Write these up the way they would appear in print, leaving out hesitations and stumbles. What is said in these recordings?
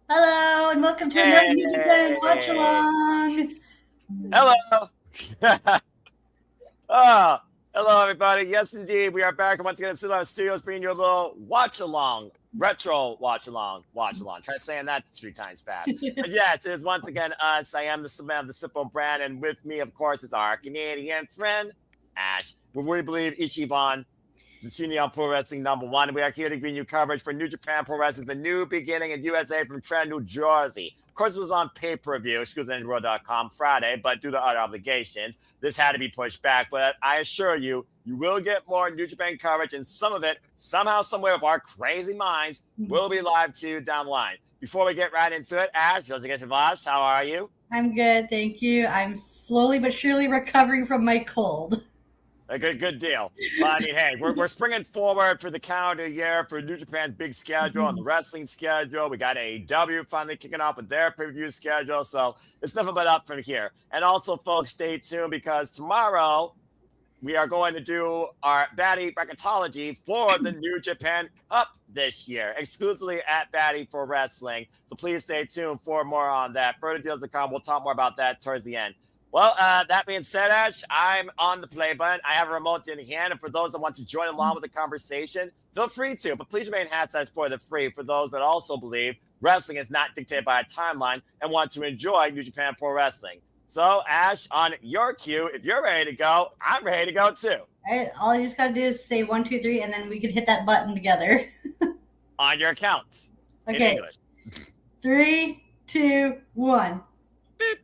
Hello, and welcome to another New Japan Watch Hey, Along. hello. oh, hello, everybody. Yes, indeed, we are back once again at our studios, bringing you a little watch along, retro watch along. Try saying that 3 times fast. But yes, it is once again us. I am the man of the simple brand, and with me, of course, is our Canadian friend Ash. Where we believe Ichiban on Pro Wrestling #1. We are here to bring you coverage for New Japan Pro Wrestling, the new beginning in USA from Trenton, New Jersey. Of course, it was on pay-per-view, exclusive.com Friday, but due to other obligations, this had to be pushed back. But I assure you, you will get more New Japan coverage, and some of it, somehow, somewhere, of our crazy minds, will be live too down the line. Before we get right into it, Ash, how are you? I'm good, thank you. I'm slowly but surely recovering from my cold. A good deal. Well, I mean, hey, we're springing forward for the calendar year for New Japan's big schedule and the wrestling schedule. We got AEW finally kicking off with their preview schedule, so it's nothing but up from here. And also, folks, stay tuned because tomorrow we are going to do our Baddie bracketology for the New Japan Cup this year, exclusively at Baddie for Wrestling. So please stay tuned for more on that. Further deals to come. We'll talk more about that towards the end. Well, that being said, Ash, I'm on the play button. I have a remote in hand, and for those that want to join along with the conversation, feel free to. But please remain hashtag for the free for those that also believe wrestling is not dictated by a timeline and want to enjoy New Japan Pro Wrestling. So, Ash, on your cue, if you're ready to go, I'm ready to go too. All you just gotta do is say 1, 2, 3, and then we can hit that button together. On your count. Okay. In English. 3, 2, 1. Beep.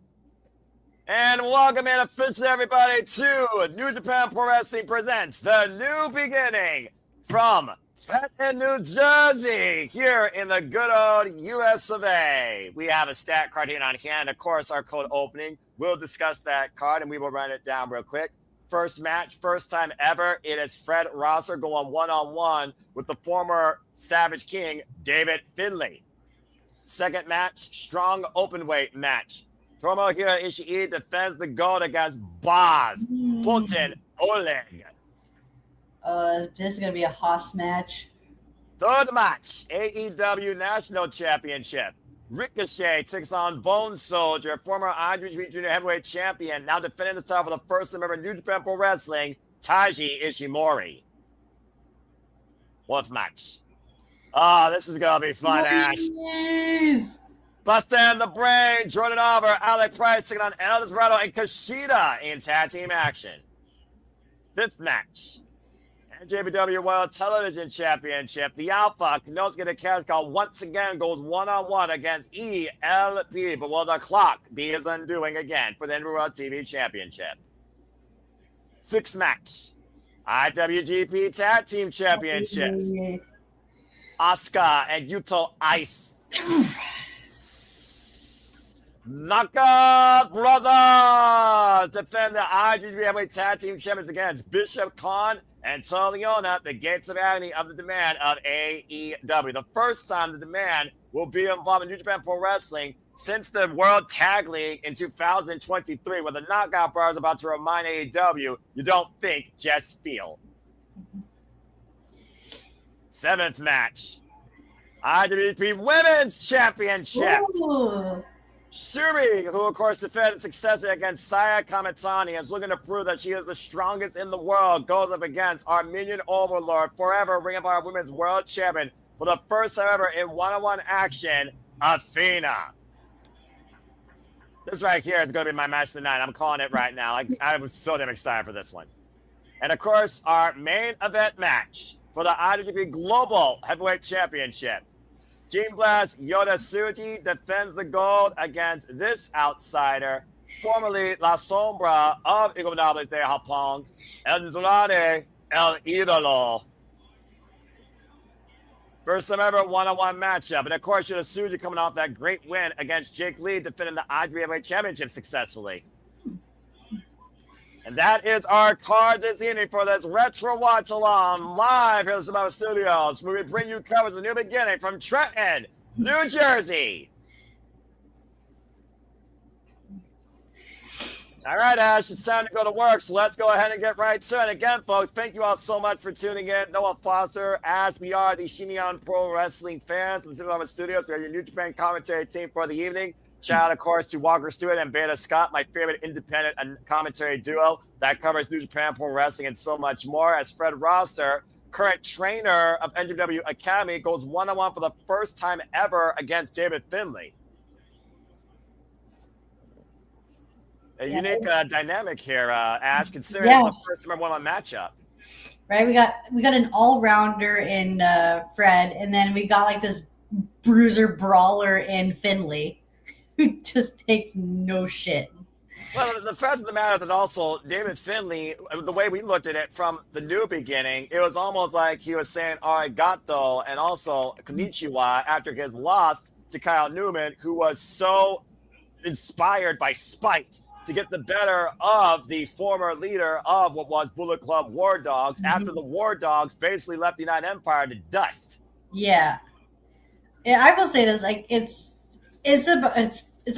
And welcome in officially, everybody, to New Japan Pro Wrestling presents The New Beginning from Trenton, New Jersey, here in the good old US of A. We have a stat card here on hand. Of course, our code opening. We'll discuss that card, and we will run it down real quick. First match, first time ever. It is Fred Rosser going one-on-one with the former Savage King, David Finlay. Second match, strong openweight match. Tomohiro Ishii defends the gold against Boz, Boltin, Oleg. This is gonna be a Haas match. Third match, AEW National Championship. Ricochet takes on Bone Soldier, former IWGP Junior Heavyweight Champion, now defending the title for the first time ever in New Japan Pro Wrestling, Taiji Ishimori. Fourth match. Oh, this is gonna be fun, Ash. Bustah and the Brain, Jordan Oliver, Alec Price taking on Desperado and Kushida in tag team action. Fifth match. NJPW World Television Championship. The Alpha, Konosuke the Cash Call, once again goes one-on-one against ELP. But will the clock be his undoing again for the World TV Championship? Sixth match. IWGP Tag Team Championships. Oskar and Yuto-Ice. Naka Brothers defend the IWGP Heavyweight Tag Team Champions against Bishop Kaun and Liona, the gates of agony of the demand of AEW. The first time the demand will be involved in New Japan Pro Wrestling since the World Tag League in 2023, where the Knockout Brothers are about to remind AEW, you don't think, just feel. Seventh match. IWGP Women's Championship. Ooh. Syuri, who of course defended successfully against Saya Kamitani and is looking to prove that she is the strongest in the world, goes up against our minion overlord, forever Ring of Honor Women's World Champion for the first time ever in one-on-one action, Athena. This right here is going to be my match of the night. I'm calling it right now. I'm so damn excited for this one. And of course, our main event match for the IWGP Global Heavyweight Championship. Gene Blast Yota Tsuji defends the gold against this outsider, formerly La Sombra of Ingobernables de Japón, Andrade El Idolo. First time ever one-on-one matchup. And of course, Yota Tsuji coming off that great win against Jake Lee, defending the IWGP Championship successfully. And that is our card this evening for this Retro Watch Along live here at the Samoa Studios, where we bring you coverage of the new beginning from Trenton, New Jersey. All right, Ash, it's time to go to work, so let's go ahead and get right to it. Again, folks, thank you all so much for tuning in. Noah Foster, Ash, we are the Shimeon Pro Wrestling fans. And sitting on the studio, we are your New Japan commentary team for the evening. Shout out, of course, to Walker Stewart and Beta Scott, my favorite independent commentary duo that covers New Japan Pro Wrestling and so much more. As Fred Rosser, current trainer of NJPW Academy, goes one-on-one for the first time ever against David Finlay. A unique dynamic here, Ash, considering it's the first time one-on-one matchup. Right, we got an all-rounder in Fred, and then we got like this bruiser brawler in Finlay, who just takes no shit. Well, the fact of the matter that also David Finlay, the way we looked at it from the new beginning, it was almost like he was saying arigato and also konnichiwa after his loss to Kyle Newman, who was so inspired by spite to get the better of the former leader of what was Bullet Club War Dogs after the War Dogs basically left the United Empire to dust. Yeah, I will say this: like it's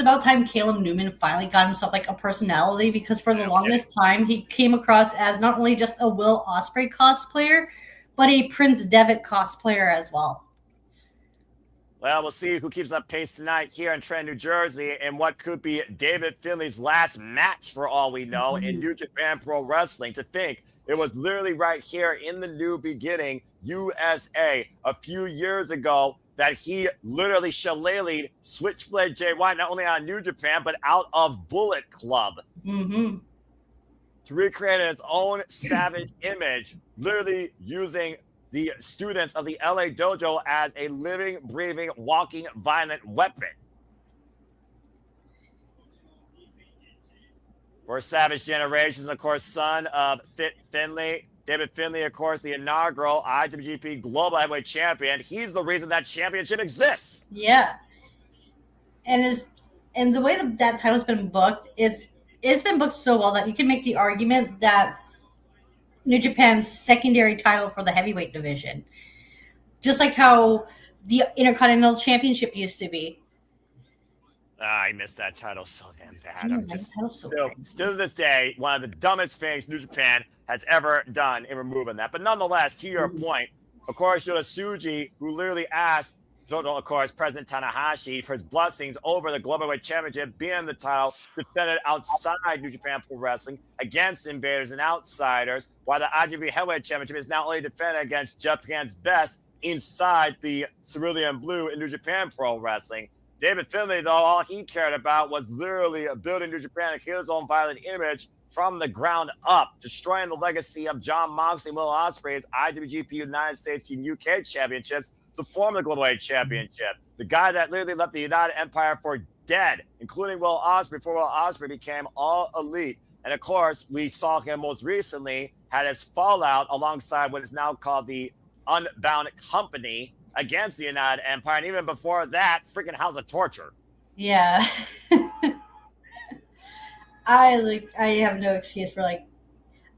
about time Caleb Newman finally got himself like a personality, because for the longest time he came across as not only just a Will Ospreay cosplayer, but a Prince Devitt cosplayer as well. Well, we'll see who keeps up pace tonight here in Trenton, New Jersey, and what could be David Finlay's last match for all we know in New Japan Pro Wrestling. To think it was literally right here in the new beginning, USA, a few years ago, that he literally shillelied Switchblade Jay White, not only on New Japan, but out of Bullet Club. To recreate its own savage image, literally using the students of the LA Dojo as a living, breathing, walking, violent weapon. For Savage Generations, of course, son of Fit Finlay. David Finlay, of course, the inaugural IWGP Global Heavyweight Champion. He's the reason that championship exists. Yeah. And the way that title's been booked, it's been booked so well that you can make the argument that New Japan's secondary title for the heavyweight division. Just like how the Intercontinental Championship used to be. I miss that title so damn bad. I'm just still to this day, one of the dumbest things New Japan has ever done in removing that. But nonetheless, to your point, of course, Yota Tsuji, who literally asked, of course, President Tanahashi for his blessings over the Global Heavyweight Championship, being the title defended outside New Japan Pro Wrestling against invaders and outsiders, while the IWGP Heavyweight Championship is not only defended against Japan's best inside the cerulean blue in New Japan Pro Wrestling. David Finlay, though, all he cared about was literally building New Japan his own violent image from the ground up, destroying the legacy of John Moxley and Will Ospreay's IWGP United States and UK championships to form the Global Heavyweight Championship. The guy that literally left the United Empire for dead, including Will Ospreay, before Will Ospreay became all elite. And of course, we saw him most recently had his fallout alongside what is now called the Unbound Company against the United Empire, and even before that, freaking House of Torture. Yeah. I have no excuse for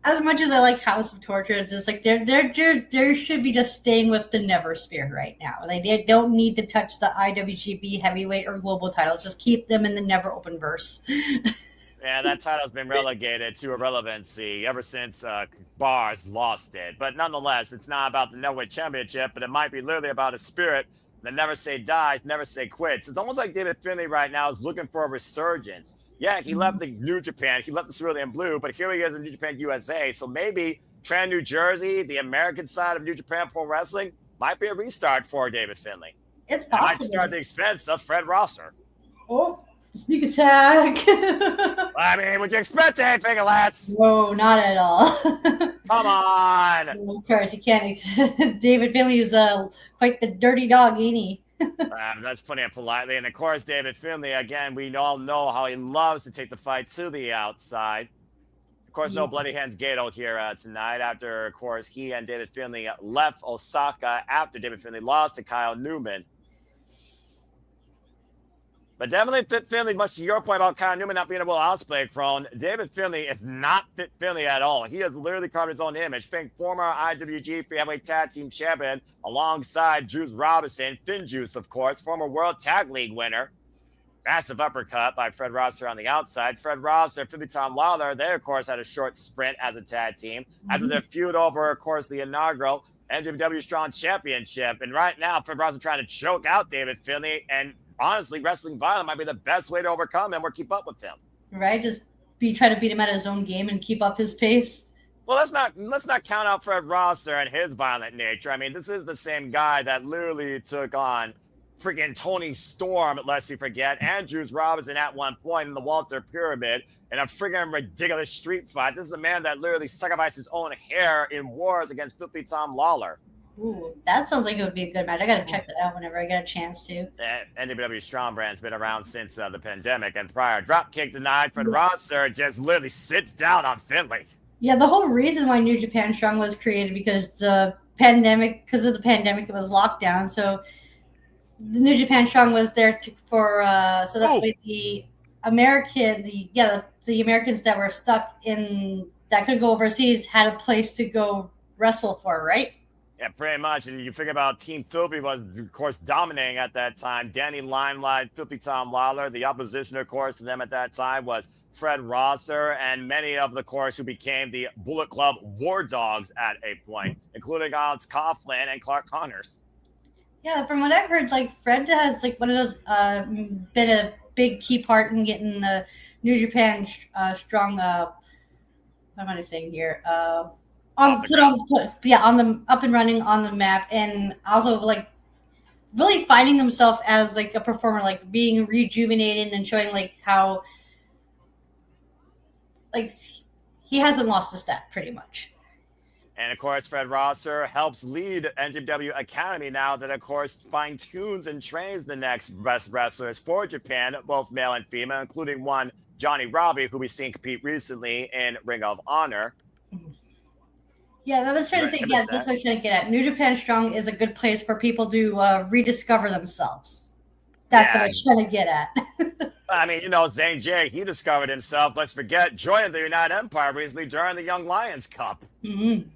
as much as I like House of Torture, it's just like they should be just staying with the Never Spear right now. They don't need to touch the IWGP heavyweight or global titles. Just keep them in the Never Open verse. Yeah, that title's been relegated to irrelevancy ever since Bars lost it. But nonetheless, it's not about the Neverweight Championship, but it might be literally about a spirit that never say dies, never say quits. It's almost like David Finlay right now is looking for a resurgence. Yeah, he left the New Japan, he left the Cerulean Blue, but here he is in New Japan USA. So maybe Trans New Jersey, the American side of New Japan Pro Wrestling, might be a restart for David Finlay. It's possible. It might start at the expense of Fred Rosser. Oh. Sneak attack. I mean, would you expect anything less? No, not at all. Come on. Of course, you can't. David Finlay is quite the dirty dog, ain't he? That's putting it politely. And of course, David Finlay, again, we all know how he loves to take the fight to the outside. Of course, no bloody hands Gato here tonight after, of course, he and David Finlay left Osaka after David Finlay lost to Kyle Newman. But definitely Fit Finlay, much to your point about Kyle Newman not being a Will Ospreay prone, David Finlay is not Fit Finlay at all. He has literally carved his own image. Think former IWGP Heavyweight Tag Team Champion alongside Juice Robinson, Finn Juice, of course, former World Tag League winner. Massive uppercut by Fred Rosser on the outside. Fred Rosser, Philly Tom Lawler, they, of course, had a short sprint as a tag team after their feud over, of course, the inaugural NJPW Strong Championship. And right now, Fred Rosser trying to choke out David Finlay. And honestly, wrestling violent might be the best way to overcome him or keep up with him. Right? Just try to beat him at his own game and keep up his pace. Well, let's not count out Fred Rosser and his violent nature. I mean, this is the same guy that literally took on freaking Tony Storm, lest you forget, Andrews Robinson at one point in the Walter Pyramid in a freaking ridiculous street fight. This is a man that literally sacrificed his own hair in wars against Filthy Tom Lawler. Ooh, that sounds like it would be a good match. I gotta check that out whenever I get a chance to. NJPW Strong brand's been around since the pandemic and prior. Dropkick denied. Fred Rosser just literally sits down on Finlay. Yeah, the whole reason why New Japan Strong was created because of the pandemic, it was locked down. So the New Japan Strong was there so that way the Americans that were stuck in that could go overseas had a place to go wrestle for, right? Yeah, pretty much. And you figure about Team Filthy was, of course, dominating at that time. Danny Limelight, Filthy Tom Lawler. The opposition, of course, to them at that time was Fred Rosser and many of the, course, who became the Bullet Club War Dogs at a point, including Alex Coughlin and Clark Connors. Yeah, from what I've heard, Fred has one of those been a big key part in getting the New Japan Strong. What am I saying here? On the up and running on the map, and also really finding himself as a performer, being rejuvenated and showing how he hasn't lost a step pretty much. And of course, Fred Rosser helps lead NJPW Academy now that, of course, fine tunes and trains the next best wrestlers for Japan, both male and female, including one Johnny Robbie, who we've seen compete recently in Ring of Honor. Yeah, that was trying to say. Yeah, that's what I was trying to get at. New Japan Strong is a good place for people to rediscover themselves. That's what I was trying to get at. I mean, Zane J, he discovered himself. Let's forget, joining the United Empire recently during the Young Lions Cup. Mm-hmm.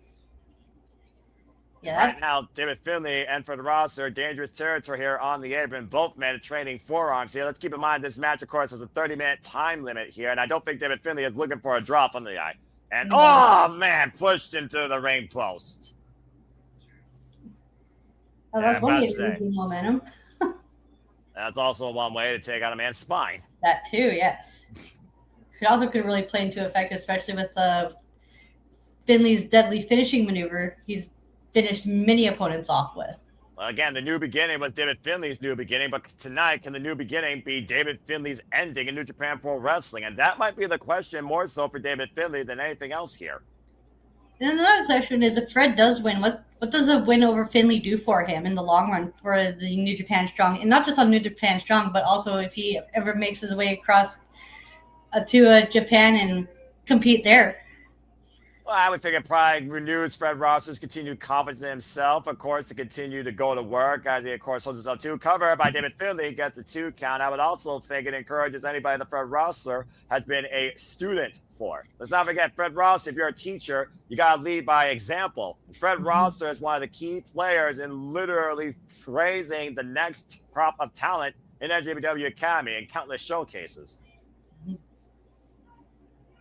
Yeah. Right now, David Finlay and Fred Rosser, dangerous territory here on the apron. Both men training forearms here. Let's keep in mind this match, of course, has a 30-minute time limit here, and I don't think David Finlay is looking for a drop on the eye. And, oh, man, pushed into the ring post. Oh, that's one way of losing momentum. That's also one way to take out a man's spine. That too, yes. It also could really play into effect, especially with Finlay's deadly finishing maneuver. He's finished many opponents off with. Well, again, the new beginning was David Finlay's new beginning, but tonight, can the new beginning be David Finlay's ending in New Japan Pro Wrestling? And that might be the question more so for David Finlay than anything else here. And another question is, if Fred does win, what does a win over Finlay do for him in the long run for the New Japan Strong? And not just on New Japan Strong, but also if he ever makes his way across to Japan and compete there. Well, I would figure probably renews Fred Rosser's continued confidence in himself, of course, to continue to go to work as he, of course, holds himself to cover by David Finlay, gets a 2 count. I would also think it encourages anybody that Fred Rosser has been a student for. Let's not forget, Fred Rosser, if you're a teacher, you got to lead by example. Fred Rosser is one of the key players in literally praising the next crop of talent in NJPW Academy in countless showcases.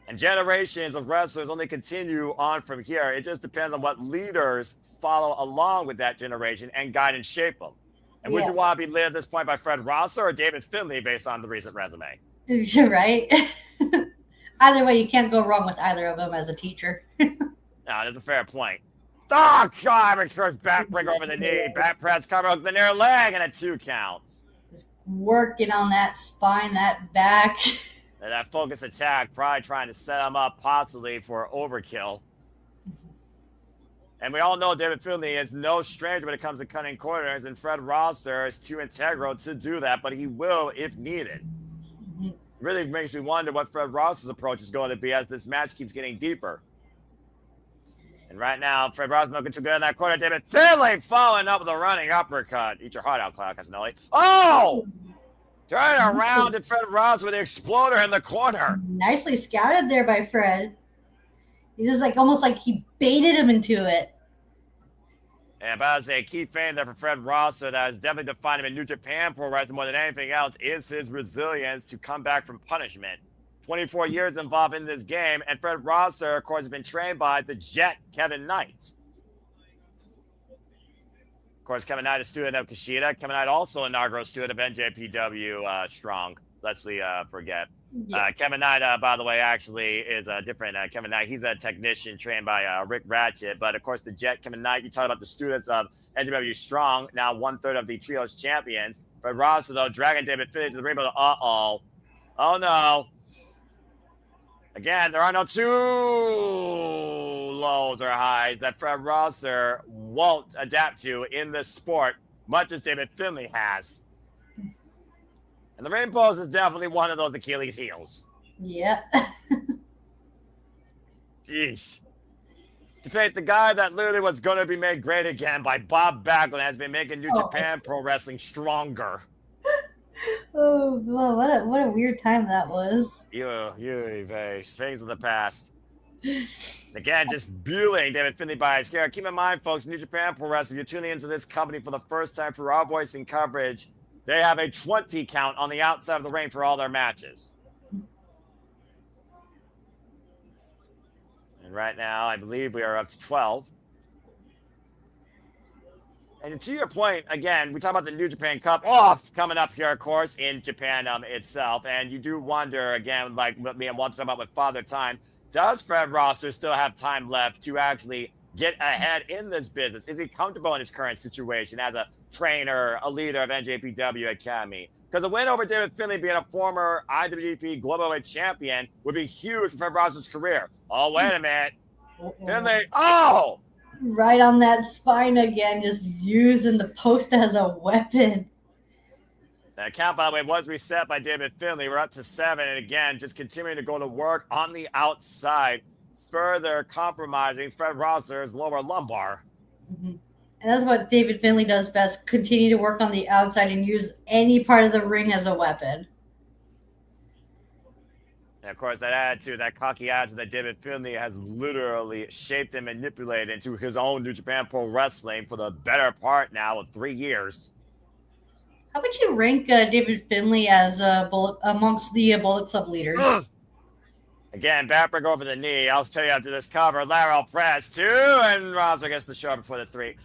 And generations of wrestlers only continue on from here. It just depends on what leaders follow along with that generation and guide and shape them. And would you want to be led at this point by Fred Rosser or David Finlay based on the recent resume? You're right. Either way, you can't go wrong with either of them as a teacher. No, that's a fair point. Oh, God, first back break over the knee. Back press, cover up the near leg, and a 2 count. Just working on that spine, that back. And that focus attack, probably trying to set him up possibly for overkill. And we all know David Finlay is no stranger when it comes to cutting corners, and Fred Rosser is too integral to do that, but he will if needed. It really makes me wonder what Fred Rosser's approach is going to be as this match keeps getting deeper. And right now, Fred Rosser looking too good in that corner. David Finlay following up with a running uppercut. Eat your heart out, Cloud Casanelli. Oh! Turn around and Fred Rosser with the exploder in the corner. Nicely scouted there by Fred. He just almost he baited him into it. And about a key fame there for Fred Rosser that has definitely defined him in New Japan Pro Wrestling more than anything else is his resilience to come back from punishment. 24 years involved in this game, and Fred Rosser, of course, has been trained by the Jet Kevin Knight. Of course, Kevin Knight is a student of Kushida. Kevin Knight also an inaugural student of NJPW Strong. Let's forget. Yeah. Kevin Knight, by the way, actually is a different Kevin Knight. He's a technician trained by Rick Ratchet. But, of course, the Jet, Kevin Knight, you talk about the students of NJPW Strong, now 1/3 of the Trios champions. But Rosser, though, dragging David Finlay to the ring. Uh-oh. Oh, no. Again, there are no two lows or highs that Fred Rosser won't adapt to in this sport, much as David Finlay has. And the ring post is definitely one of those Achilles heels. Yeah. Jeez. To face the guy that literally was going to be made great again by Bob Backlund has been making New Japan Pro Wrestling stronger. Oh, well, what a weird time that was. Things of the past. Again, just bueling David Finlay by his hair. Keep in mind, folks, New Japan Pro Wrestling, you're tuning into this company for the first time for our voicing coverage. They have a 20 count on the outside of the ring for all their matches. And right now, I believe we are up to 12. And to your point, again, we talk about the New Japan Cup coming up here, of course, in Japan itself. And you do wonder, again, like what me and Walt talking about with Father Time, does Fred Rosser still have time left to actually get ahead in this business? Is he comfortable in his current situation as a trainer, a leader of NJPW Academy? Because a win over David Finlay, being a former IWGP Global Weight champion, would be huge for Fred Rosser's career. Oh, wait a minute. Finlay, right on that spine again, just using the post as a weapon. That count, by the way, was reset by David Finlay. We're up to 7, and again, just continuing to go to work on the outside, further compromising Fred Rosser's lower lumbar. Mm-hmm. And that's what David Finlay does best, continue to work on the outside and use any part of the ring as a weapon. And, of course, that attitude, that cocky attitude that David Finlay has literally shaped and manipulated into his own New Japan Pro Wrestling for the better part now of 3 years. How would you rank David Finlay as amongst the Bullet Club leaders? Again, backbreak over the knee. I'll tell you after this cover. Lateral press, 2, and Rosser gets the show before the 3.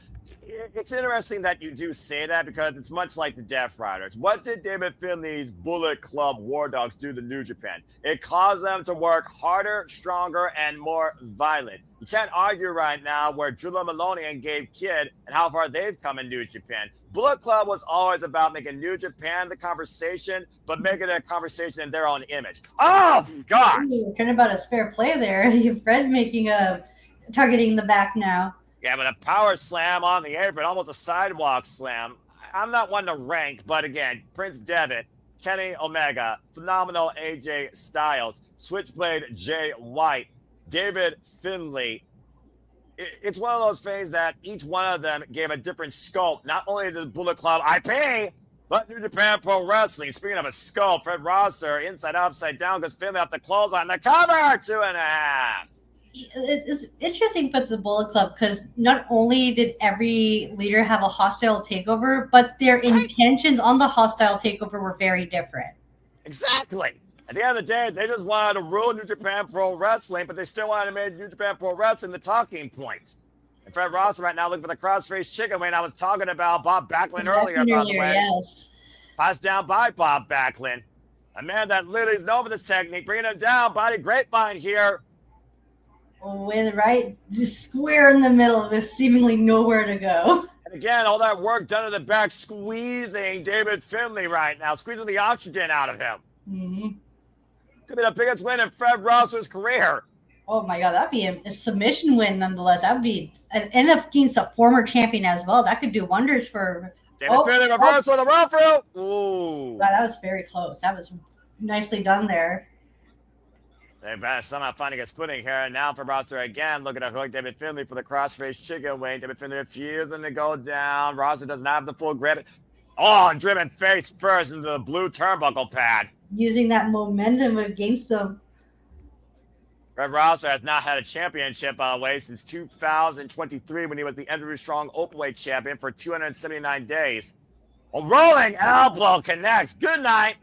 It's interesting that you do say that because it's much like the Death Riders. What did David Finlay's Bullet Club War Dogs do to New Japan? It caused them to work harder, stronger, and more violent. You can't argue right now where Drilla Maloney and Gabe Kidd and how far they've come in New Japan. Bullet Club was always about making New Japan the conversation, but making it a conversation in their own image. Oh, God! Turnabout is fair play there. Fred making targeting the back now. Yeah, but a power slam on the apron, almost a sidewalk slam. I'm not one to rank, but again, Prince Devitt, Kenny Omega, phenomenal AJ Styles, Switchblade Jay White, David Finlay. It's one of those things that each one of them gave a different scope, not only to the Bullet Club IP, but New Japan Pro Wrestling. Speaking of a scope, Fred Rosser, inside, upside down, goes Finlay up the clothesline, the cover, 2.5. It's interesting with the Bullet Club because not only did every leader have a hostile takeover, but their intentions on the hostile takeover were very different. Exactly. At the end of the day, they just wanted to rule New Japan Pro Wrestling, but they still wanted to make New Japan Pro Wrestling the talking point. And Fred Rosser right now looking for the crossface chicken wing I was talking about Bob Backlund earlier, by the way. Yes. Passed down by Bob Backlund. A man that literally is known for this technique, bringing him down, body grapevine here. With right just square in the middle with seemingly nowhere to go. And again, all that work done in the back, squeezing David Finlay right now, squeezing the oxygen out of him. Mm-hmm. Could be the biggest win in Fred Rosser's career. Oh my God, that'd be a submission win nonetheless. That would be end up against a former champion as well. That could do wonders for David Finlay reversal the run through. Ooh. Wow, that was very close. That was nicely done there. They're somehow finding his footing here. And now for Rosser again, looking to hook David Finlay for the crossface chicken wing. David Finlay refusing to go down. Rosser does not have the full grip. Oh, and driven face first into the blue turnbuckle pad. Using that momentum against them. Fred Rosser has not had a championship, by the way, since 2023 when he was the NJPW Strong Openweight champion for 279 days. A rolling elbow connects. Good night.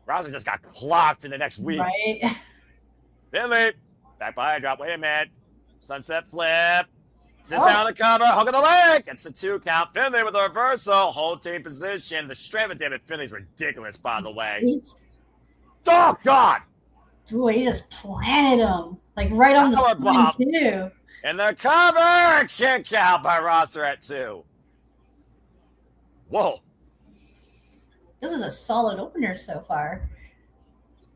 Rosser just got clocked in the next week. Right. Finlay, back by drop. Wait a minute. Sunset flip. Sits down the cover. Hook of the leg. It's the 2 count. Finlay with a reversal. Whole team position. The strength of David Finlay is ridiculous, by the way. Oh, God. Boy, he just planted him. Like right on the spine, too. And the cover. Kick out by Rosser at 2. Whoa. This is a solid opener so far.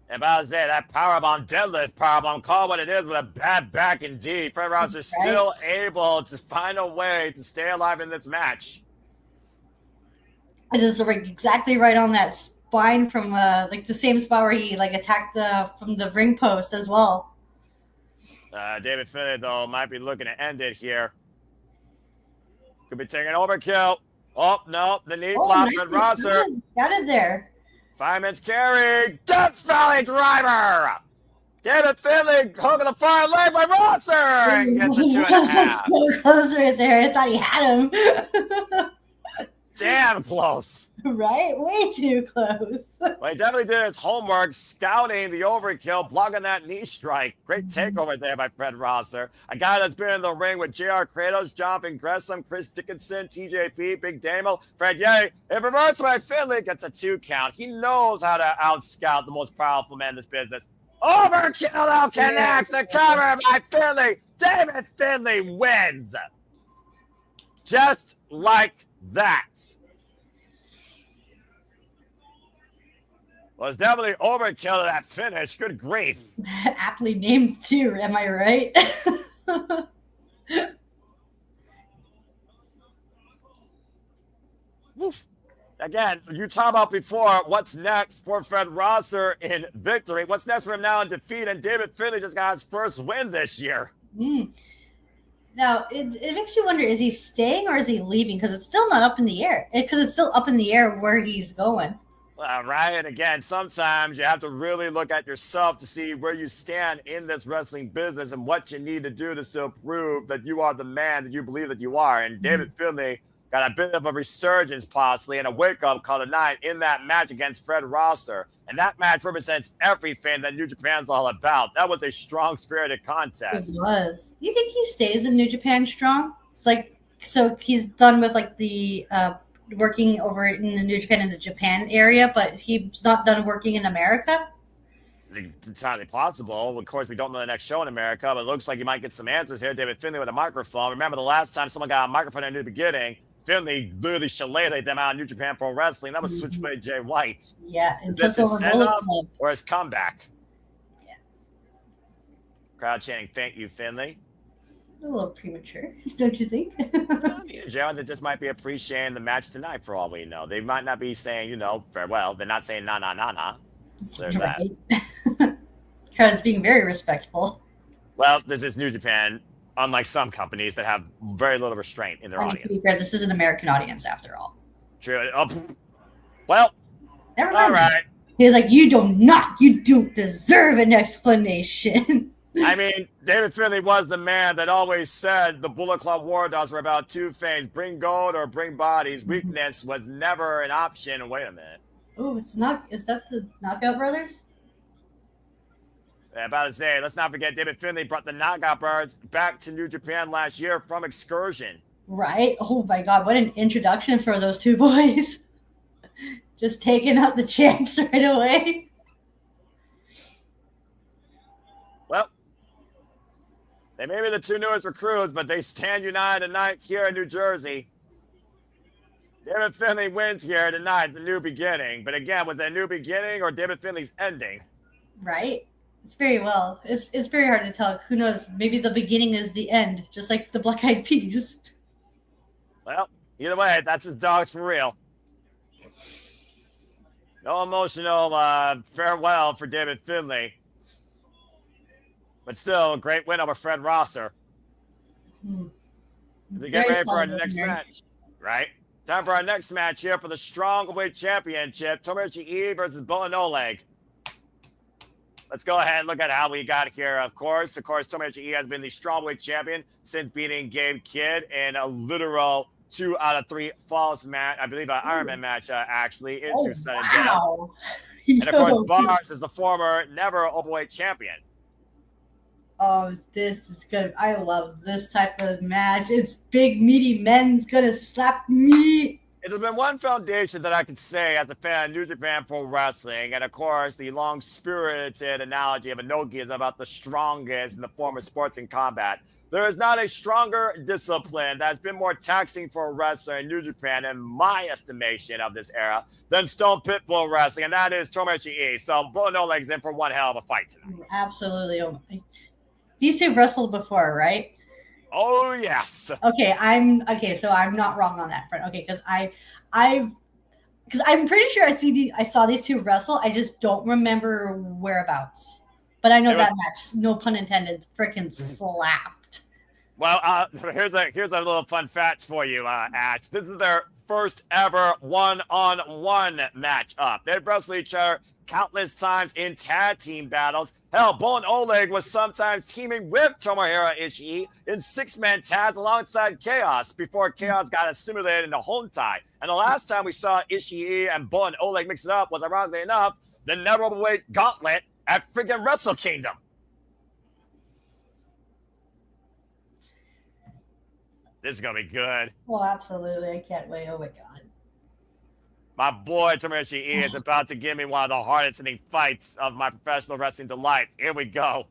And about to say, that powerbomb, deadlift powerbomb, call what it is, with a bad back indeed. Fred Rosser still able to find a way to stay alive in this match. This is like exactly right on that spine from like the same spot where he like attacked from the ring post as well. David Finlay, though, might be looking to end it here. Could be taking overkill. Oh, no, the knee block from Rosser. Got it there. Fireman's carry. Death Valley driver. David Finlay hooking the far leg by Rosser. And gets a 2.5. So close right there. I thought he had him. Damn close. Right? Way too close. Well, he definitely did his homework, scouting the overkill, blocking that knee strike. Great takeover there by Fred Rosser. A guy that's been in the ring with JR Kratos, Jonathan Gresham, Chris Dickinson, TJP, Big Damo, Fred Ye. If reversed by Finlay, gets a 2 count. He knows how to out-scout the most powerful man in this business. Overkill though connects the cover by Finlay. David Finlay wins. Just like that. Well, it's definitely overkill to that finish. Good grief. Aptly named too, am I right? Woof. Again, you talked about before, what's next for Fred Rosser in victory? What's next for him now in defeat? And David Finlay just got his first win this year. Now, it makes you wonder, is he staying or is he leaving? Because it's still not up in the air. Because it's still up in the air where he's going. Right. And again, sometimes you have to really look at yourself to see where you stand in this wrestling business and what you need to do to still prove that you are the man that you believe that you are. And David Finlay got a bit of a resurgence possibly and a wake-up call tonight in that match against Fred Rosser. And that match represents everything that New Japan's all about. That was a strong-spirited contest. It was. You think he stays in New Japan strong? It's like, so he's done with like the working over in the New Japan in the Japan area, but he's not done working in America? It's entirely possible. Of course, we don't know the next show in America, but it looks like you might get some answers here. David Finlay with a microphone. Remember the last time someone got a microphone in the beginning, Finlay literally shillelagh'd them out in New Japan Pro Wrestling. That was Switchblade Jay White. Yeah. Is this his send-off or his comeback? Yeah. Crowd chanting, "Thank you, Finlay." A little premature, don't you think? Gerald, they just might be appreciating the match tonight for all we know. They might not be saying, farewell. They're not saying na. So there's that. Crowd's being very respectful. Well, this is New Japan, unlike some companies that have very little restraint in their audience. To be fair, this is an American audience after all. True. Well, never mind. All right. He was like, you don't deserve an explanation. I mean, David Finlay was the man that always said the Bullet Club War Dogs were about two things: bring gold or bring bodies. Weakness was never an option. Wait a minute. Oh, is that the Knockout Brothers? Yeah, about to say, let's not forget David Finlay brought the Knockout Brothers back to New Japan last year from excursion. Right? Oh my God, what an introduction for those two boys. Just taking out the champs right away. Well, they may be the two newest recruits, but they stand united tonight here in New Jersey. David Finlay wins here tonight, the new beginning. But again, was it a new beginning or David Finlay's ending? Right? It's very well. It's very hard to tell. Who knows? Maybe the beginning is the end, just like the Black Eyed Peas. Well, either way, that's his dogs for real. No emotional farewell for David Finlay. But still, a great win over Fred Rosser. We get ready for our next match, right? Time for our next match here for the Strongweight Championship. Tomohiro Ishii versus Boltin Oleg. let's go ahead and look at how we got here. Of course, Tomohiro Ishii has been the strawweight champion since beating Gabe Kidd in a literal 2 out of 3 falls match. I believe an Ironman match, actually, into sudden death. And of course, Bars is the former never openweight champion. Oh, this is good. I love this type of match. It's big, meaty men's gonna slap me. It has been one foundation that I could say as a fan of New Japan Pro Wrestling, and of course, the long-spirited analogy of Inoki is about the strongest in the form of sports and combat. There is not a stronger discipline that has been more taxing for a wrestler in New Japan, in my estimation of this era, than Stone Pitbull Wrestling, and that is Tomohiro Ishii. So, Bullet No Leg's in for one hell of a fight tonight. Absolutely. These two wrestled before, right? Oh yes. Okay, so I'm not wrong on that front. Okay, because I'm pretty sure I saw these two wrestle. I just don't remember whereabouts. But I know that match, no pun intended, freaking slapped. Well, here's a little fun fact for you, Ash. This is their first ever one-on-one matchup. They've wrestled each other countless times in tag team battles. Hell, Boltin Oleg was sometimes teaming with Tomohiro Ishii in 6-man tags alongside Chaos before Chaos got assimilated into Hontai. And the last time we saw Ishii and Boltin Oleg mix it up was, ironically enough, the never openweight gauntlet at freaking Wrestle Kingdom. This is gonna be good. Well, absolutely. I can't wait. Oh my god. My boy Tomohiro Ishii is about to give me one of the hardest hitting fights of my professional wrestling delight. Here we go.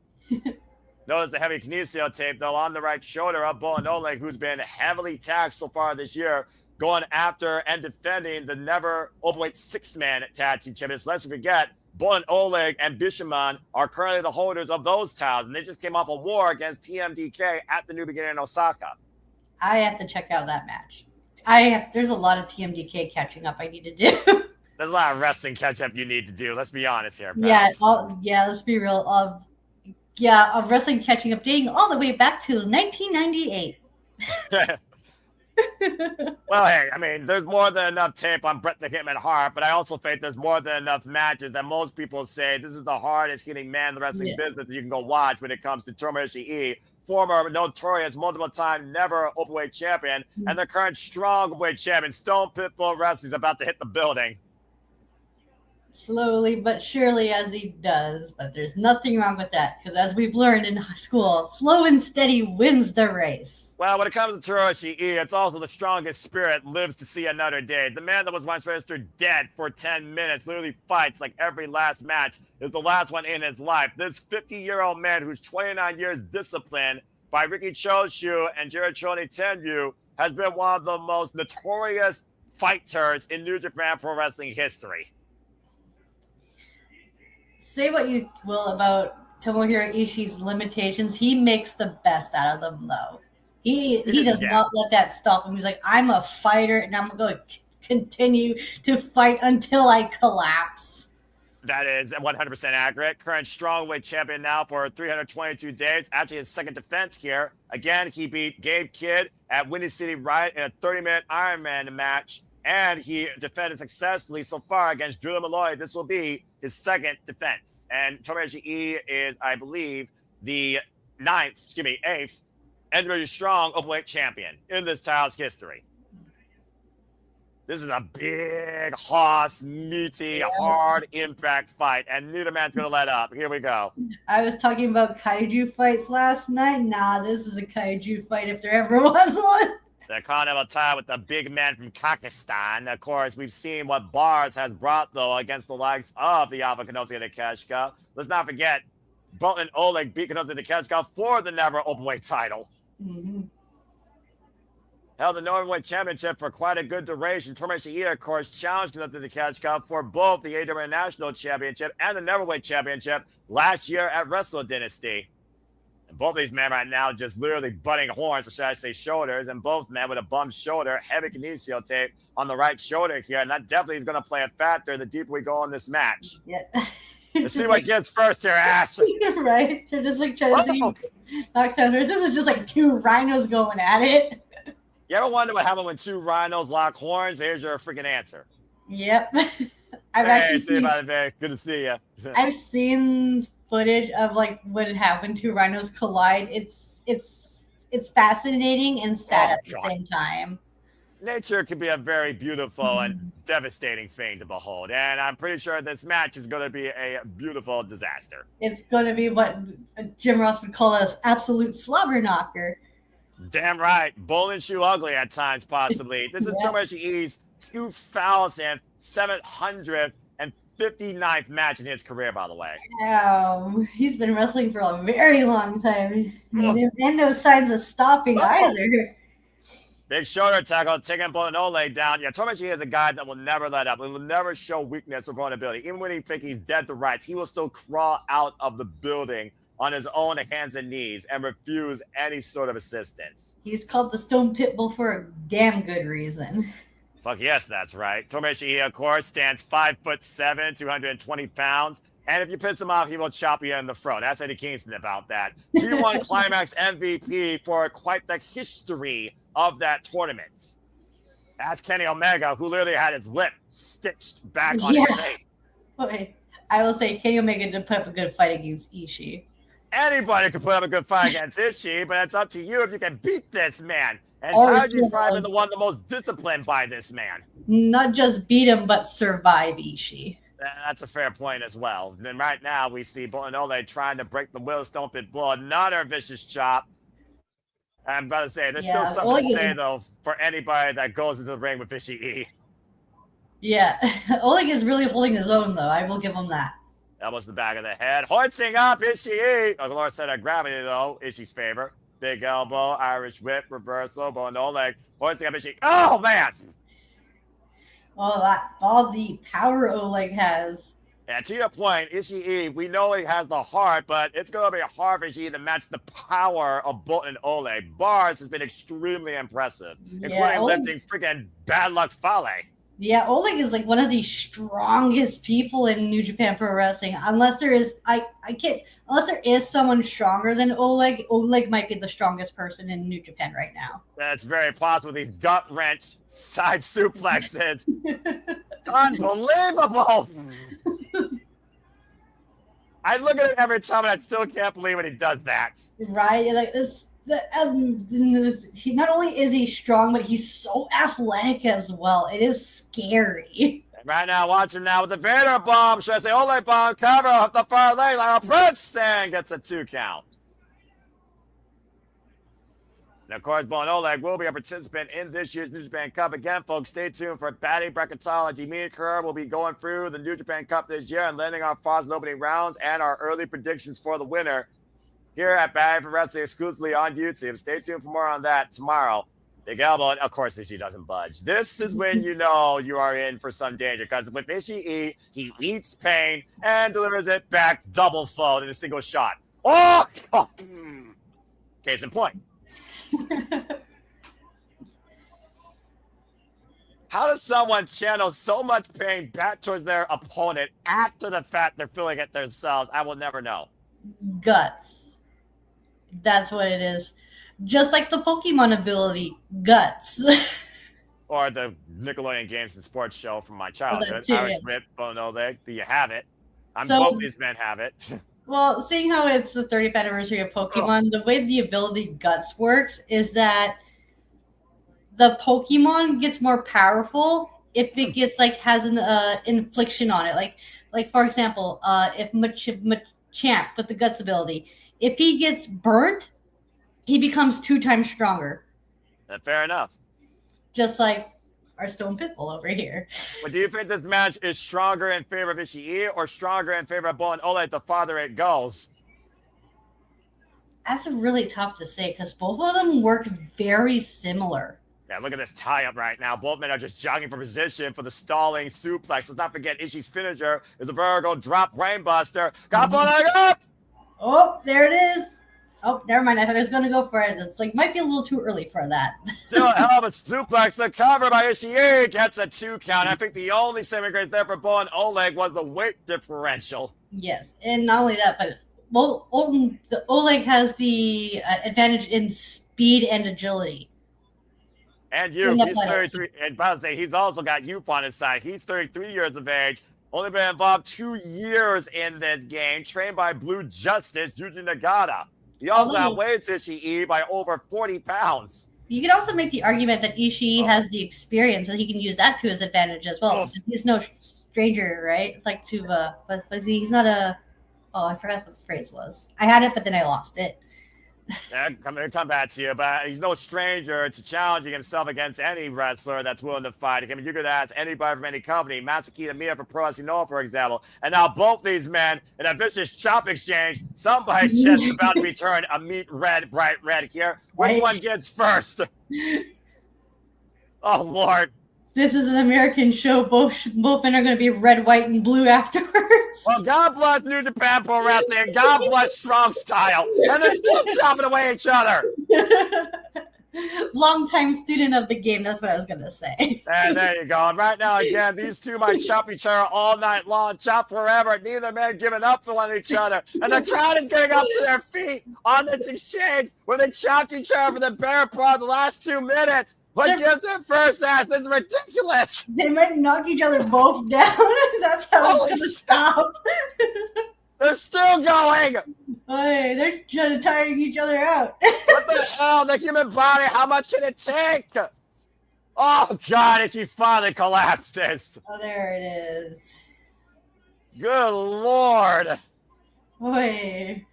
Notice the heavy kinesio tape, though, on the right shoulder of Boltin Oleg, who's been heavily taxed so far this year, going after and defending the never openweight 6-man tag team champions. Let's forget, Boltin Oleg and Bishamon are currently the holders of those titles, and they just came off a war against TMDK at the New Beginning in Osaka. I have to check out that match. There's a lot of TMDK catching up I need to do. There's a lot of wrestling catch up you need to do. Let's be honest here, pal. Yeah, let's be real. Wrestling catching up, dating all the way back to 1998. Well, hey, I mean, there's more than enough tape on Bret the Hitman Hart, but I also think there's more than enough matches that most people say this is the hardest hitting man in the wrestling business that you can go watch when it comes to Tomohiro Ishii, former notorious multiple-time never openweight champion, and the current strong weight champion. Stone Pitbull Wrestling is about to hit the building. Slowly but surely as he does, but there's nothing wrong with that, because as we've learned in high school, slow and steady wins the race. Well, when it comes to Tomohiro Ishii, it's also the strongest spirit lives to see another day. The man that was once registered dead for 10 minutes literally fights like every last match is the last one in his life. This 50-year-old man who's 29 years disciplined by Riki Choshu and Jirichoni Tenryu has been one of the most notorious fighters in New Japan Pro Wrestling history. Say what you will about Tomohiro Ishii's limitations. He makes the best out of them, though. He does not let that stop him. He's like, I'm a fighter, and I'm going to continue to fight until I collapse. That is 100% accurate. Current strawweight champion now for 322 days. Actually, his second defense here. Again, he beat Gabe Kidd at Windy City Riot in a 30-minute Ironman match, and he defended successfully so far against Drew Malloy. This will be his second defense. And Tomohiro Ishii is, I believe, the 8th NJPW strong openweight champion in this title's history. This is a big, hoss, meaty, hard impact fight, and neither man's going to let up. Here we go. I was talking about kaiju fights last night. Nah, this is a kaiju fight if there ever was one. The Continental tie with the big man from Kazakhstan. Of course, we've seen what Bars has brought, though, against the likes of the Alpha Konosuke Takeshita. Let's not forget, Boltin Oleg beat Konosuke Takeshita for the never openweight title. Mm-hmm. Held the Northern Championship for quite a good duration. Tomohiro Ishii, of course, challenged Konosuke Takeshita for both the AW National Championship and the Neverweight Championship last year at Wrestle Dynasty. And both of these men right now just literally butting horns, or should I say shoulders, and both men with a bummed shoulder, heavy kinesio tape on the right shoulder here, and that definitely is going to play a factor the deeper we go in this match. Yeah. Let's see what gets first here, Ash. Right? They're just like trying to see knockdowns. This is just like two rhinos going at it. You ever wonder what happened when two rhinos lock horns? Here's your freaking answer. Yep. Good to see you. I've seen footage of like what had happened to rhinos collide. It's fascinating and sad Oh at the God. same time. Nature can be a very beautiful and devastating thing to behold, and I'm pretty sure this match is going to be a beautiful disaster. It's going to be what Jim Ross would call us absolute slobber knocker. Damn right. Bull and shoe ugly at times, possibly. This is Yeah. Tomoshi's 2,759th match in his career, by the way. He's been wrestling for a very long time. And no signs of stopping either. Big shoulder tackle, taking Bull and Oleg down. Yeah, Tomoshi is a guy that will never let up. He will never show weakness or vulnerability. Even when he thinks he's dead to rights, he will still crawl out of the building on his own hands and knees and refuse any sort of assistance. He's called the Stone Pitbull for a damn good reason. Fuck yes, that's right. Tomoshi, of course, stands 5'7", 220 pounds. And if you piss him off, he will chop you in the throat. That's Eddie Kingston about that. G1 Climax MVP for quite the history of that tournament. That's Kenny Omega, who literally had his lip stitched back on his face. Okay. I will say Kenny Omega did put up a good fight against Ishii. Anybody could put up a good fight against Ishii, but it's up to you if you can beat this man. And Taiji's probably the one the most disciplined by this man. Not just beat him, but survive Ishii. That's a fair point as well. Then right now we see Boltin Oleg trying to break the will, stomp it, blow another vicious chop. I'm about to say, there's still something to say, though, for anybody that goes into the ring with Ishii. Yeah, Oleg is really holding his own, though. I will give him that. Elbows to the back of the head. Hoisting up Ishii. A lower set of gravity, though. Ishii's favor. Big elbow, Irish whip, reversal, Boltin Oleg. Hoisting up Ishii. Oh, man! All the power Oleg has. And to your point, Ishii, we know he has the heart, but it's going to be hard for Ishii to match the power of Boltin Oleg. Bars has been extremely impressive, including lifting freaking Bad Luck Fale. Yeah, Oleg is like one of the strongest people in New Japan Pro Wrestling. Unless there is, unless there is someone stronger than Oleg, Oleg might be the strongest person in New Japan right now. That's very possible. These gut wrench side suplexes. Unbelievable. I look at it every time and I still can't believe when he does that. Right? Like this. He not only is he strong, but he's so athletic as well. It is scary. Right now, watch him now with the Vader bomb. Should I say Oleg bomb? Cover off the far leg like a prince and gets a 2 count. And of course, Boltin Oleg will be a participant in this year's New Japan Cup. Again, folks, stay tuned for Batty Bracketology. Me and Kerr will be going through the New Japan Cup this year and landing our thoughts in opening rounds and our early predictions for the winner here at Batty for Wrestling exclusively on YouTube. Stay tuned for more on that tomorrow. Big elbow, and of course, Ishii doesn't budge. This is when you know you are in for some danger, because with Ishii, he eats pain and delivers it back double-fold in a single shot. Oh! Case in point. How does someone channel so much pain back towards their opponent after the fact they're feeling it themselves? I will never know. Guts. That's what it is. Just like the Pokemon ability, guts. Or the Nickelodeon Games and Sports show from my childhood. Irish Whip, Boltin Oleg. Do you have it? Both these men have it. Well, seeing how it's the 30th anniversary of Pokemon, the way the ability Guts works is that the Pokemon gets more powerful if it gets has an infliction on it. Like for example, if Machamp with the Guts ability, if he gets burnt, he becomes 2 times stronger. Fair enough. Just like our Stone Pitbull over here. But do you think this match is stronger in favor of Ishii or stronger in favor of Boltin Oleg the farther it goes? That's really tough to say because both of them work very similar. Yeah, look at this tie-up right now. Both men are just jogging for position for the stalling suplex. Let's not forget Ishii's finisher is a vertical drop brainbuster. Got Oleg up! Oh, there it is. Oh, never mind. I thought I was going to go for it. It's might be a little too early for that. Still a hell of a suplex. The cover by Ishii gets a 2 count. I think the only saving grace there for Boltin Oleg was the weight differential. Yes, and not only that, but Oleg has the advantage in speed and agility. And youth. He's 33. And by the way, he's also got youth on his side. He's 33 years of age. Only been involved 2 years in this game. Trained by Blue Justice, Yuji Nagata. He also outweighs Ishii by over 40 pounds. You could also make the argument that Ishii has the experience, and he can use that to his advantage as well. He's no stranger, right? Like to, but he's not a. Oh, I forgot what the phrase was. I had it, but then I lost it. Yeah, come back to you, but he's no stranger to challenging himself against any wrestler that's willing to fight. I mean, you could ask anybody from any company, Masakita Miya for Pro Wrestling, for example, and now both these men in a vicious chop exchange. Somebody's chest about to be turned a meat red, bright red here. Which one gets first? Oh Lord! This is an American show. Both men are going to be red, white, and blue afterwards. Well, God bless New Japan Pro Wrestling, and God bless Strong Style, and they're still chopping away each other. Longtime student of the game, that's what I was going to say. And there you go. And right now, again, these two might chop each other all night long, chop forever, neither man giving up for each other. And the crowd is getting up to their feet on this exchange where they chopped each other for the better part of the last 2 minutes. What gives it first ass? This is ridiculous. They might knock each other both down. That's how it's going to stop. They're still going. Hey, they're just tiring each other out. What the hell? The human body, how much can it take? Oh, God, and she finally collapses. Oh, there it is. Good Lord. Boy.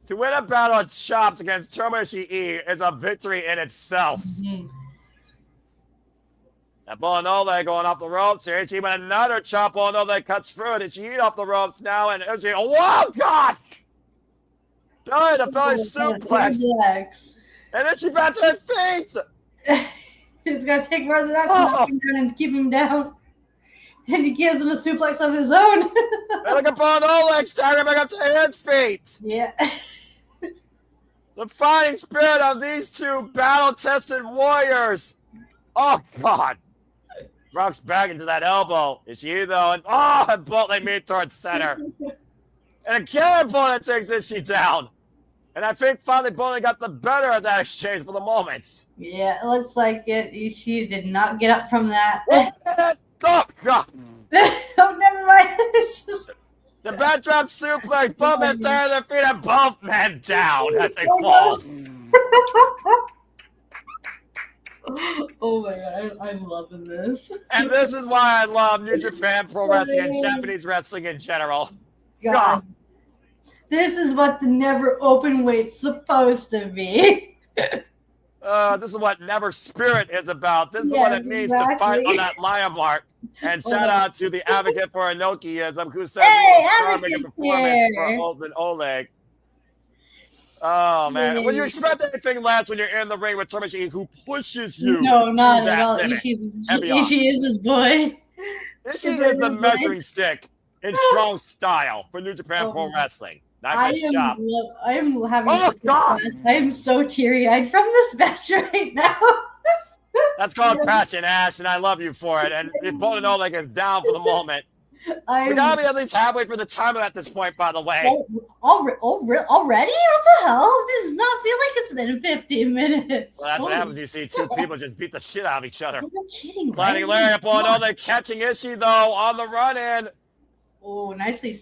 To win a battle of chops against Tomohiro Ishii is a victory in itself. That Boltin Oleg going off the ropes here. Ishii with another chop. Boltin Oleg cuts through it. Ishii off the ropes now. And Ishii, oh, God! Belly to belly suplex. And Ishii back to his feet. He's going to take more than that to knock him down and keep him down. And he gives him a suplex of his own. And look at Boltin Oleg starting back up to his feet. Yeah. The fighting spirit of these two battle-tested warriors. Oh, God. Rocks back into that elbow. Ishii, though, and Boltin meet towards center. And again, Boltin takes Ishii down. And I think finally Boltin got the better of that exchange for the moment. Yeah, it looks like it. Ishii did not get up from that. Oh, God. Oh, never mind. It's just... The backdrop suplex, both men stare at their feet, and both men down as they fall. Oh my God, I'm loving this. And this is why I love New Japan Pro Wrestling and Japanese wrestling in general. God. This is what the never open weight's supposed to be. This is what Never Spirit is about. This is what it means to fight on that lion mark. And shout out to the advocate for Enochiism who says it was a performance for Boltin Oleg. Oh, man. When you expect anything less when you're in the ring with Tomohiro who pushes you. No, not at all. Ishii is his boy. Ishii is the measuring stick in Strong Style for New Japan Pro Wrestling. I am having I am so teary-eyed from this match right now. That's called passion, Ash, and I love you for it. And Boltin Oleg is down for the moment. We gotta be at least halfway for the timer at this point, by the way. Already? What the hell? This does not feel like it's been 15 minutes. Well, that's what happens when you see two people just beat the shit out of each other. You're kidding, Sliding lariat, Boltin Oleg catching Ishii, though, on the run-in. Oh, nicely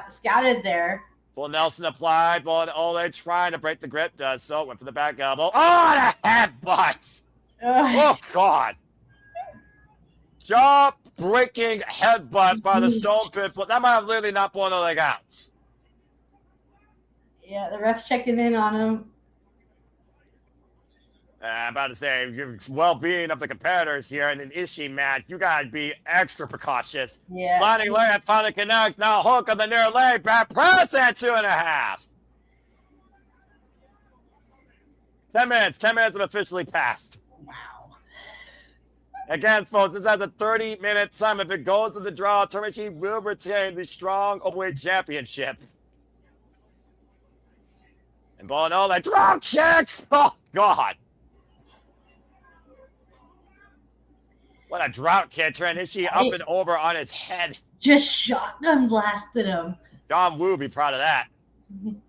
scouted there. Full Nelson applied. Boltin Oleg trying to break the grip. Does so. Went for the back elbow. Oh, the headbutt. Oh, God. Jaw-breaking headbutt by the Stone Pit. But that might have literally not Boltin Oleg out. Yeah, the ref's checking in on him. I'm about to say, your well-being of the competitors here in an Ishii match, you gotta be extra precautious. Yeah. Sliding leg finally connects. Now hook on the near leg. Back press at 2.5. 10 minutes. 10 minutes have officially passed. Wow. Again, folks, this has a 30-minute time. If it goes to the draw, Tomohiro will retain the Strong Openweight Championship. And Boltin Oleg, drop kick! Oh, God. What a drop kick, turn Ishii up and over on his head. Just shotgun blasted him. John Woo be proud of that. And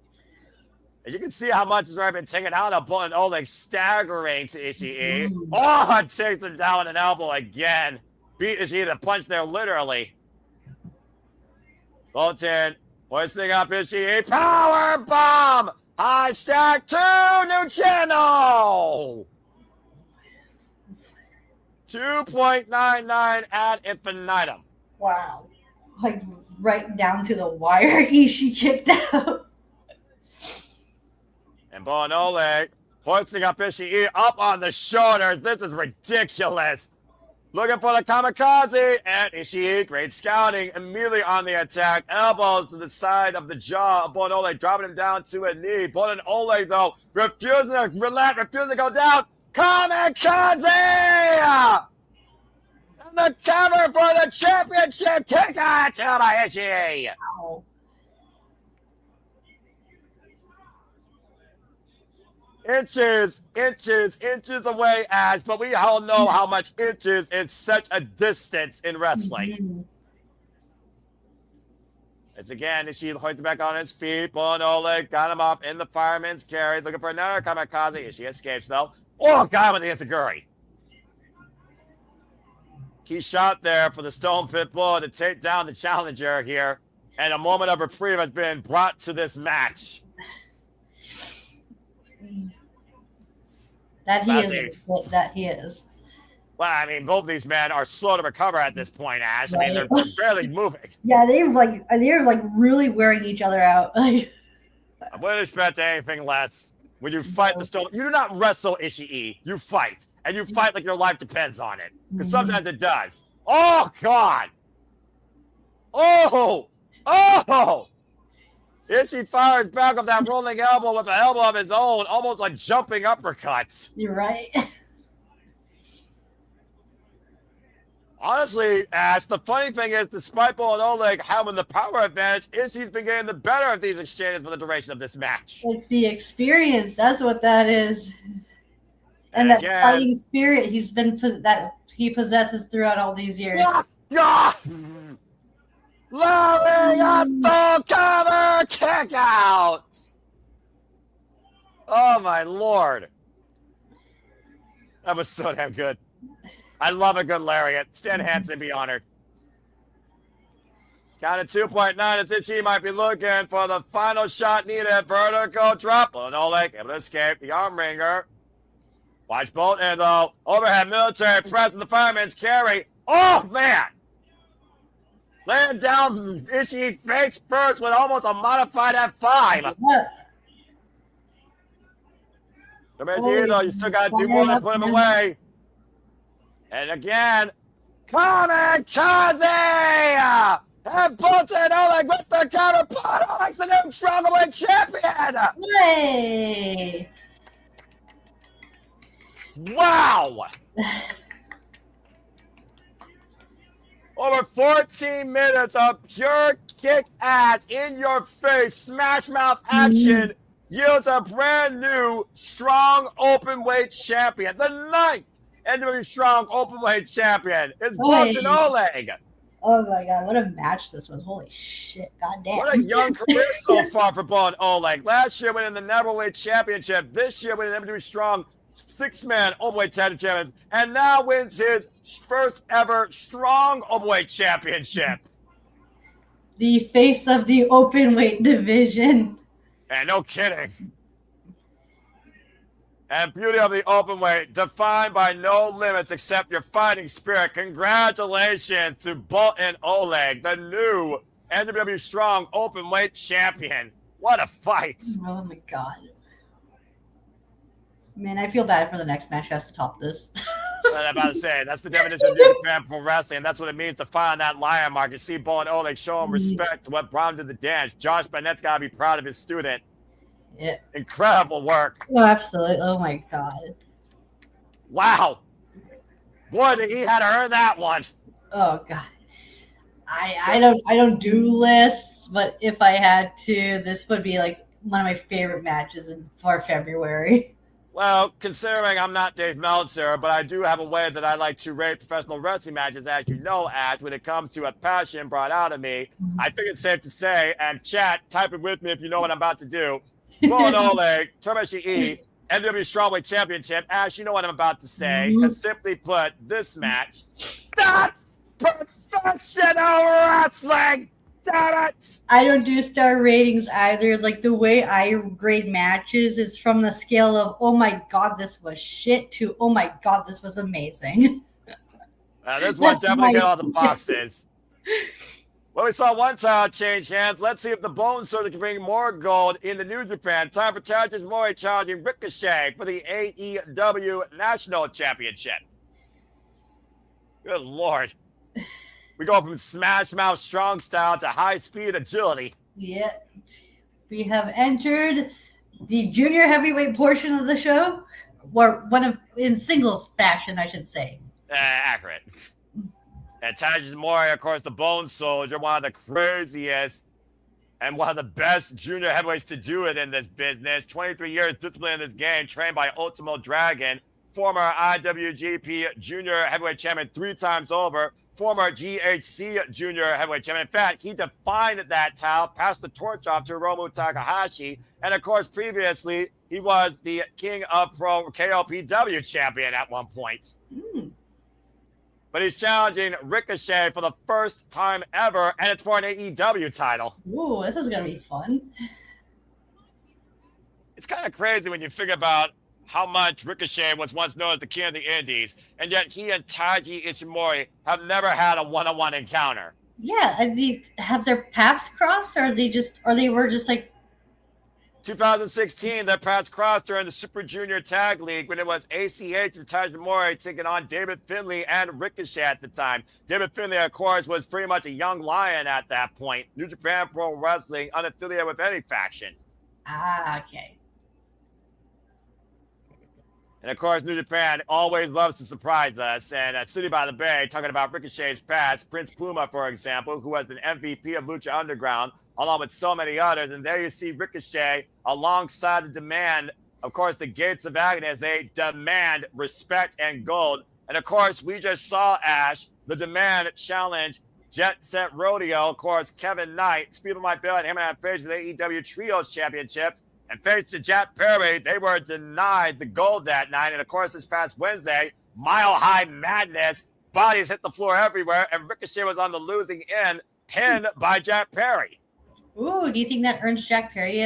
you can see how much has already been taken out of Boltin Oleg, staggering to Ishii. Oh, takes him down with an elbow again. beat Ishii to punch there, literally. Boltin hoisting up Ishii. Power bomb! High stack 2, new channel! 2.99 ad infinitum. Wow. Like, right down to the wire, Ishii kicked out. And Oleg hoisting up Ishii up on the shoulders. This is ridiculous. Looking for the kamikaze, and Ishii, great scouting, immediately on the attack. Elbows to the side of the jaw of Oleg, dropping him down to a knee. Oleg, though, refusing to relent, refusing to go down. Kamikaze! And the cover for the championship kick out to Ishii. Wow. Inches away, Ash, but we all know how much inches is such a distance in wrestling. Mm-hmm. It's again, Ishii hoisted back on his feet. Oleg got him up in the fireman's carry, looking for another kamikaze. Ishii escapes, though. Oh, God, with the enziguri. Key shot there for the Stone Pit Bull to take down the challenger here. And a moment of reprieve has been brought to this match. That he is. Well, I mean, both of these men are slow to recover at this point, Ash. I mean, they're barely moving. Yeah, they're like really wearing each other out. I wouldn't expect anything less. When you fight the Stone, you do not wrestle Ishii. You fight. And you fight like your life depends on it. Because sometimes it does. Oh, God. Oh. Ishii fires back off that rolling elbow with an elbow of his own, almost like jumping uppercuts. You're right. Honestly, Ash, the funny thing is, despite Oleg having the power advantage, Ishii's been getting the better of these exchanges for the duration of this match. It's the experience. That's what that is. And that fighting spirit that he possesses throughout all these years. Lariato cover kick out. Oh my Lord. That was so damn good. I love a good lariat. Stan Hansen be honored. Count at 2.9 as Ishii might be looking for the final shot needed. Vertical drop. Oleg able to escape the arm wringer. Watch Boltin though. Overhead military press in the fireman's carry. Oh man. Laying down Ishii face first with almost a modified F5. Tomohiro, you still got to do more than put him away. And again, kamikaze! And Boltin Oleg with the counterpart. Oleg's the new Strongman champion! Yay! Wow! Over 14 minutes of pure kick ass, in your face, smash mouth action yields a brand new strong openweight champion. The 9th NJPW strong openweight champion is Boltin Oleg. Oh my God, what a match this was. Holy shit, goddamn. What a young career so far for Boltin Oleg. Last year winning the Neverweight Championship. This year winning the NJPW strong 6-man openweight tag champions, and now wins his first ever strong openweight championship. The face of the openweight division. And no kidding. And beauty of the openweight, defined by no limits except your fighting spirit. Congratulations to Boltin Oleg, the new NJPW strong openweight champion. What a fight. Oh my God. Man, I feel bad for the next match who has to top this. I'm about to say, that's the definition of New Japan Pro Wrestling, and that's what it means to find that lion mark. You see Boltin Oleg show him respect to what brought him to the dance. Josh Barnett's got to be proud of his student. Yeah. Incredible work. Oh, absolutely. Oh my God. Wow. Boy, did he had to earn that one. Oh God. I don't do lists, but if I had to, this would be like one of my favorite matches for February. Well, considering I'm not Dave Meltzer, but I do have a way that I like to rate professional wrestling matches, as you know, Ash, when it comes to a passion brought out of me. I think it's safe to say, and chat, type it with me if you know what I'm about to do. Boltin Oleg, Ishii, NJPW Strawweight Championship. Ash, you know what I'm about to say. Because simply put, this match, that's Professional wrestling. Damn it! I don't do star ratings either. Like the way I grade matches is from the scale of oh my god this was shit to oh my god this was amazing. This one That's definitely my hit all the scale. boxes. Well, we saw one title change hands. Let's see if the Bone Soldier can bring more gold into New Japan. Time for Taiji Ishimori challenging Ricochet for the AEW National Championship. Good Lord. We go from smash mouth strong style to high speed agility. Yeah. We have entered the junior heavyweight portion of the show. Or one of in singles fashion, I should say. Accurate. And Taiji Ishimori, of course, the Bone Soldier, one of the craziest and one of the best junior heavyweights to do it in this business. 23 years disciplined in this game, trained by Ultimo Dragon, former IWGP junior heavyweight champion 3 times over, former GHC junior heavyweight champion. In fact, he defined that title, passed the torch off to Hiromu Takahashi, and of course, previously, he was the King of Pro KOPW champion at one point. But he's challenging Ricochet for the first time ever, and it's for an AEW title. Ooh, this is going to be fun. It's kind of crazy when you figure about how much Ricochet was once known as the King of the Indies, and yet he and Taiji Ishimori have never had a one-on-one encounter. Yeah, they have their paths crossed, or they were just like 2016, their paths crossed during the Super Junior Tag League when it was ACH and Taiji Ishimori taking on David Finlay and Ricochet at the time. David Finlay, of course, was pretty much a young lion at that point. New Japan Pro Wrestling, unaffiliated with any faction. Okay. And of course, New Japan always loves to surprise us. And at City by the Bay, talking about Ricochet's past, Prince Puma, for example, who was an MVP of Lucha Underground, along with so many others. And there you see Ricochet alongside the demand, of course, the Gates of Agony, as they demand respect and gold. And of course, we just saw Ash, the demand challenge, Jet Set Rodeo, of course, Kevin Knight, Speed of My Bill, and him and Page of the AEW Trios Championships. And thanks to Jack Perry, they were denied the gold that night. And of course, this past Wednesday, Mile High Madness, bodies hit the floor everywhere, and Ricochet was on the losing end, pinned by Jack Perry. Ooh, do you think that earns Jack Perry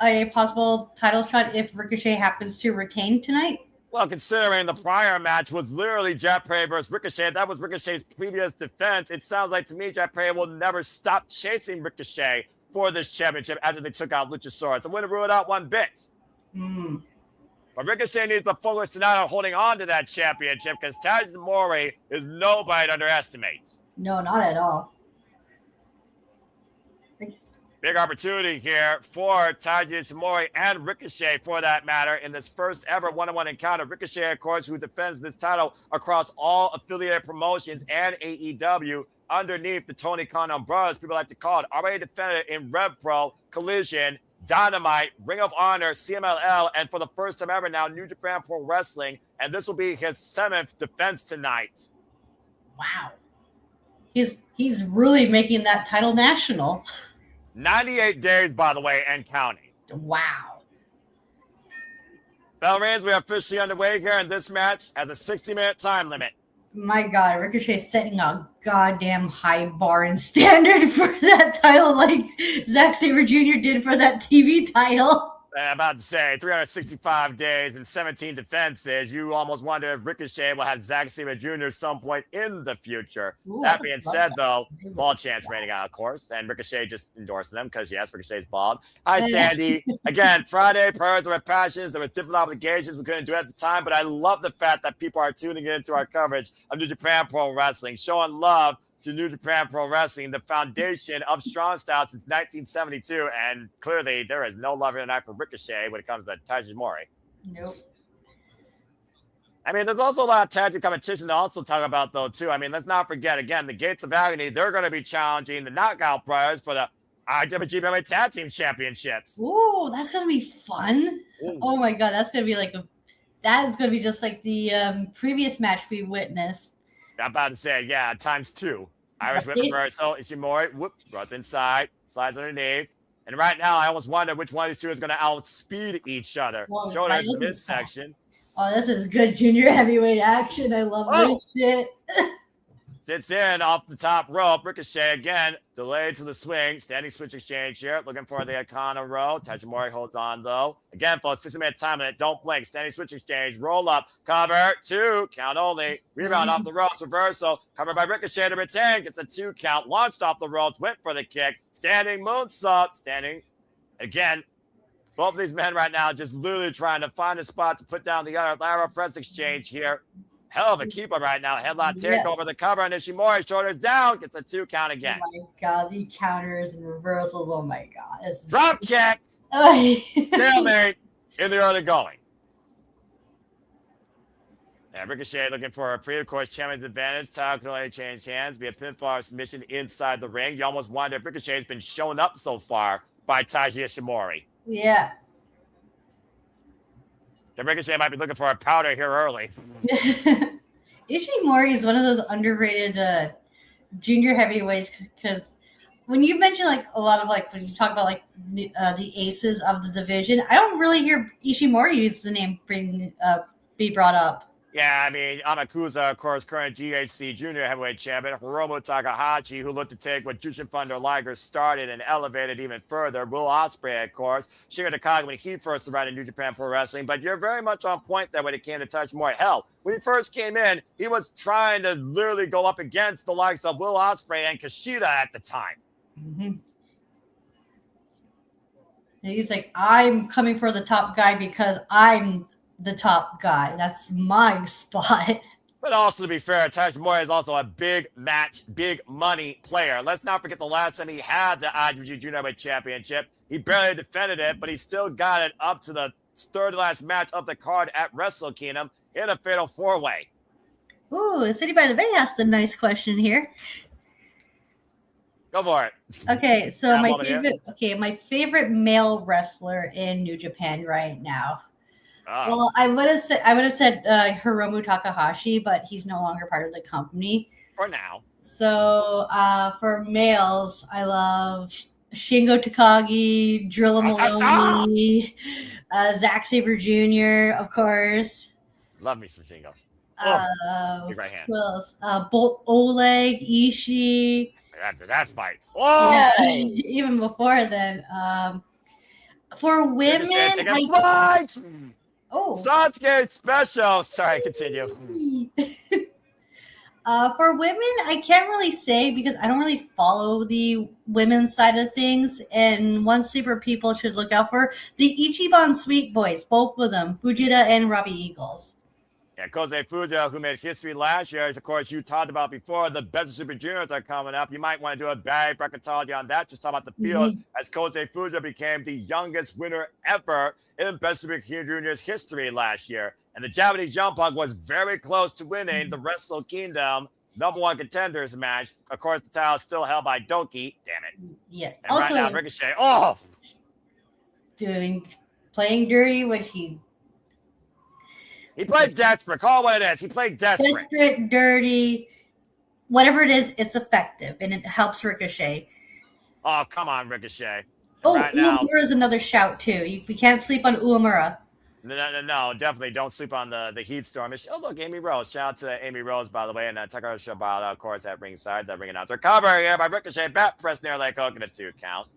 a possible title shot if Ricochet happens to retain tonight? Well, considering the prior match was literally Jack Perry versus Ricochet, that was Ricochet's previous defense. It sounds like to me Jack Perry will never stop chasing Ricochet for this championship after they took out Luchasaurus. I wouldn't rule it out one bit. But Ricochet needs to focus tonight on holding on to that championship because Taiji Ishimori is nobody to underestimate. No, not at all. Big opportunity here for Taiji Ishimori and Ricochet, for that matter, in this first ever one-on-one encounter. Ricochet, of course, who defends this title across all affiliated promotions and AEW underneath the Tony Khan umbrella, as people like to call it, already defended in Rev Pro, Collision, Dynamite, Ring of Honor, CMLL, and for the first time ever now, New Japan Pro Wrestling. And this will be his 7th defense tonight. Wow. He's really making that title national. 98 days, by the way, and counting. Wow. Bell rings, we are officially underway here, and this match has a 60-minute time limit. My God, Ricochet's setting a goddamn high bar and standard for that title like Zack Sabre Jr. did for that TV title. I'm about to say 365 days and 17 defenses. You almost wonder if Ricochet will have Zack Sabre Jr. at some point in the future. Ooh, that being said, though, bald chance rating out, of course, and Ricochet just endorsed them because, yes, Ricochet's bald. Hi, Sandy. Again, Friday, priorities of our passions. There was different obligations we couldn't do at the time, but I love the fact that people are tuning into our coverage of New Japan Pro Wrestling, showing love to New Japan Pro Wrestling, the foundation of strong style since 1972, and clearly there is no love in the night for Ricochet when it comes to Taiji Ishimori. Nope. I mean, there's also a lot of tag team competition to also talk about, though, too. I mean, let's not forget, again, the Gates of Agony, they're going to be challenging the Knockout Brothers for the IWGP Tag Team Championships. Ooh, that's going to be fun. Ooh. Oh, my God, that's going to be like that is going to be just like the previous match we witnessed. I'm about to say, yeah, times 2. Irish whip reversal. Ishimori, whoop, runs inside, slides underneath. And right now, I almost wonder which one of these two is going to outspeed each other. Well, Shoulders in midsection. Oh, this is good junior heavyweight action. I love this shit. Sits in off the top rope. Ricochet again, delayed to the swing. Standing switch exchange here. Looking for the Akana row. Tajimori holds on though. Again, folks, 60-minute time limit. Don't blink. Standing switch exchange. Roll up. Cover. 2. Count only. Rebound off the ropes. Reversal. Covered by Ricochet to retain. Gets a 2 count. Launched off the ropes. Went for the kick. Standing moonsault. Standing again. Both of these men right now just literally trying to find a spot to put down the other. Lara press exchange here. Hell of a keeper right now. Headlock take over the cover, and Ishimori shoulders down. Gets a 2 count again. Oh my god, the counters and reversals. Oh my god. Drop kick. Stalemate in the early going. And Ricochet looking for a of course, champion's advantage. Title can only change hands via pinfall or submission inside the ring. You almost wonder if Ricochet's been shown up so far by Taiji Ishimori. Yeah. The Ricochet might be looking for a powder here early. Ishimori is one of those underrated junior heavyweights because when you mention like a lot of like when you talk about like the aces of the division, I don't really hear Ishimori's name be brought up. Yeah, I mean, Amakusa, of course, current GHC junior heavyweight champion. Hiromu Takahashi, who looked to take what Jushin Thunder Liger started and elevated even further. Will Ospreay, of course. Shigeru Takagi when he first arrived in New Japan Pro Wrestling. But you're very much on point there when it came to Tajimori. Hell, when he first came in, he was trying to literally go up against the likes of Will Ospreay and Kushida at the time. Mm-hmm. He's like, I'm coming for the top guy because I'm the top guy. That's my spot. But also, to be fair, Tajimori is also a big match, big money player. Let's not forget the last time he had the IWGP Junior Heavyweight Championship. He barely defended it, but he still got it up to the third last match of the card at Wrestle Kingdom in a fatal 4-way. Ooh, City by the Bay asked a nice question here. Go for it. Okay, so my favorite male wrestler in New Japan right now. Oh. Well, I would have said Hiromu Takahashi, but he's no longer part of the company for now. So for males, I love Shingo Takagi, Drilla Maloney, Zack Sabre Jr., of course. Love me some Shingo. Big right hand. Who else? Oleg, Ishii. That's fight. Oh, yeah, even before then. For women, Sasuke special. Sorry, continue. For women, I can't really say because I don't really follow the women's side of things. And one super people should look out for the Ichiban Sweet Boys, both of them, Fujita and Robbie Eagles. Yeah, Kosei Fujita, who made history last year, as of course you talked about before, the Best of Super Juniors are coming up. You might want to do a bag bracketology on that. Just talk about the field as Kosei Fujita became the youngest winner ever in Best Super Juniors history last year. And the Japanese Jump Hog was very close to winning the Wrestle Kingdom #1 contenders match. Of course, the title is still held by Doki. Damn it. Yeah. And also, right now, Ricochet. Oh! Playing dirty, which he played desperate. Call it what it is. He played desperate. Desperate, dirty, whatever it is, it's effective, and it helps Ricochet. Oh, come on, Ricochet. Oh, right Uemura is another shout, too. We can't sleep on Uemura. No. Definitely don't sleep on the Heat Storm. Oh, look, Amy Rose. Shout out to Amy Rose, by the way, and Takara Shibata, of course, at ringside. That ring announcer. Cover here by Ricochet. Bat press near leg hook and a 2 count.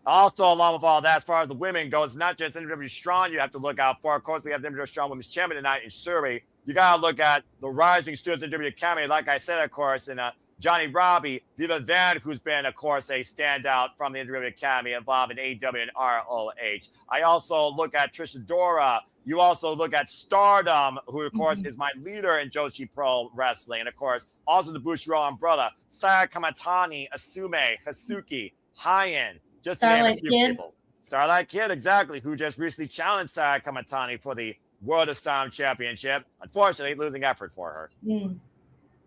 Also, along with all that, as far as the women goes, not just NJPW Strong you have to look out for. Of course, we have the NJPW Strong Women's Champion tonight in Syuri. You got to look at the rising students in NJPW Academy, like I said, of course, and Johnny Robbie, Viva Van, who's been, of course, a standout from the NJPW Academy involved in AEW and ROH. I also look at Trisha Dora. You also look at Stardom, who, of course, is my leader in Joshi Pro Wrestling. And, of course, also the Bushiroad umbrella. Saya Kamatani, Asume, Hasuki, Hyen. Just to name a few people. Starlight Kid, exactly, who just recently challenged Saya Kamatani for the World of Stardom Championship. Unfortunately, losing effort for her.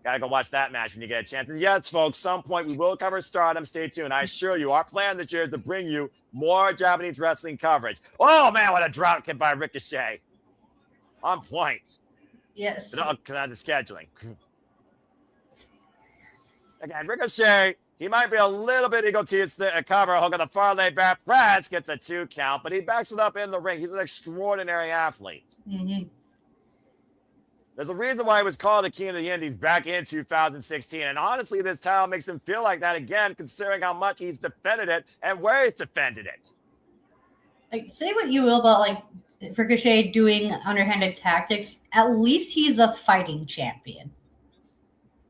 Gotta go watch that match when you get a chance. And yes, folks, some point we will cover Stardom. Stay tuned. I assure you, our plan this year is to bring you more Japanese wrestling coverage. Oh, man, what a drop kick by Ricochet. On point. Yes. Because of the scheduling. Again, Ricochet, he might be a little bit egotistic to cover. Hook on the far leg back press, gets a 2 count, but he backs it up in the ring. He's an extraordinary athlete. There's a reason why he was called the King of the Indies back in 2016. And honestly, this title makes him feel like that again, considering how much he's defended it and where he's defended it. Like, say what you will about like Ricochet doing underhanded tactics. At least he's a fighting champion.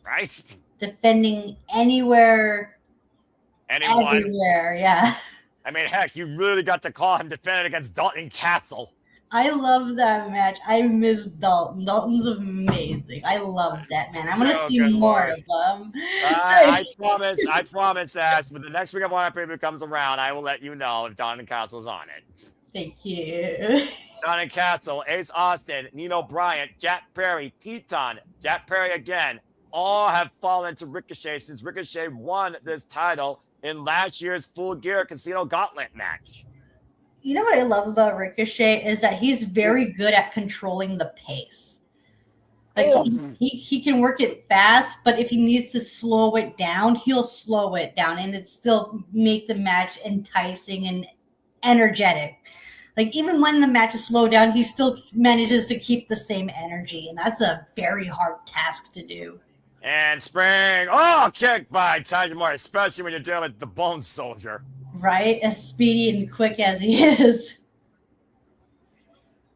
Right? Defending anywhere, everywhere, yeah. I mean, heck, you really got to call him defending against Dalton Castle. I love that match. I miss Dalton. Dalton's amazing. I love that, man. I'm going to see more of him. I promise, Ash, when the next Ring of Honor preview comes around, I will let you know if Dalton Castle's on it. Thank you. Dalton Castle, Ace Austin, Nino Bryant, Jack Perry, Teton, Jack Perry again, all have fallen to Ricochet since Ricochet won this title in last year's Full Gear Casino Gauntlet match. You know what I love about Ricochet is that he's very good at controlling the pace. Like he can work it fast, but if he needs to slow it down, he'll slow it down and it still make the match enticing and energetic. Like even when the match is slowed down, he still manages to keep the same energy, and that's a very hard task to do. And spring, kick by Taiji, especially when you're dealing with the Bone Soldier. Right? As speedy and quick as he is.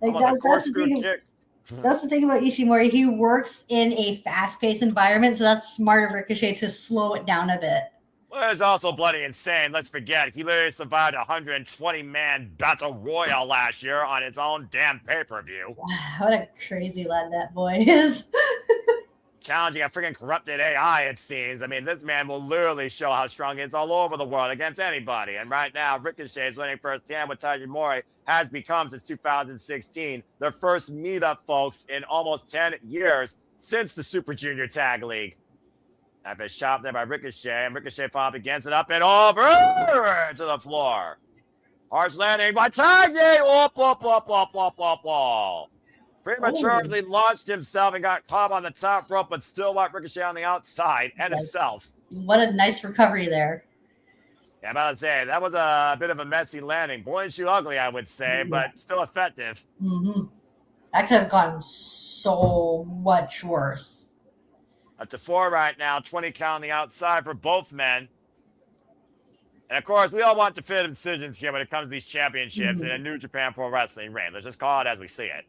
Like that's the thing about Ishimori. He works in a fast-paced environment, so that's smart of Ricochet to slow it down a bit. Well, it's also bloody insane. Let's forget, he literally survived a 120-man battle royal last year on his own damn pay-per-view. What a crazy lad that boy is. Challenging a freaking corrupted AI, it seems. I mean, this man will literally show how strong he is all over the world against anybody. And right now, Ricochet is winning firsthand with Taiji has become, since 2016, their first meetup, folks, in almost 10 years since the Super Junior Tag League. After a shot there by Ricochet, and Ricochet fought up against it, up and over to the floor. Harsh landing by Taiji. Prematurely launched himself and got caught on the top rope, but still got Ricochet on the outside and himself. What a nice recovery there. Yeah, I'm about to say, that was a bit of a messy landing. Boy, and shoe ugly, I would say, but still effective. Mm-hmm. That could have gone so much worse. Up to 4 right now, 20 count on the outside for both men. And of course, we all want definitive decisions here when it comes to these championships in a New Japan Pro Wrestling ring. Let's just call it as we see it.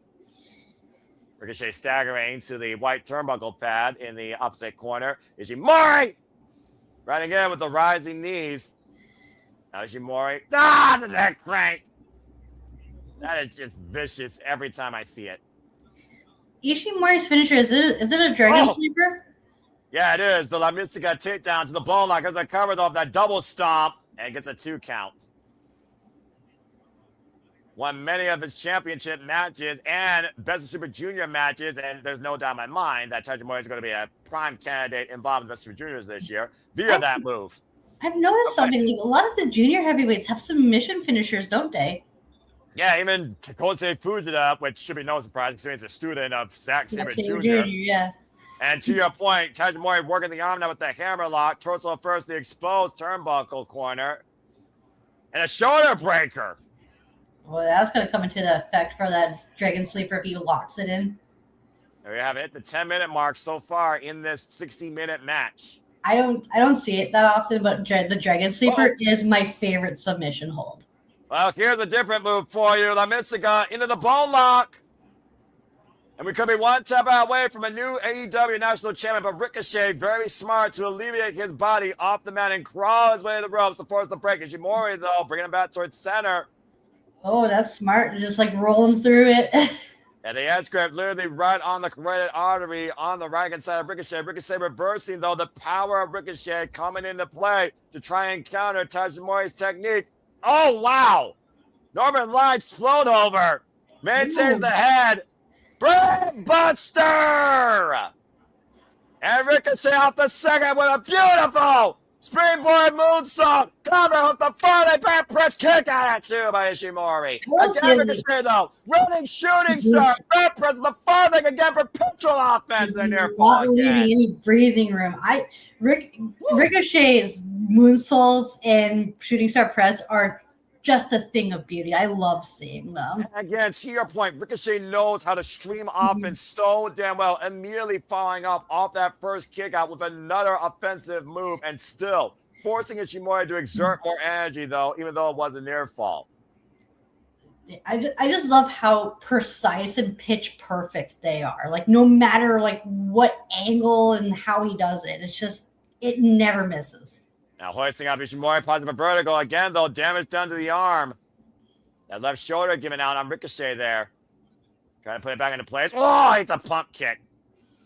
Ricochet staggering to the white turnbuckle pad in the opposite corner. Ishimori running in with the rising knees. Now Ishimori. The neck crank. That is just vicious every time I see it. Ishimori's finisher, is it a Dragon Sleeper? Yeah, it is. The La Mystica takedown to the bone lock as they covered off that double stomp and gets a 2 count. Won many of his championship matches and Best of Super Junior matches, and there's no doubt in my mind that Taiji is going to be a prime candidate involved in Best of Super Juniors this year via that move. I've noticed something. Like, a lot of the junior heavyweights have submission finishers, don't they? Yeah, even Takeshita Fujita, which should be no surprise because he's a student of Zack Sabre Jr. Yeah. And to your point, Taiji working the arm now with the hammerlock, torso first, the exposed turnbuckle corner, and a shoulder breaker. Well, that's going to come into the effect for that Dragon Sleeper if he locks it in. There we have it, the 10-minute mark so far in this 60-minute match. I don't see it that often, but the Dragon Sleeper is my favorite submission hold. Well, here's a different move for you. La Mystica into the bone lock. And we could be one tap away from a new AEW national champion, but Ricochet, very smart to alleviate his body off the mat and crawl his way to the ropes to force the break. Ishimori, though, bringing him back towards center. Oh, that's smart. Just like roll him through it. And the S-grip literally right on the carotid artery on the right-hand side of Ricochet. Ricochet reversing, though, the power of Ricochet coming into play to try and counter Taiji technique. Oh, wow. Norman Lights float over. Maintains the head. Brain Buster! And Ricochet off the second with a beautiful springboard moonsault. Cover with the farther back press kick out at two by Ishimori. Again, Ricochet, though. Running shooting star. Back press with the farthing again for petrol offense. And near fall not leaving any breathing room. Ricochet's moonsaults and shooting star press are just a thing of beauty. I love seeing them. Again, to your point, Ricochet knows how to stream offense so damn well, immediately following up off that first kick out with another offensive move, and still forcing Ishimori to exert more energy, though, even though it wasn't their fault. I just love how precise and pitch perfect they are. Like, no matter like what angle and how he does it, it's just, it never misses. Now hoisting up Ishimori, positive vertical again, though, damage done to the arm. That left shoulder giving out on Ricochet there. Trying to put it back into place. Oh, it's a pump kick.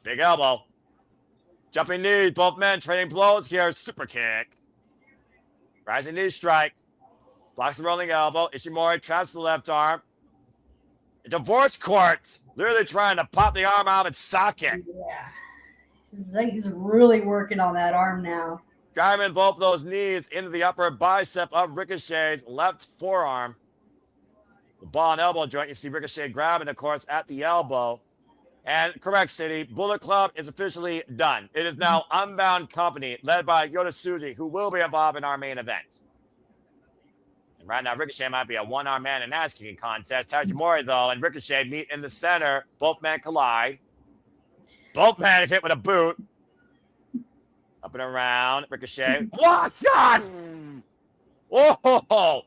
Big elbow. Jumping knees, both men trading blows here. Super kick. Rising knee strike. Blocks the rolling elbow. Ishimori traps the left arm. A divorce court. Literally trying to pop the arm out and sock it. Yeah. It's like he's really working on that arm now. Driving both of those knees into the upper bicep of Ricochet's left forearm. The ball and elbow joint. You see Ricochet grabbing, of course, at the elbow. And correct, City. Bullet Club is officially done. It is now Unbound Company, led by Yota Tsuji, who will be involved in our main event. Right now, Ricochet might be a one-arm man in ass kicking contest. Taiji, though, and Ricochet meet in the center. Both men collide. Both men hit with a boot. Up and around. Ricochet. What shot? Whoa!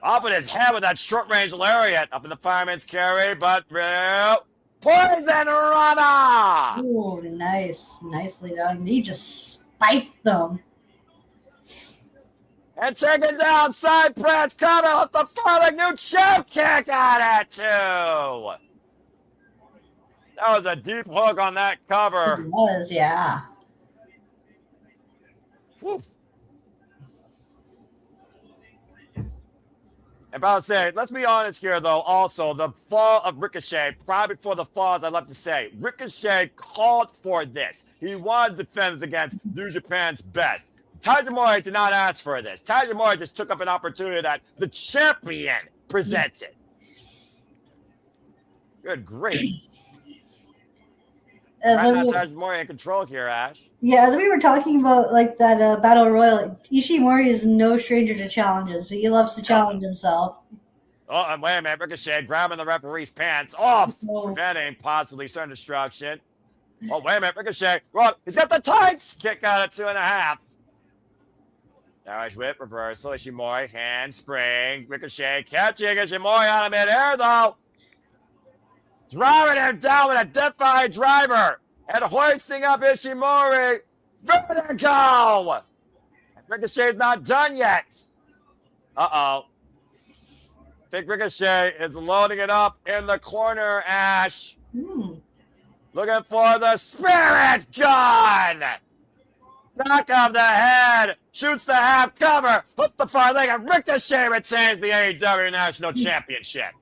Off with his head with that short-range lariat. Up in the fireman's carry, but real poison runner! Oh, nice. Nicely done. He just spiked them. And taking down side press, coming with the far new chip kick at it, too. That was a deep hook on that cover. It was, yeah. Woof. And about to say, let's be honest here, though, also, the fall of Ricochet, prior before the fall, as I love to say, Ricochet called for this. He wanted to defend against New Japan's best. Taiji did not ask for this. Taiji just took up an opportunity that the champion presented. Good grief. Right now, Taiji in control here, Ash. Yeah, as we were talking about, like, that Battle Royal, Ishimori is no stranger to challenges. He loves to challenge himself. Oh, and wait a minute. Ricochet grabbing the referee's pants off, preventing possibly certain destruction. Oh, wait a minute. Ricochet. Well, he's got the tights. Kick out at 2.5. Irish whip reversal. Ishimori handspring. Ricochet catching Ishimori out of midair, though. Driving him down with a death-eye driver and hoisting up Ishimori. Vertigo! Ricochet's not done yet. Uh-oh. I think Ricochet is loading it up in the corner, Ash. Looking for the spirit gun. Back of the head. Shoots the half cover. Hook the far leg, and Ricochet retains the AEW National Championship.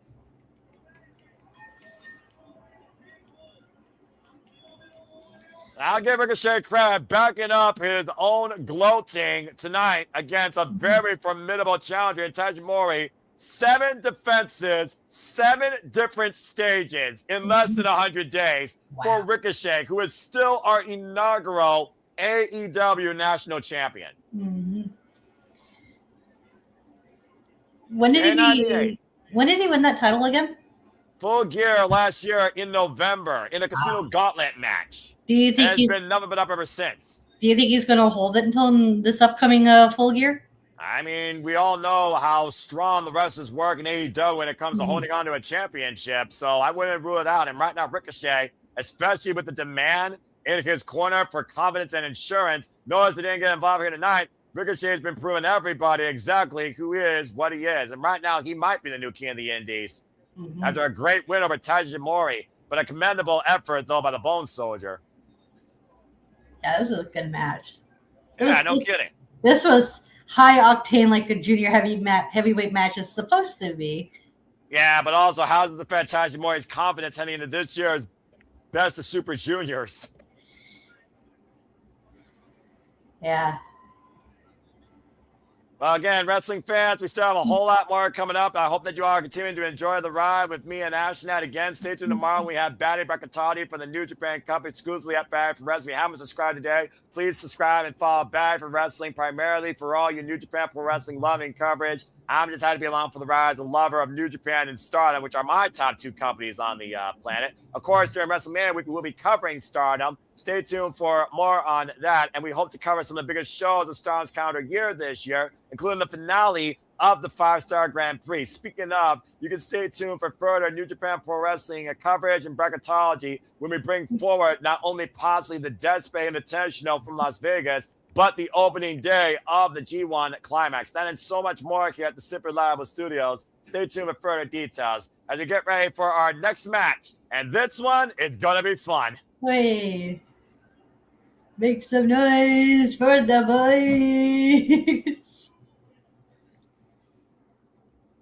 I'll give Ricochet credit backing up his own gloating tonight against a very formidable challenger in Taiji. 7 defenses, 7 different stages in less than 100 days for Ricochet, who is still our inaugural AEW National Champion. When did he win that title again? Full Gear last year in November in a Casino Gauntlet match. Do you think he's been nothing but up ever since? Do you think he's going to hold it until this upcoming Full Gear? I mean, we all know how strong the wrestlers work in AEW when it comes to holding on to a championship, so I wouldn't rule it out. And right now, Ricochet, especially with the demand in his corner for confidence and insurance, notice they didn't get involved here tonight. Ricochet has been proving everybody exactly who he is, what he is. And right now, he might be the new king of the Indies. After a great win over Taiji, but a commendable effort, though, by the Bone Soldier. Yeah, this was a good match. No kidding. This was high octane, like a junior heavyweight match is supposed to be. Yeah, but also, how does it defend Taiji confidence heading into this year's Best of Super Juniors? Yeah. Well, again, wrestling fans, we still have a whole lot more coming up. I hope that you all are continuing to enjoy the ride with me and Ashnat. Again, stay tuned tomorrow. We have Batty Brakatati for the New Japan Cup exclusively at Batty for Wrestling. If you haven't subscribed today, please subscribe and follow Batty for Wrestling, primarily for all your New Japan Pro Wrestling loving coverage. I'm just happy to be along for the ride as a lover of New Japan and Stardom, which are my top two companies on the planet. Of course, during WrestleMania week, we will be covering Stardom. Stay tuned for more on that, and we hope to cover some of the biggest shows of Stardom's calendar year this year, including the finale of the 5-Star Grand Prix. Speaking of, you can stay tuned for further New Japan Pro Wrestling coverage and bracketology when we bring forward not only possibly the Desperado Invitational from Las Vegas, but the opening day of the G1 Climax. That and so much more here at the Super Reliable Studios. Stay tuned for further details as we get ready for our next match. And this one is going to be fun. Wait. Make some noise for the boys.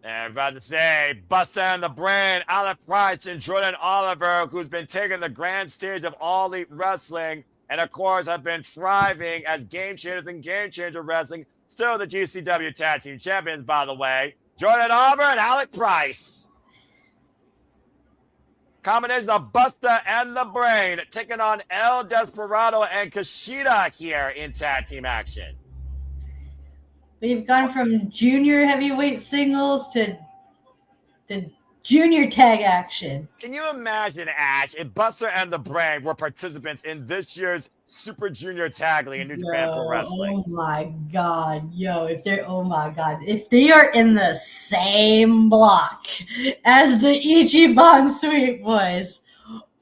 And about to say, Bustah and the Brain, Alec Price and Jordan Oliver, who's been taking the grand stage of All Elite Wrestling, and of course have been thriving as game changers in Game Changer Wrestling. Still the GCW Tag Team Champions, by the way. Jordan Oliver and Alec Price. Combination of Bustah and the Brain taking on El Desperado and Kushida here in tag team action. We've gone from junior heavyweight singles to junior tag action. Can you imagine, Ash, if Bustah and the Brain were participants in this year's Super Junior Tag League in New Japan Pro Wrestling? Oh my god, if they are in the same block as the Ichiban Sweet Boys,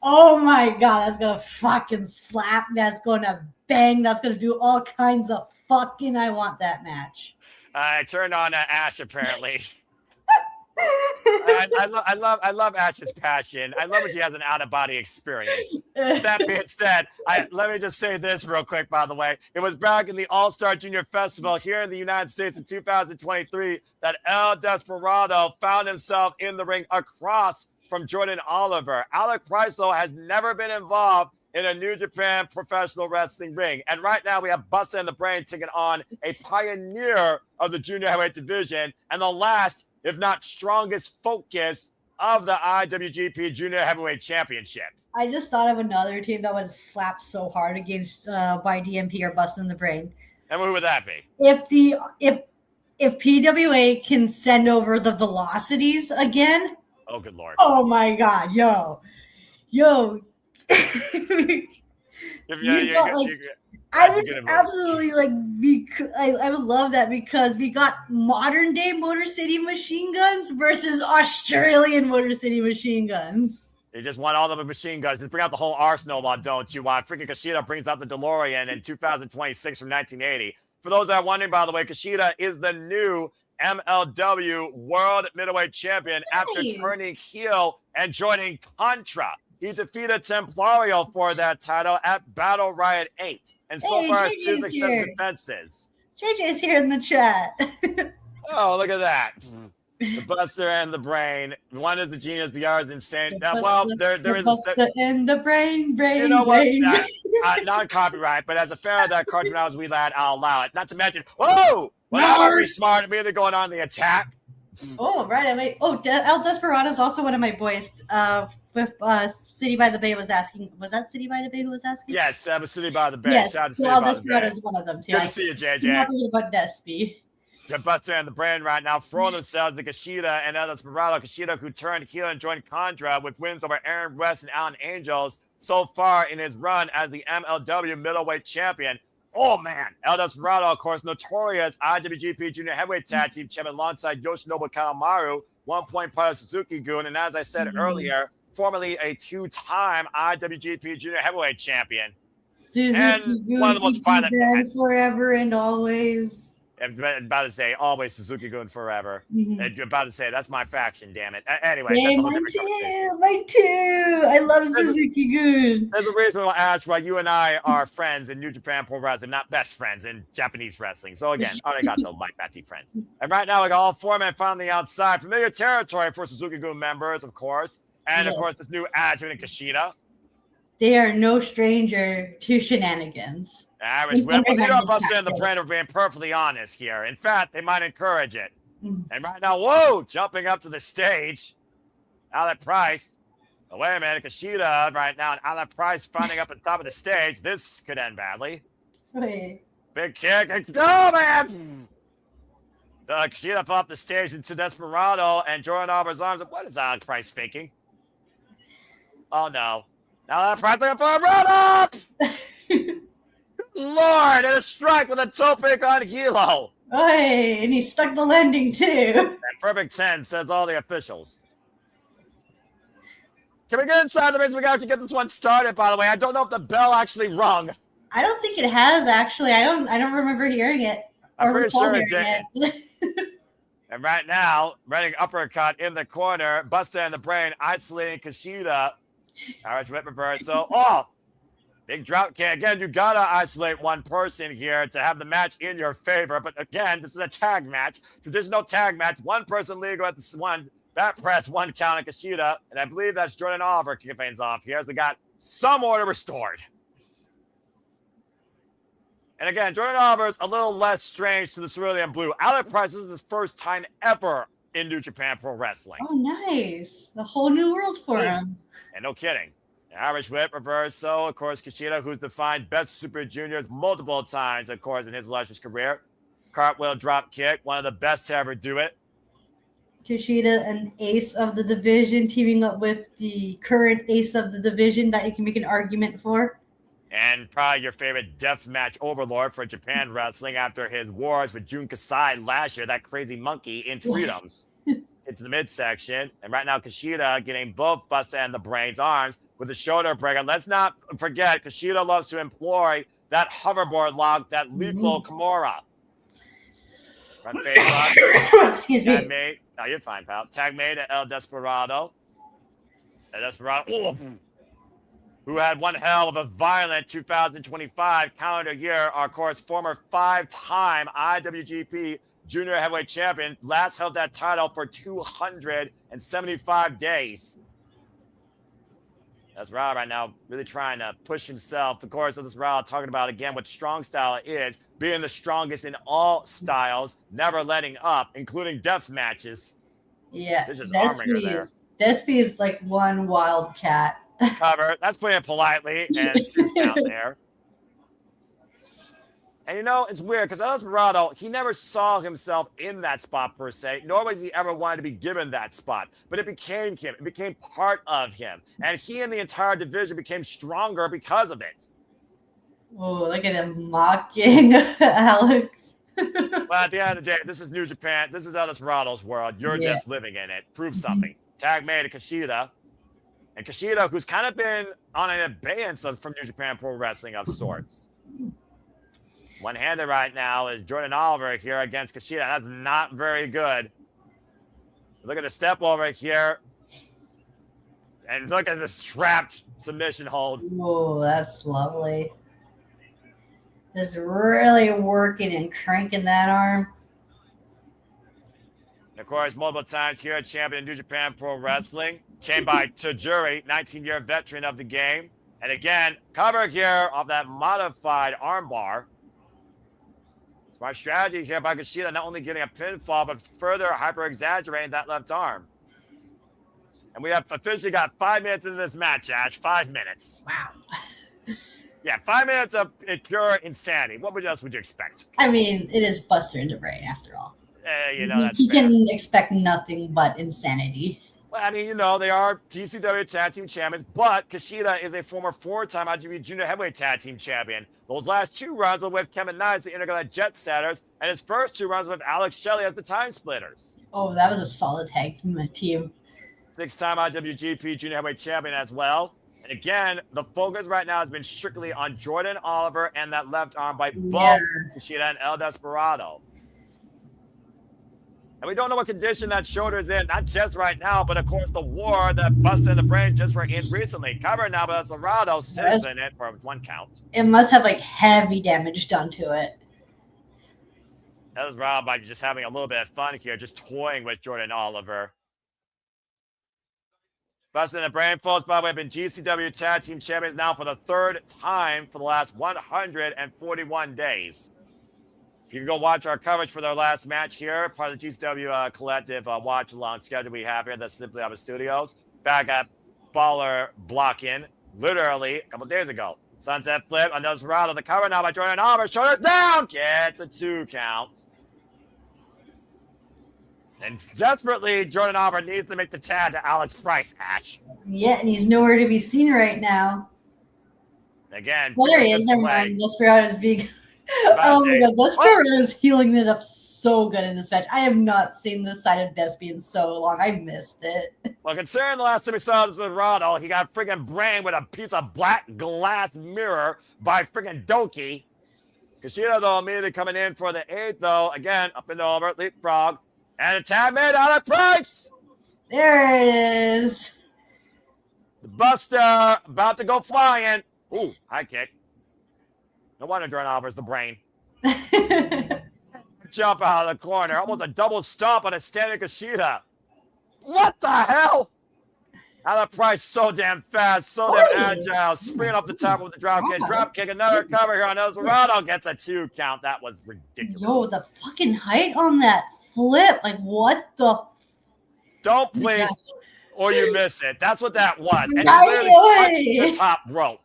oh my god, that's gonna fucking slap, that's gonna bang, that's gonna do all kinds of fucking, I want that match. I turned on Ash apparently. I love Ash's passion. I love when she has an out-of-body experience. That being said, let me just say this real quick, by the way. It was back in the All-Star Junior Festival here in the United States in 2023 that El Desperado found himself in the ring across from Jordan Oliver. Alec Price, though, has never been involved in a New Japan professional wrestling ring. And right now we have Bustah and the Brain taking on a pioneer of the junior heavyweight division and the last, if not strongest focus of the IWGP Junior Heavyweight Championship. I just thought of another team that would slap so hard against by DMP or Bustah and the Brain. And who would that be? If PWA can send over the Velocities again. Oh, good Lord. Oh my God, yo. I would absolutely I would love that because we got modern day Motor City Machine Guns versus Australian Motor City Machine Guns. They just want all the machine guns. Just bring out the whole arsenal, don't you? Freaking Kushida brings out the DeLorean in 2026 from 1980. For those that are wondering, by the way, Kushida is the new MLW World Middleweight Champion after turning heel and joining Contra. He defeated Templario for that title at Battle Riot 8. And so far has 2 successive defenses. JJ's here in the chat. Oh, look at that. The Bustah and the Brain. One is the genius, the other is insane. There is Bustah and the Brain. You know what? Non-copyright, but as a fan of that cartoon I was wee lad, I'll allow it. Not to mention, whoa! Well, I'm very smart. I'm either going on the attack. Oh, right. El Desperado is also one of my boys. With City by the Bay was asking. Was that City by the Bay who was asking? Yes, that was City by the Bay. Yes, shout out to City by the Bay. Desperado is one of them too. Good to see you, JJ. I'm not thinking about Despy. The Bustah and the Brain right now throwing themselves to Kushida and El Desperado. Kushida, who turned heel and joined Contra with wins over Aaron West and Alan Angels so far in his run as the MLW Middleweight Champion. Oh, man. El Desperado, of course, notorious IWGP Junior Heavyweight Tag Team Champion alongside Yoshinobu Kanemaru, 1 point part of Suzuki-gun, and as I said earlier, formerly a 2-time IWGP Junior Heavyweight Champion. Suzuki-gun, one of the most violent forever and always. I'm about to say, always Suzuki-gun forever. I'm about to say, that's my faction, damn it. Anyway, yeah, mine too. I love Suzuki-gun. There's a reason why, Ash, why you and I are friends in New Japan Pro Wrestling, not best friends in Japanese wrestling. So again, arigato, my Batty friend. And right now, we got all 4 men finally outside. Familiar territory for Suzuki-gun members, of course. And of course, this new adjuvant in Kushida. they are no stranger to shenanigans. Irish whip. Well, you know, Bustah and the Brain are being perfectly honest here. In fact, they might encourage it. And right now, whoa, jumping up to the stage, Alec Price. Oh, wait a minute, Kushida right now, and Alec Price finding up at the top of the stage. This could end badly. Wait. Big kick. Oh, man! Kushida fell off the stage into Desperado, and Jordan Oliver's arms. What is Alec Price faking? Oh, no. Now Alec Price looking for a run-up! Lord, and a strike with a toe pick on Hilo. Hey, and he stuck the landing too. And perfect 10 says all the officials. Can we get inside the ring so we can actually get this one started, by the way? I don't know if the bell actually rung. I don't think it has, actually. I don't remember hearing it. I'm pretty sure it didn't. And right now, running uppercut in the corner, Bustah and the Brain isolating Kushida. Irish whip reversal. Oh! Big drop kick. Again, you gotta isolate one person here to have the match in your favor. But again, this is a tag match. Traditional tag match. One person legal at the one. Back press, one count on Kushida. And I believe that's Jordan Oliver kicking things off here as we got some order restored. And again, Jordan Oliver's a little less strange to the cerulean blue. Alec Price, this is his first time ever in New Japan Pro Wrestling. Oh, nice. The whole new world for him. And no kidding. Irish whip reversal. Of course, Kushida, who's defined best Super Juniors multiple times, of course, in his illustrious career. Cartwheel drop kick, one of the best to ever do it. Kushida, an ace of the division, teaming up with the current ace of the division that you can make an argument for. And probably your favorite deathmatch overlord for Japan wrestling after his wars with Jun Kasai last year, that crazy monkey in Freedoms. Into the midsection. And right now, Kushida getting both Bustah and the Brain's arms with a shoulder breaker. Let's not forget, Kushida loves to employ that hoverboard lock, that lethal Kimura. Front face lock. Excuse Tag me. made. No, you're fine, pal. Tag made at El Desperado. El Desperado, who had one hell of a violent 2025 calendar year. Our course former 5-time IWGP Junior Heavyweight Champion. Last held that title for 275 days. Desperado right now really trying to push himself. Of course, Desperado talking about, again, what strong style is. Being the strongest in all styles. Never letting up, including death matches. Yeah. This is armor there. Despy is like one wild cat. Cover. That's putting it politely. And down there. And you know, it's weird because Desperado, he never saw himself in that spot per se, nor was he ever wanted to be given that spot. But it became him. It became part of him. And he and the entire division became stronger because of it. Oh, look at him mocking Alex. Well, at the end of the day, this is New Japan. This is Desperado's world. You're just living in it. Prove something. Tag made to Kushida. And Kushida, who's kind of been on an abeyance from New Japan Pro Wrestling of sorts. One-handed right now is Jordan Oliver here against Kushida. That's not very good. Look at the step over here. And look at this trapped submission hold. Oh, that's lovely. Just really working and cranking that arm. And of course, multiple times here at champion New Japan Pro Wrestling. Chained by Tsujuri, 19-year veteran of the game. And again, cover here off that modified armbar. Smart strategy here by Kushida, not only getting a pinfall, but further hyper-exaggerating that left arm. And we have officially got 5 minutes into this match, Ash. 5 minutes. Wow. Yeah, 5 minutes of pure insanity. What else would you expect? I mean, it is Buster and the Brain, after all. You know, that's he fair. can expect nothing but insanity. Well, I mean, you know, they are GCW Tag Team Champions, but Kushida is a former 4-time IWGP Junior Heavyweight Tag Team Champion. Those last 2 runs were with Kevin Knight, the Intergalactic Jet Setters, and his first 2 runs with Alex Shelley as the Time Splitters. Oh, that was a solid tag team. 6-time IWGP Junior Heavyweight Champion as well. And again, the focus right now has been strictly on Jordan Oliver and that left arm by both Kushida and El Desperado. And we don't know what condition that shoulder is in, not just right now, but of course the war that Bustah and the Brain just were in recently. Covered now, but Desperado sits in it for 1 count. It must have like heavy damage done to it. Desperado by just having a little bit of fun here, just toying with Jordan Oliver. Bustah and the Brain Folks, by the way, have been GCW Tag Team Champions now for the 3rd time for the last 141 days. You can go watch our coverage for their last match here, part of the GCW Collective watch-along schedule we have here. That's Simply Opera Studios. Back at Baller Block-In, literally a couple days ago. Sunset Flip on Desperado. The cover now by Jordan Oliver. Shoulders down. Gets a 2 count. And desperately, Jordan Oliver needs to make the tag to Alex Price, Ash. Yeah, and he's nowhere to be seen right now. Again, well, there he is. Never mind. Desperado's being. Oh my god, Desperado's healing it up so good in this match. I have not seen this side of Despi in so long. I missed it. Well, considering the last time we saw this with Rado, he got friggin' brained with a piece of black glass mirror by friggin' Doki. Kushida, though, immediately coming in for the 8th, though. Again, up and over, leapfrog. And a tag made out of Price. There it is. The Bustah about to go flying. Ooh, high kick. No wonder Jordan Oliver's the brain. Jump out of the corner. Almost a double stomp on a standing Kushida. What the hell? Alex Price so damn fast, so damn agile. Springing off the top with the drop kick. Drop kick, another cover here on Desperado. Gets a 2 count. That was ridiculous. Yo, the fucking height on that flip. Like, what the? Don't blink or you miss it. That's what that was. And he literally touched the top rope.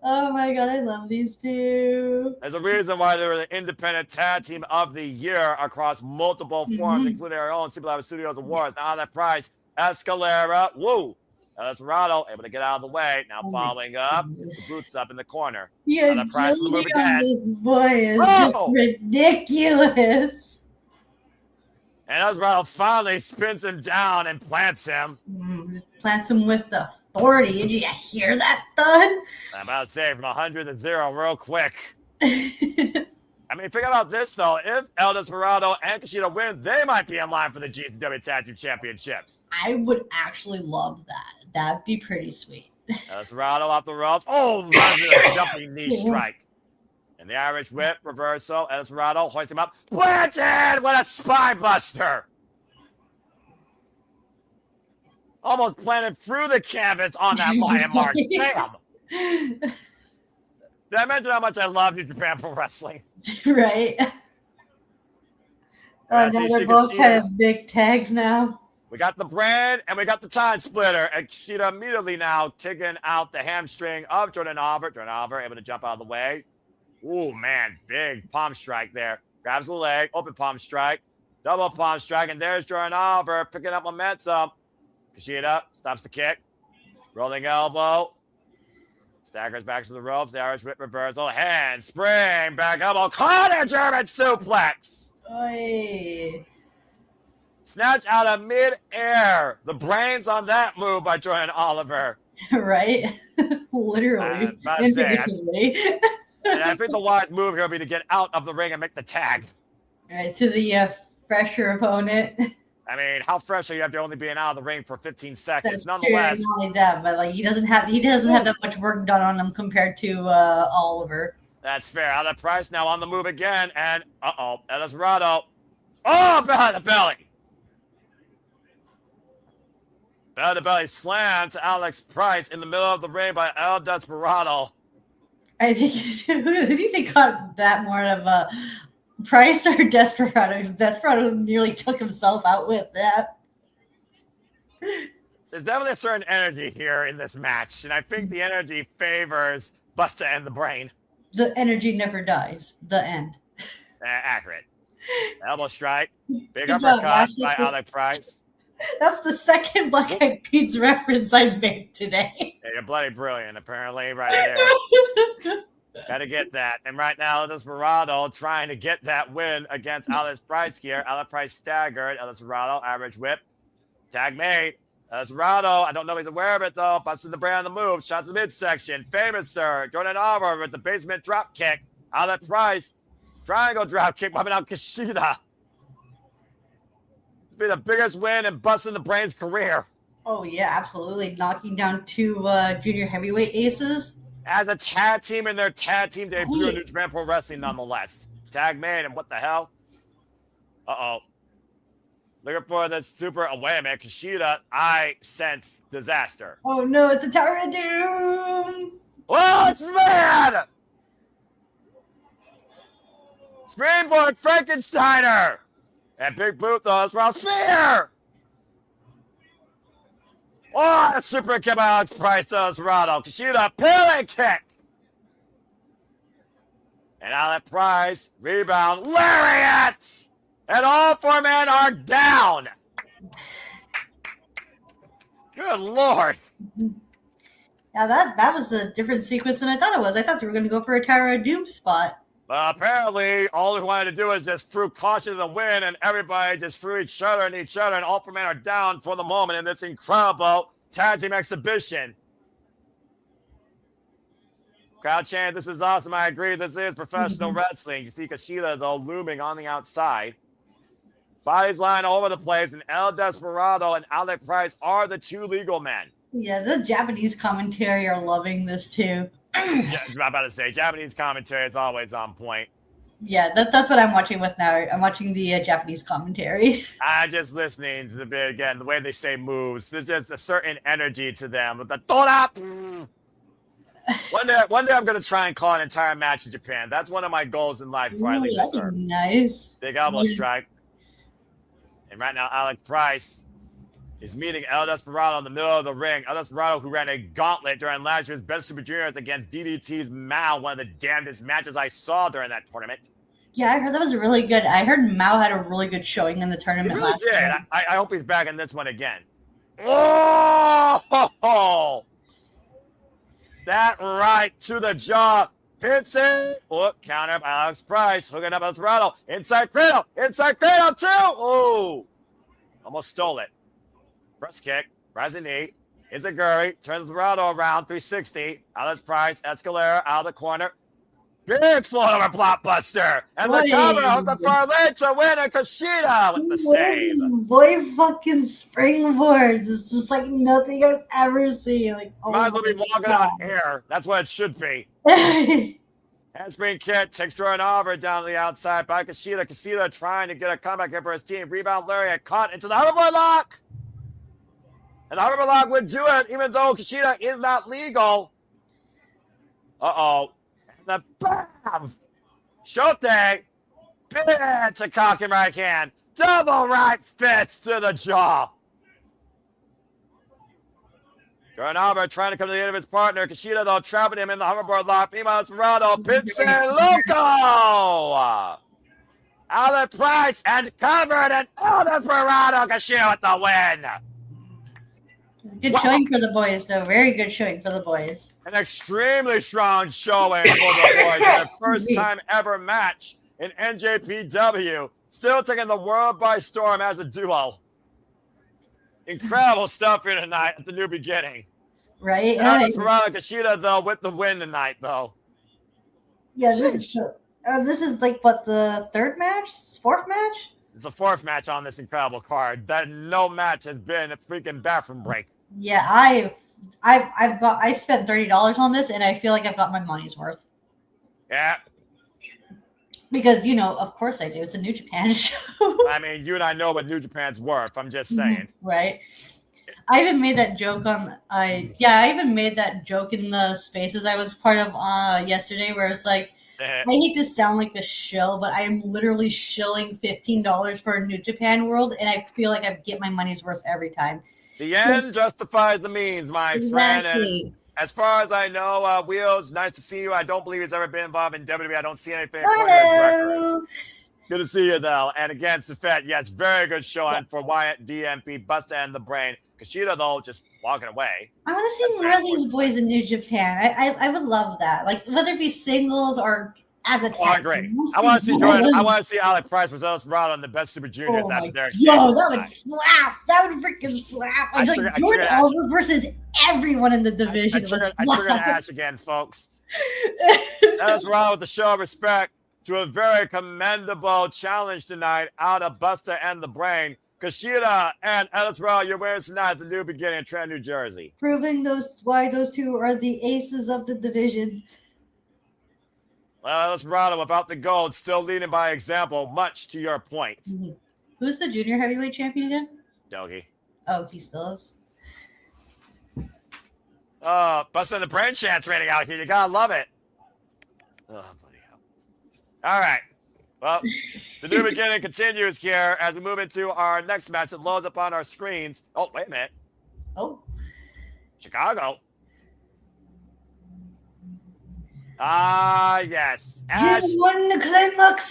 Oh my god, I love these two. There's a reason why they were the independent tag team of the year across multiple forms, including our own Simply Opera Studios Awards. Now that Price, Escalera, woo. Desperado able to get out of the way. Now following up, gets the boots up in the corner. Yeah, the Price on the move again. This boy is just ridiculous. And Desperado finally spins him down and plants him. Plants him with the 40. Did you hear that thud? I'm about to say from 100 to 0 real quick. I mean, think about this, though. If El Desperado and Kushida win, they might be in line for the GCW Tag Team Championships. I would actually love that. That'd be pretty sweet. El Desperado off the ropes. Oh, a jumping knee strike. And the Irish whip reversal. El Desperado hoists him up. Planted! What a spine buster! Almost planted through the canvas on that lion mark. Damn! Did I mention how much I love New Japan Pro Wrestling? Right. Oh, now they're both kind of big tags now. We got the brand and we got the time splitter. And Kushida immediately now taking out the hamstring of Jordan Oliver. Jordan Oliver able to jump out of the way. Ooh, man, big palm strike there. Grabs the leg, open palm strike, double palm strike, and there's Jordan Oliver picking up momentum. Kushida stops the kick. Rolling elbow. Staggers back to the ropes. The Irish whip reversal. Hand spring. Back elbow. Caught a German suplex. Oy. Snatch out of mid-air. The brains on that move by Jordan Oliver. Right? Literally. And I think the wise move here will be to get out of the ring and make the tag. Right, to the fresher opponent. I mean, how fresh are you after only being out of the ring for 15 seconds? That's Nonetheless, not like that, but like he doesn't have that much work done on him compared to Oliver. That's fair. Out of Price now on the move again, and El Desperado. Oh, behind the belly. Behind the belly slam to Alex Price in the middle of the ring by El Desperado. I think who do you think caught that more of a Price or Desperado? Because Desperado nearly took himself out with that. There's definitely a certain energy here in this match, and I think the energy favors Bustah and the Brain. The energy never dies. The end. Accurate. Elbow strike. Big uppercut by Alec Price. That's the second Black Eyed Peas reference I made today. Yeah, you're bloody brilliant, apparently, right there. Got to get that. And right now, Desperado trying to get that win against Alex Price here. Alex Price staggered. Desperado, average whip. Tag made. Desperado, I don't know if he's aware of it, though. Busting the Brand on the move. Shots to the midsection. Famous, sir. Jordan Oliver with the basement drop kick. Alex Price. Triangle drop kick. Wiping out Kushida. It's been the biggest win in Busting the Brain's career. Oh, yeah, absolutely. Knocking down two junior heavyweight aces. As a tag team in their tag team debut in New Japan Pro Wrestling, nonetheless. Tag made, and what the hell? Uh-oh. Looking for the super. Oh, wait a minute. Kushida, I sense disaster. Oh no, it's a Tower of Doom. Oh, it's mad! Springboard Frankensteiner! And Big Boot throws from Sphere! Oh, a super kick by Alex Price to Desperado. Kushida, pillar kick! And Alec Price, rebound, lariat! And all 4 men are down! Good Lord! Yeah, that was a different sequence than I thought it was. I thought they were going to go for a Tower of Doom spot. Apparently, all they wanted to do is just threw caution to the wind, and everybody just threw each other, and all 4 men are down for the moment in this incredible tag team exhibition. Crowd chant, this is awesome. I agree. This is professional wrestling. You see Kushida, though, looming on the outside. Bodies lying all over the place, and El Desperado and Alec Price are the 2 legal men. Yeah, the Japanese commentary are loving this too. Yeah, I'm about to say, Japanese commentary is always on point. Yeah, that's what I'm watching with now. I'm watching the Japanese commentary. I'm just listening to the bit again, the way they say moves. There's just a certain energy to them. With the Tora! One day I'm going to try and call an entire match in Japan. That's one of my goals in life before I leave this earth. Nice. Big elbow strike. And right now, Alec Price is meeting El Desperado in the middle of the ring. El Desperado, who ran a gauntlet during last year's Best Super Juniors against DDT's Mao, one of the damnedest matches I saw during that tournament. Yeah, I heard that was really good. I heard Mao had a really good showing in the tournament He really last did. year. I hope he's back in this one again. Oh! That right to the jaw. Pinson. Oh, counter by Alex Price. Hooking up Desperado. Inside cradle. Inside cradle, too. Oh. Almost stole it. Press kick. Rising knee. Izaguri. Turns Desperado around. 360. Alex Price. Escalera out of the corner. Big float over blockbuster. And the cover of the far leg to win. And Kushida with the save. Boy fucking springboards. It's just like nothing I've ever seen. Like, oh might as well be walking on air. That's what it should be. Handspring kick takes Jordan Oliver down to the outside by Kushida. Kushida trying to get a comeback here for his team. Rebound Lariat caught into the hoverboard lock. And the hoverboard lock would do it, even though Kushida is not legal. Uh-oh. And the bam! Shote. Big to cock and right hand. Double right fist to the jaw. Jordan Oliver trying to come to the end of his partner. Kushida, though, trapping him in the hoverboard lock. Meanwhile, Desperado, Pinson, Loco! Alec Price, and covered, and Desperado, Kushida with the win. Good showing for the boys, though. Very good showing for the boys. An extremely strong showing for the boys. Their first time ever match in NJPW. Still taking the world by storm as a duo. Incredible stuff here tonight at the new beginning. Right? Desperado Kushida, though, with the win tonight, though. Yeah, this is like, what, the third match? Fourth match? It's the 4th match on this incredible card. That no match has been a freaking bathroom break. Yeah, I spent $30 on this, and I feel like I've got my money's worth. Yeah. Because, of course I do. It's a New Japan show. I mean, you and I know what New Japan's worth. I'm just saying. Right. I even made that joke I even made that joke in the spaces I was part of yesterday, where it's like, I hate to sound like a shill, but I am literally shilling $15 for a New Japan World, and I feel like I get my money's worth every time. The end justifies the means, my friend. And as far as I know, Wheels, nice to see you. I don't believe he's ever been involved in WWE. I don't see anything. Hello. Good to see you, though. And again, Safet, yes, very good showing for Wyatt, DMP, Bustah, and the Brain. Kushida, though, just walking away. I want to see more of these boys in New Japan. I would love that. Like, whether it be singles or as a tag. I agree. I want to see Jordan. I want to see Alec Price versus Desperado in the Best Super Juniors after their exchange. Yo, that would slap. That would freaking slap. Like Jordan Oliver versus everyone in the division. I triggered Ash again, folks. Desperado with the show of respect to a very commendable challenge tonight out of Bustah and the Brain. Kushida and Desperado, your winners tonight at the new beginning in Trenton, New Jersey. Proving why those two are the aces of the division. Well, Desperado, without the gold, still leading by example, much to your point. Mm-hmm. Who's the junior heavyweight champion again? Doggy. Oh, he still is. Busting the brain chance rating out here. You gotta love it. Oh, bloody hell. All right. Well, the new beginning continues here as we move into our next match that loads up on our screens. Oh, wait a minute. Oh. Chicago. Ah, yes. Ash, You won the climax.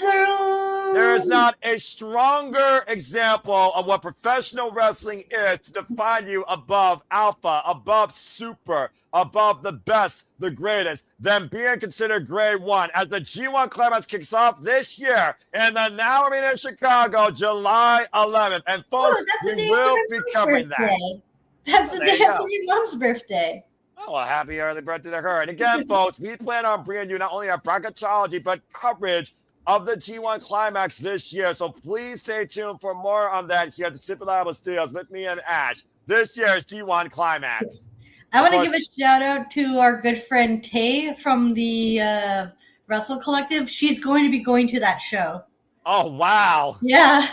there is not a stronger example of what professional wrestling is to define you above alpha, above super, above the best, the greatest, than being considered grade 1 as the G1 Climax kicks off this year in the Now Arena in Chicago, July 11th. And folks, we will be covering that. That's the day after your mom's birthday. Oh, well, happy early birthday to her. And again, folks, we plan on bringing you not only our bracketology, but coverage of the G1 Climax this year. So please stay tuned for more on that here at the Super Liable Studios with me and Ash. This year's G1 Climax. I want to give a shout out to our good friend Tay from the Wrestle Collective. She's going to be going to that show. Oh, wow. Yeah.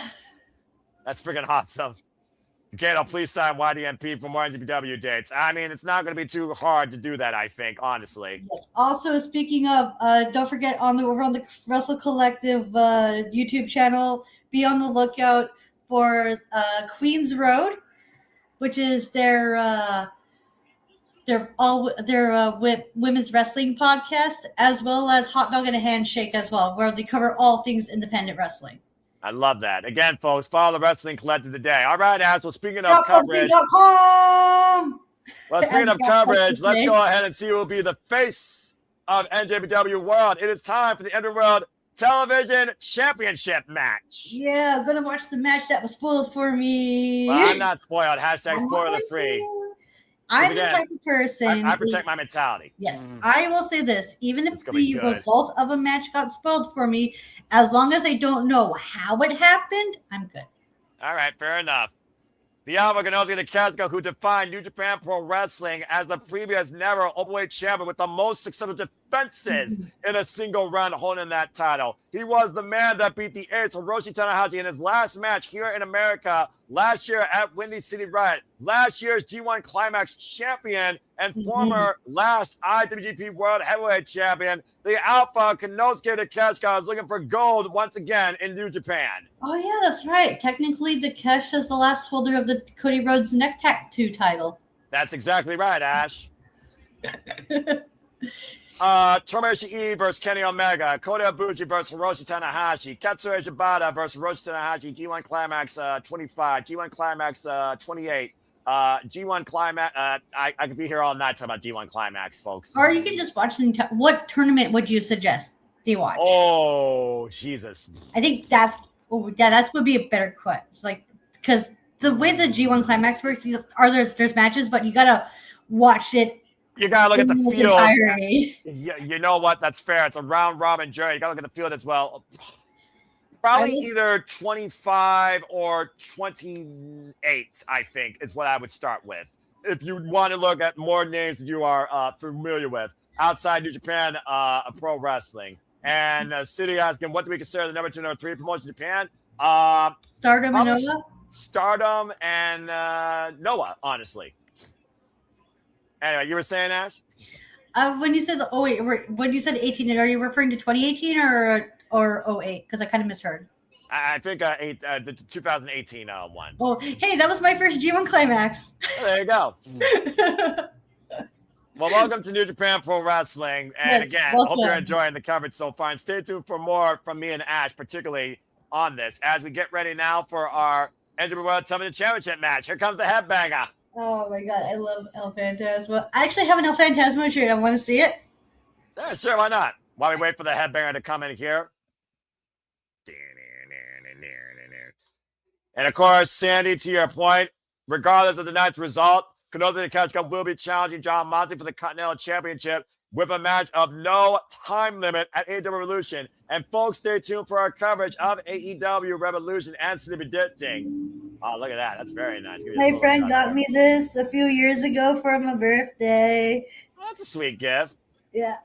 That's freaking awesome. Gato, please sign YDMP for more NJPW dates. I mean, it's not going to be too hard to do that, I think, honestly. Yes. Also, speaking of, don't forget over on the Wrestle Collective YouTube channel, be on the lookout for Queens Road, which is their women's wrestling podcast, as well as Hot Dog and a Handshake as well, where they cover all things independent wrestling. I love that. Again, folks, follow the Wrestling Collective today. All right, Ash, well, speaking of coverage. Well, Speaking of coverage, let's go ahead and see who will be the face of NJPW World. It is time for the Underworld Television Championship match. Yeah, I'm going to watch the match that was spoiled for me. Well, I'm not spoiled. Hashtag spoiler free. I'm the type of person. I protect my mentality. Yes, I will say this. Even if the result of a match got spoiled for me, as long as I don't know how it happened, I'm good. All right, fair enough. The Alpha Konosuke Takeshita, who defined New Japan Pro Wrestling as the previous never Openweight champion with the most successful defenses in a single run holding that title. He was the man that beat the ace Hiroshi Tanahashi in his last match here in America last year at Windy City Riot. Last year's G1 Climax champion and former last IWGP World Heavyweight Champion. The Alpha Konosuke Takeshita is looking for gold once again in New Japan. Oh, yeah, that's right. Technically, Takesh is the last holder of the Cody Rhodes neck tattoo title. That's exactly right, Ash. Tomohiro Ishii versus Kenny Omega, Kota Ibushi versus Hiroshi Tanahashi, Katsuyori Shibata versus Hiroshi Tanahashi, G1 Climax 25, G1 Climax 28, G1 Climax. I could be here all night talking about G1 Climax, folks. Or you can just watch the what tournament would you suggest? Do you watch? Oh, Jesus. I think that would be a better question. It's like, because the way the G1 Climax works, there's matches, but you gotta watch it. You gotta look at the field. You know what? That's fair. It's a round robin journey. You gotta look at the field as well. Probably either 25 or 28, I think, is what I would start with. If you want to look at more names that you are familiar with outside New Japan pro wrestling. And City asking, what do we consider the number 2, number 3 promotion in Japan? Stardom and Noah? Stardom and Noah, honestly. Anyway, you were saying, Ash? When you said when you said 18, are you referring to 2018 or 08? Because I kind of misheard. I think the 2018 one. Oh, hey, that was my first G1 Climax. Oh, there you go. Well, welcome to New Japan Pro Wrestling. And again, I hope you're enjoying the coverage so far. And stay tuned for more from me and Ash, particularly on this, as we get ready now for our NJPW World Television Championship match. Here comes the headbanger. Oh my god, I love El Phantasmo. I actually have an El Phantasmo shirt. I want to see it. Yeah, sure, why not? While we wait for the headbanger to come in here. And of course, Sandy, to your point, regardless of tonight's result, Konosuke Takeshita will be challenging John Moxley for the Continental Championship with a match of no time limit at AEW Revolution. And folks, stay tuned for our coverage of AEW Revolution and Sleepy Ditting. Oh, look at that. That's very nice. My friend got me this a few years ago for my birthday. Well, that's a sweet gift. Yeah.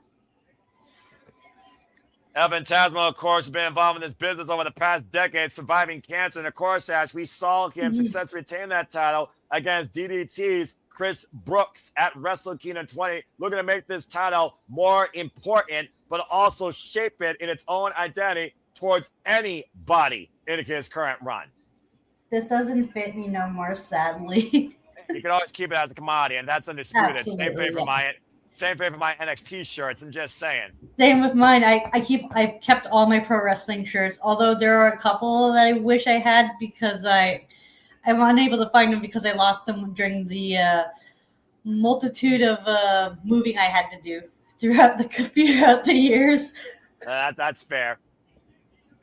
Phantasmo, of course, has been involved in this business over the past decade, surviving cancer. And of course, Ash, we saw him successfully retain that title against DDT's Chris Brooks at Wrestle Kingdom 20, looking to make this title more important, but also shape it in its own identity towards anybody in his current run. This doesn't fit me no more, sadly. You can always keep it as a commodity, and that's undisputed. Absolutely, Same thing for yes. Same thing for my NXT shirts. I'm just saying. Same with mine. I kept all my pro wrestling shirts, although there are a couple that I wish I had because I'm unable to find them because I lost them during the multitude of moving I had to do throughout the years. That's fair.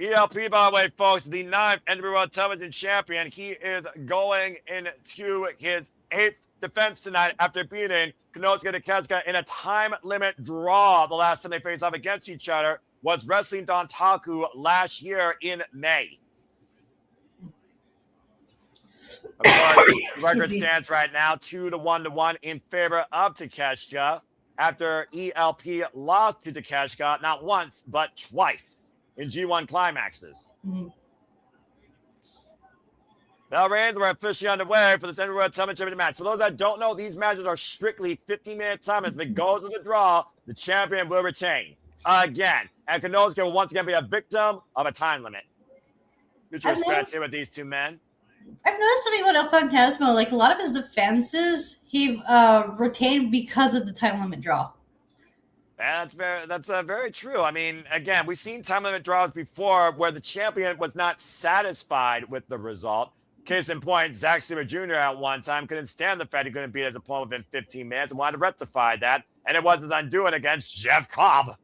ELP, by the way, folks, the 9th NWA World Television Champion. He is going into his 8th defense tonight after beating Konosuke Takeshita in a time limit draw. The last time they faced off against each other was Wrestling Dontaku last year in May. Of course, the record stands right now 2-1 in favor of Takeshita after ELP lost to Takeshita not once but twice in G1 climaxes. Bell rings, we're officially underway for this NWA World Championship match. For those that don't know, these matches are strictly 15-minute time. If it goes with the draw, the champion will retain again. And Konosuke will once again be a victim of a time limit. What's your experience here with these two men? I've noticed something about El Phantasmo. Like a lot of his defenses, he retained because of the time limit draw. That's very true. I mean, again, we've seen time limit draws before where the champion was not satisfied with the result. Case in point, Zack Sabre Jr. at one time couldn't stand the fact he couldn't beat his opponent within 15 minutes and wanted to rectify that. And it wasn't undoing against Jeff Cobb.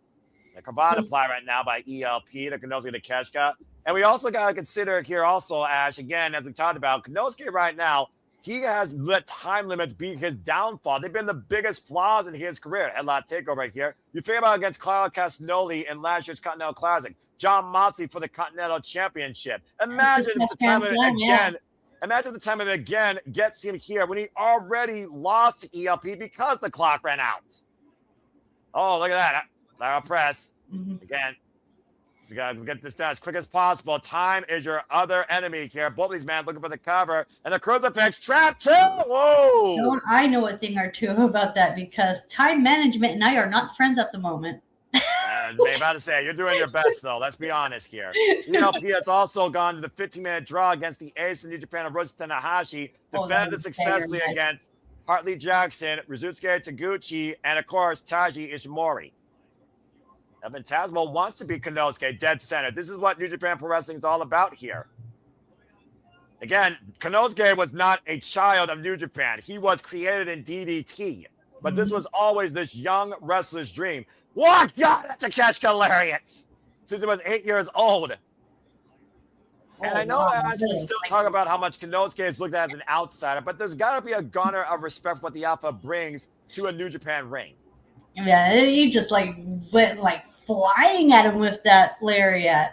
The Cavada apply right now by ELP to Konosuke Takeshita. And we also got to consider here also, Ash, again, as we talked about, Konosuke right now, he has let time limits be his downfall. They've been the biggest flaws in his career. Headlock takeover right here. You think about against Claudio Castagnoli in last year's Continental Classic. John Moxley for the Continental Championship. Imagine if the time limit again. Imagine the time limit again gets him here when he already lost to ELP because the clock ran out. Oh, look at that. Lateral press. Again. You got to get this done as quick as possible. Time is your other enemy here. Both these men looking for the cover. And the crucifix trap too. Whoa. Don't I know a thing or two about that because time management and I are not friends at the moment. I'm about to say, you're doing your best, though. Let's be honest here. ELP has also gone to the 15-minute draw against the ace of New Japan, Hiroshi Tanahashi, defended successfully against Hartley Jackson, Rizusuke Taguchi, and, of course, Taiji Ishimori. Phantasmo wants to be Konosuke dead center. This is what New Japan Pro Wrestling is all about here. Again, Konosuke was not a child of New Japan. He was created in DDT. But this was always this young wrestler's dream. What? God, that's a Takeshita lariat. Since he was 8 years old. And I know I should still talk about how much Konosuke is looked at as an outsider, but there's got to be a garner of respect for what the Alpha brings to a New Japan ring. Yeah, he just went flying at him with that lariat.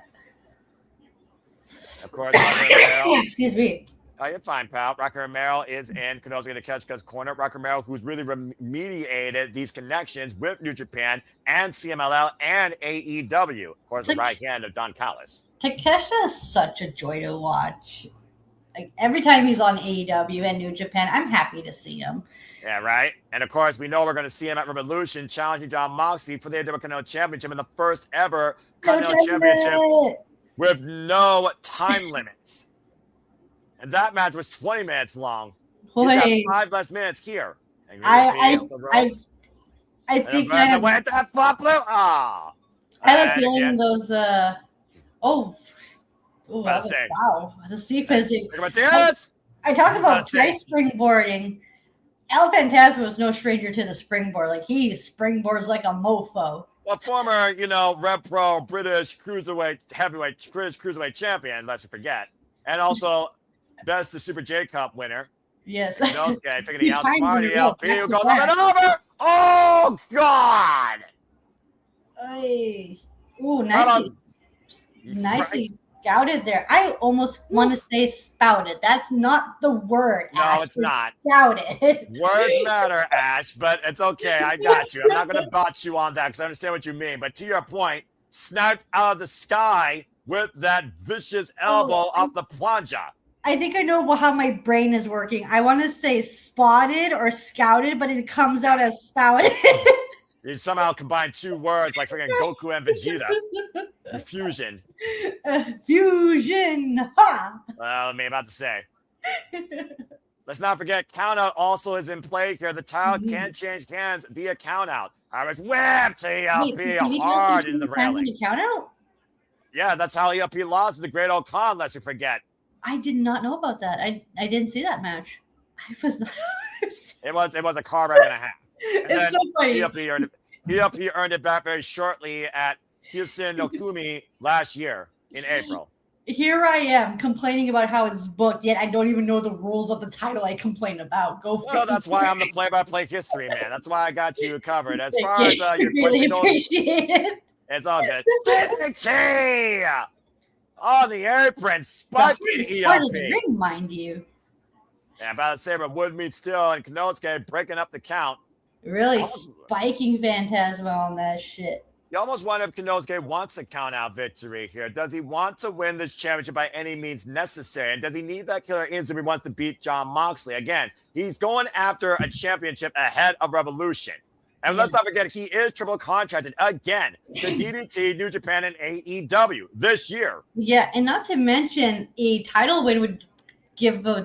Of course, excuse me. Oh, you're fine, pal. Rocky Romero is in Konosuke Takeshita's corner. Rocky Romero, who's really mediated these connections with New Japan and CMLL and AEW. Of course, the right hand of Don Callis. Takeshita is such a joy to watch. Like every time he's on AEW and New Japan, I'm happy to see him. Yeah, right. And of course, we know we're going to see him at Revolution challenging John Moxley for the AEW Continental Championship in the first ever Continental Championship with no time limits. And that match was 20 minutes long. He's got 5 less minutes here. I think I have I have a feeling those wow, the sequence. I talk about high springboarding. El Phantasmo is no stranger to the springboard. Like he springboards like a mofo. Well, former, Rev Pro British cruiserweight champion, let's forget, and also best of Super J Cup winner. Yes. Konosuke figuring he outsmarted ELP who goes up and over. Oh God! Ooh, nicely scouted there. I almost want to say spouted. That's not the word. No, Ash. it's not. Scouted. Words matter, Ash, but it's okay. I got you. I'm not going to botch you on that because I understand what you mean. But to your point, sniped out of the sky with that vicious elbow off the plunger. I think I know how my brain is working. I want to say spotted or scouted, but it comes out as spouted. You somehow combine two words like freaking Goku and Vegeta. Fusion. Fusion. Ha! I'm about to say. Let's not forget, countout also is in play here. The title can change hands via countout. Irish whip to ELP hard in the railing. Countout? Yeah, that's how ELP lost to the Great Old Khan, lest you forget. I did not know about that. I didn't see that match. I was not. It was a car wreck and a half. And it's so funny. ELP earned it back very shortly at Houston Okumi last year in April. Here I am complaining about how it's booked, yet I don't even know the rules of the title I complain about. Well, that's why I'm the play-by-play history man. That's why I got you covered. As far as your really appreciate it. It's all good. DDT on the apron, spiking Part of ELP. the ring, mind you. Yeah, about to say, but Wood meets Still and Konosuke breaking up the count. Really spiking Phantasmo on that shit. You almost wonder if Konosuke wants a count-out victory here. Does he want to win this championship by any means necessary? And does he need that killer instant if he wants to beat Jon Moxley? Again, he's going after a championship ahead of Revolution. And let's not forget, he is triple contracted again to DDT, New Japan, and AEW this year. Yeah, and not to mention, a title win would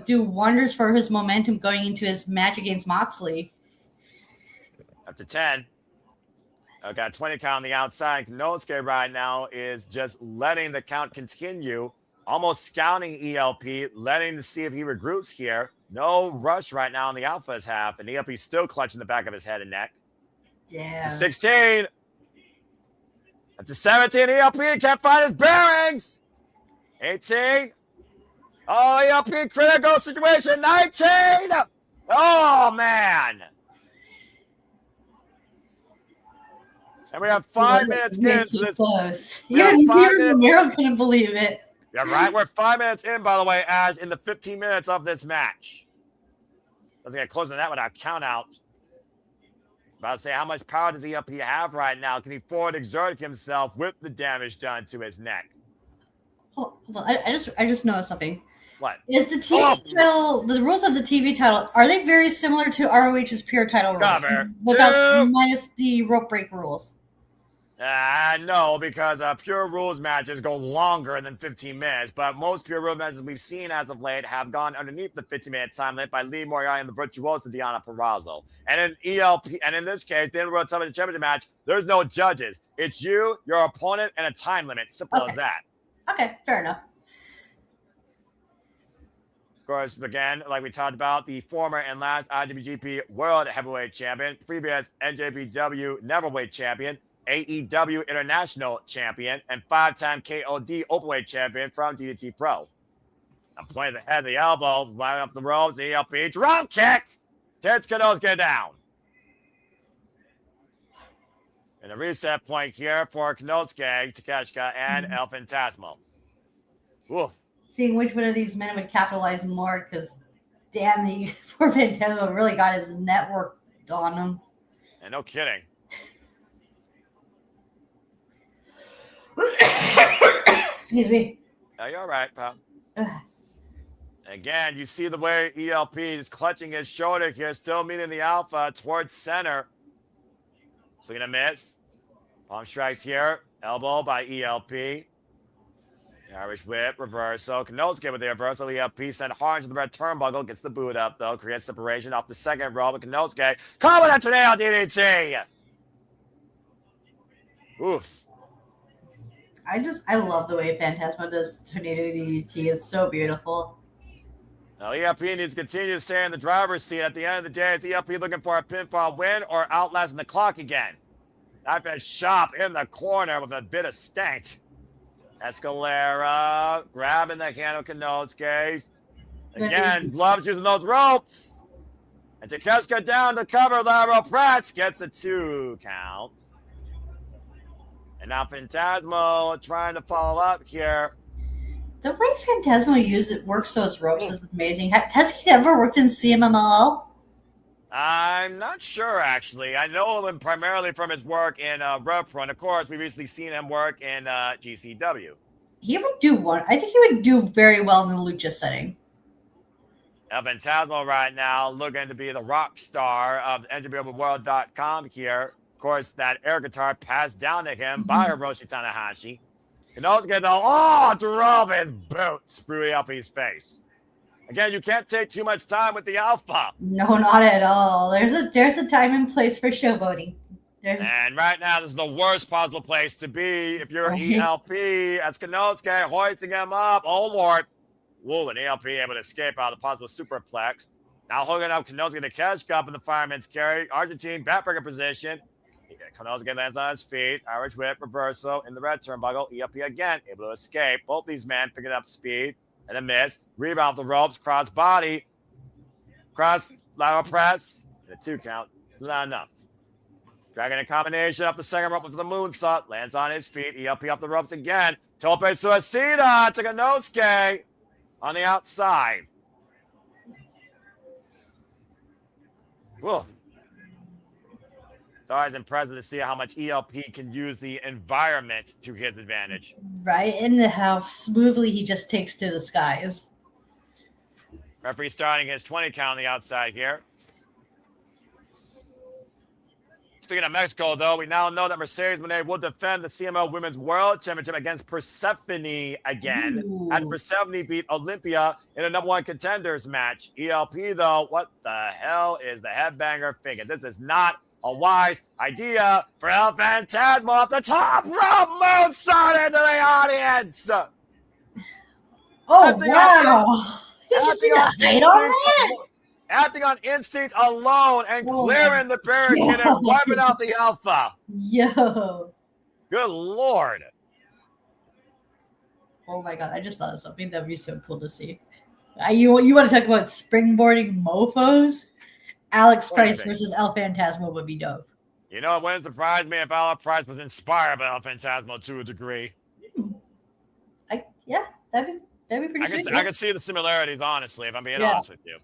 do wonders for his momentum going into his match against Moxley. Up to 10. I've got 20 count on the outside. Konosuke right now is just letting the count continue, almost scouting ELP, letting to see if he regroups here. No rush right now on the Alpha's half, and ELP still clutching the back of his head and neck. Damn. To 16. Up to 17, ELP can't find his bearings. 18. Oh, ELP critical situation. 19. Oh, man. And we have 5 minutes into this. Close. Even Romero couldn't believe it. Yeah, right. We're 5 minutes in, by the way, as in the 15 minutes of this match. Let's get closer than that without count out. About to say, how much power does ELP have right now? Can he forward exert himself with the damage done to his neck? Hold on. I just noticed something. What? Is the TV title, the rules of the TV title, are they very similar to ROH's pure title rules? Minus the rope break rules. No, because pure rules matches go longer than 15 minutes, but most pure rules matches we've seen as of late have gone underneath the 15-minute time limit by Lee Moriarty and the virtuoso Deonna Purrazzo. And in ELP, and in this case, the World Television Championship match, there's no judges. It's you, your opponent, and a time limit. Simple as that. Okay, fair enough. Of course, again, like we talked about, the former and last IWGP World Heavyweight Champion, previous NJPW Neverweight Champion, AEW International Champion, and 5-time KOD Openweight Champion from DDT Pro. I'm pointing the head of the elbow, right up the ropes, ELP, drop kick! Takes Konosuke down. And a reset point here for Konosuke, Takeshita, and El Phantasmo. Oof. Seeing which one of these men would capitalize more, because damn, the poor Phantasmo really got his network on him. And no kidding. Excuse me. No, you're all right, pal. Again, you see the way ELP is clutching his shoulder here, still meeting the Alpha towards center. Swing and a miss. Palm strikes here. Elbow by ELP. Irish whip, reversal. Konosuke with the reversal. ELP sent hard into the red turnbuckle. Gets the boot up, though. Creates separation off the second row. But Konosuke coming at today on DDT. Oof. I love the way Phantasmo does Tornado DDT. It's so beautiful. Now, ELP needs to continue to stay in the driver's seat. At the end of the day, it's ELP looking for a pinfall win or outlasting the clock again. Knife edge shop in the corner with a bit of stank. Escalera grabbing the hand of Konosuke. Again, gloves using those ropes. And Takeshita down to cover lateral press. Gets a 2 count. And now Phantasmo trying to follow up here. The way Phantasmo works those ropes is amazing. Has he ever worked in CMLL? I'm not sure, actually. I know him primarily from his work in Rev Pro, and of course, we've recently seen him work in GCW. He would do one. I think he would do very well in the lucha setting. Phantasmo right now looking to be the rock star of NJPW here. Of course, that air guitar passed down to him by Hiroshi Tanahashi. Konosuke though, drove his boot, screwy up his face. Again, you can't take too much time with the Alpha. No, not at all. There's a time and place for showboating. And right now, this is the worst possible place to be if you're ELP. That's Konosuke hoisting him up. Oh, Lord. Whoa, an ELP able to escape out of the possible superplex. Now hooking up Konosuke to catch up in the fireman's carry. Argentine backbreaker position. Konosuke lands on his feet. Irish whip reversal in the red turnbuckle. ELP again able to escape. Both these men picking up speed and a miss. Rebound off the ropes. Cross body. Cross lateral press. And a 2 count. Still not enough. Dragging a combination up the second rope with the moonsault. Lands on his feet. ELP up the ropes again. Tope suicida to Konosuke on the outside. Whoa. It's always impressive to see how much ELP can use the environment to his advantage. Right, and how smoothly he just takes to the skies. Referee starting his 20 count on the outside here. Speaking of Mexico, though, we now know that Mercedes Moné will defend the CML Women's World Championship against Persephone again. Ooh. And Persephone beat Olympia in a number 1 contenders match. ELP, though, what the hell is the headbanger thinking? This is not a wise idea for El Phantasmo off the top rope moonsault into the audience. Oh, wow. You see the height on that? Acting on instinct alone and clearing the barricade and wiping out the Alpha. Yo. Good Lord. Oh my God, I just thought of something that would be so cool to see. You want to talk about springboarding mofos? Alex Price versus El Phantasmo would be dope. You know, it wouldn't surprise me if Alex Price was inspired by El Phantasmo to a degree. Yeah, that'd be pretty sweet. I can see the similarities, honestly, if I'm being honest with you.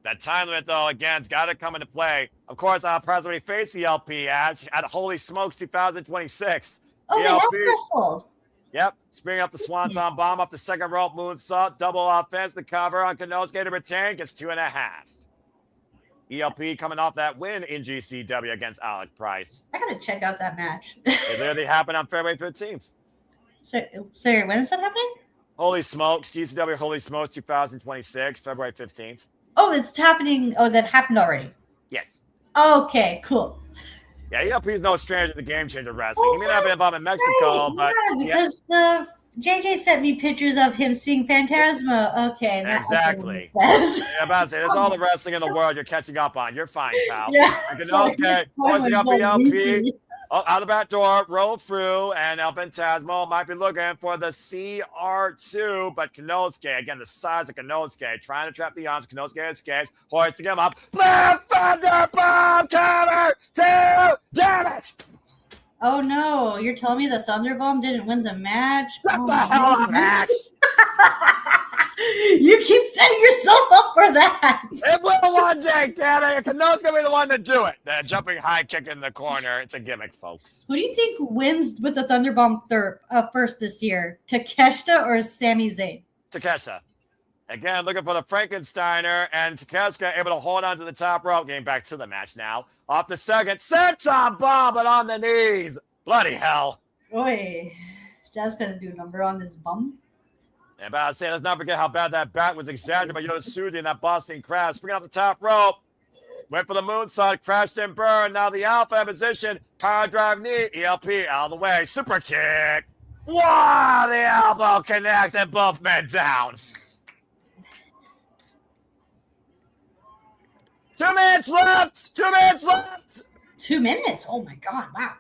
That time limit, though, again, it's got to come into play. Of course, Price already faced the LP at Holy Smokes 2026. Oh, they have wrestled. Yep, springing up the Swanton Bomb up the second rope moonsault, double offense, the cover on Konosuke to retain, gets 2.5. ELP coming off that win in GCW against Alec Price. I gotta check out that match. It literally happened on February 15th. Sorry, when is that happening? Holy Smokes, GCW Holy Smokes 2026, February 15th. Oh, it's happening. Oh, that happened already. Yes. Okay, cool. Yeah, ELP is no stranger to game changer wrestling. He may not have been involved in Mexico, but because JJ sent me pictures of him seeing Phantasmo. Okay, exactly. I'm about to say, that's all the wrestling in the world you're catching up on. You're fine, pal. Yeah. Okay, hoisting up ELP. Oh, out the back door, roll through, and El Phantasmo might be looking for the CR2, but Konosuke, again, the size of Konosuke, trying to trap the arms. Konosuke escapes, hoisting him up. Blue Thunder Bomb cover! 2! Damn it! Oh no, you're telling me the Thunderbomb didn't win the match? What the hell up, Ash? You keep setting yourself up for that. It will one day, damn it. Konosuke's going to be the one to do it. The jumping high kick in the corner. It's a gimmick, folks. Who do you think wins with the Thunderbomb first this year? Takeshita or Sami Zayn? Takeshita. Again, looking for the Frankensteiner, and Takeshita able to hold on to the top rope. Getting back to the match now. Off the second. Senton bomb, but on the knees. Bloody hell. Oi. That's going to do a number on this bum. And about to say, let's not forget how bad that bat was exaggerated by Yota-Tsuji in that Boston crash. Springing off the top rope. Went for the moonsault, crashed and burned. Now the Alpha in position. Power drive knee. ELP out of the way. Super kick. Wow, the elbow connects and both men down. 2 minutes left. 2 minutes left. 2 minutes? Oh my God! Wow.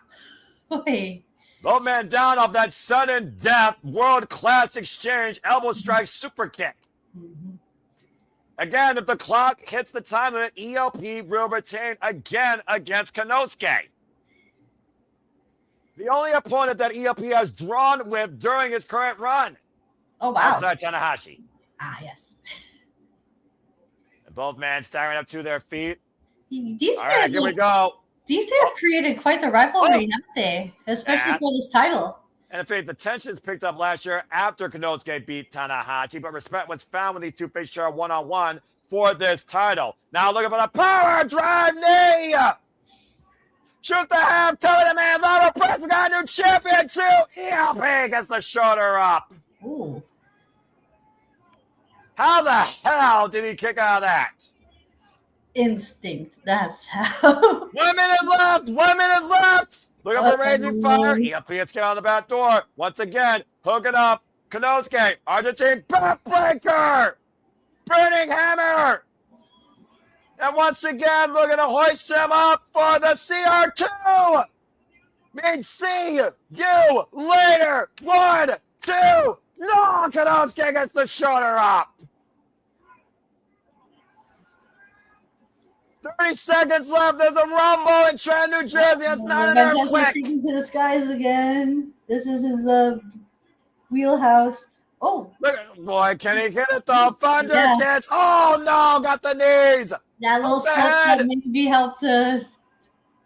Wait. Both men down off that sudden death world-class exchange elbow strike super kick. Mm-hmm. Again, if the clock hits the time limit, ELP will retain again against Konosuke. The only opponent that ELP has drawn with during his current run. Oh wow. Outside Tanahashi. Ah yes. Both men staggering up to their feet. These All right, here we go. These have created quite the rivalry, haven't they? Especially for this title. And in fact, the tensions picked up last year after Konosuke beat Tanahashi, but respect was found when these two faced each other one-on-one for this title. Now looking for the power drive knee. Shoot the half, cover the man, level press. We got a new champion too. ELP gets the shoulder up. Ooh. How the hell did he kick out of that? Instinct. That's how. 1 minute left. 1 minute left. Look up the raging fire. ELP is getting on the back door. Once again, hooking up. Konosuke, Argentine backbreaker. Burning hammer. And once again, looking to hoist him up for the CR2. Means see you later. 1, 2. No, Konosuke gets the shoulder up. 30 seconds left. There's a rumble in Trenton, New Jersey. It's not an earthquake. Taking to the skies again. This is his wheelhouse. Oh, look, boy, can he hit it though? Thunder kids. Oh no, got the knees. That little slip maybe helped us.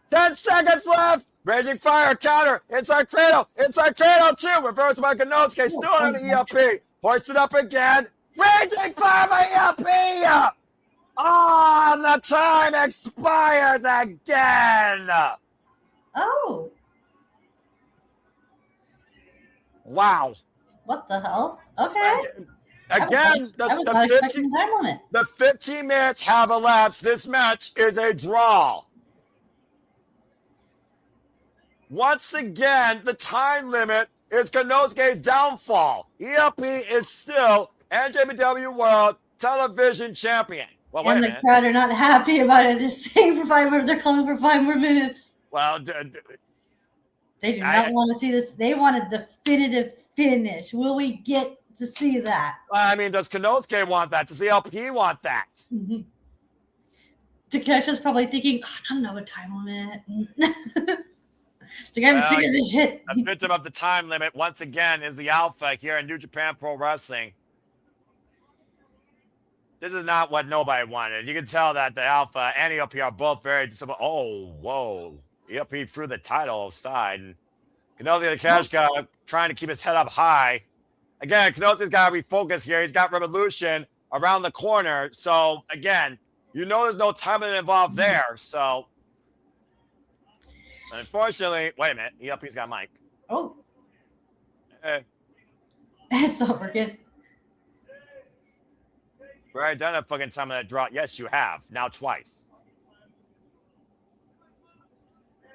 10 seconds left. Raging fire counter. Inside cradle. Inside cradle too. Reverse by Konosuke. Still on the ELP. Hoisted up again. Raging fire by ELP. Oh, and the time expires again. Oh. Wow. What the hell? Okay. Again, the 15 minutes have elapsed. This match is a draw. Once again, the time limit is Konosuke's downfall. ELP is still NJPW World Television Champion. Well, and the crowd are not happy about it. They're saying for 5 more. They're calling for 5 more minutes. Well, they do not want to see this. They want a definitive finish. Will we get to see that? I mean, does Konosuke want that? Does ELP want that? Mm-hmm. Takeshi's probably thinking, not another time limit. I'm sick of this shit. A victim of the time limit, once again, is the Alpha here in New Japan Pro Wrestling. This is not what nobody wanted. You can tell that the Alpha and ELP are both very disappointed. Oh, whoa. ELP threw the title aside. And Konosuke the Cash Cow trying to keep his head up high. Again, Konosuke's got to refocus here. He's got Revolution around the corner. So, again, you know there's no time limit involved there. So, unfortunately, wait a minute. ELP's got Mike. Oh. Hey. It's not working. Right, done a fucking time of that draw. Yes, you have. Now twice.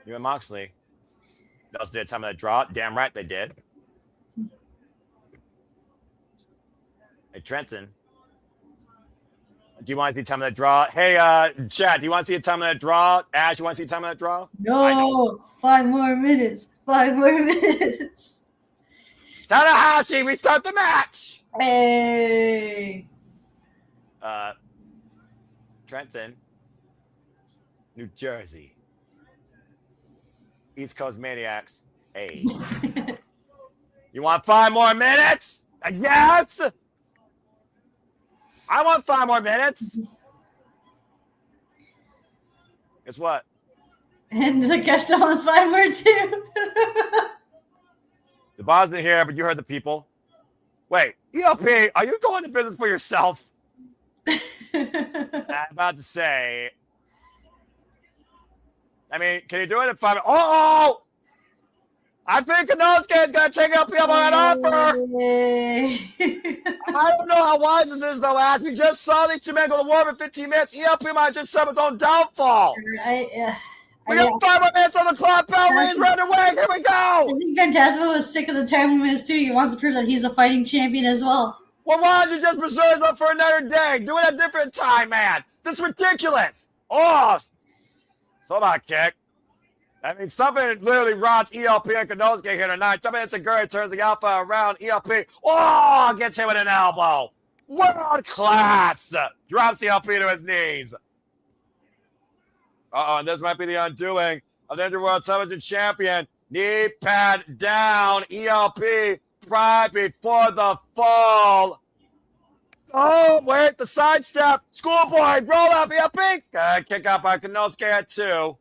You and Moxley. Those did time of that draw. Damn right they did. Hey, Trenton. Do you want to see time of that draw? Hey, Chad, do you want to see a time of that draw? Ash, you want to see time of that draw? No. 5 more minutes. 5 more minutes. Tanahashi, restart the match. Hey. Trenton, New Jersey, East Coast Maniacs. Hey. You want 5 more minutes? Yes. I want 5 more minutes. Guess what? And the cash down is 5 more too. The boss isn't here, but you heard the people. Wait, ELP, are you going to business for yourself? I'm about to say. I mean, can you do it in 5 minutes? Oh! I think Konosuke is going to take up on that offer. I don't know how wise this is, though, Ash. We just saw these two men go to war for 15 minutes. ELP might just suffer his own downfall. We got 5 more minutes on the clock. Bell rings right away. Here we go. I think Phantasmo was sick of the time limits, too. He wants to prove that he's a fighting champion as well. Well, why don't you just preserve yourself for another day? Do it at a different time, man. This is ridiculous. Oh, so about kick. I mean, something literally rots ELP and Konosuke here tonight. Something that's a good turns the Alpha around ELP. Oh, gets him with an elbow. World class. Drops ELP to his knees. And this might be the undoing of the World Television Champion. Knee pad down. ELP right before the fall. Oh, wait, the sidestep. Schoolboy, roll up, ELP. Kick out by Konosuke at 2.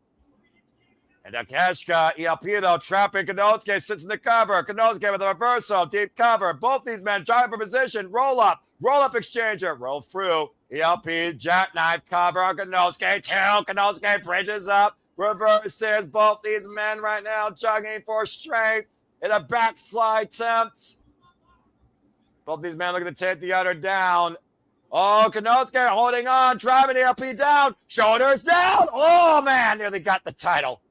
And Takeshita, ELP though, trapping Konosuke, sits in the cover. Konosuke with a reversal, deep cover. Both these men trying for position. Roll up exchanger, roll through. ELP, jackknife cover on Konosuke. 2. Konosuke bridges up, reverses. Both these men right now jogging for strength in a backslide attempt. Both these men looking to take the other down. Oh, Konosuke holding on, driving ELP down. Shoulders down. Oh, man, nearly got the title.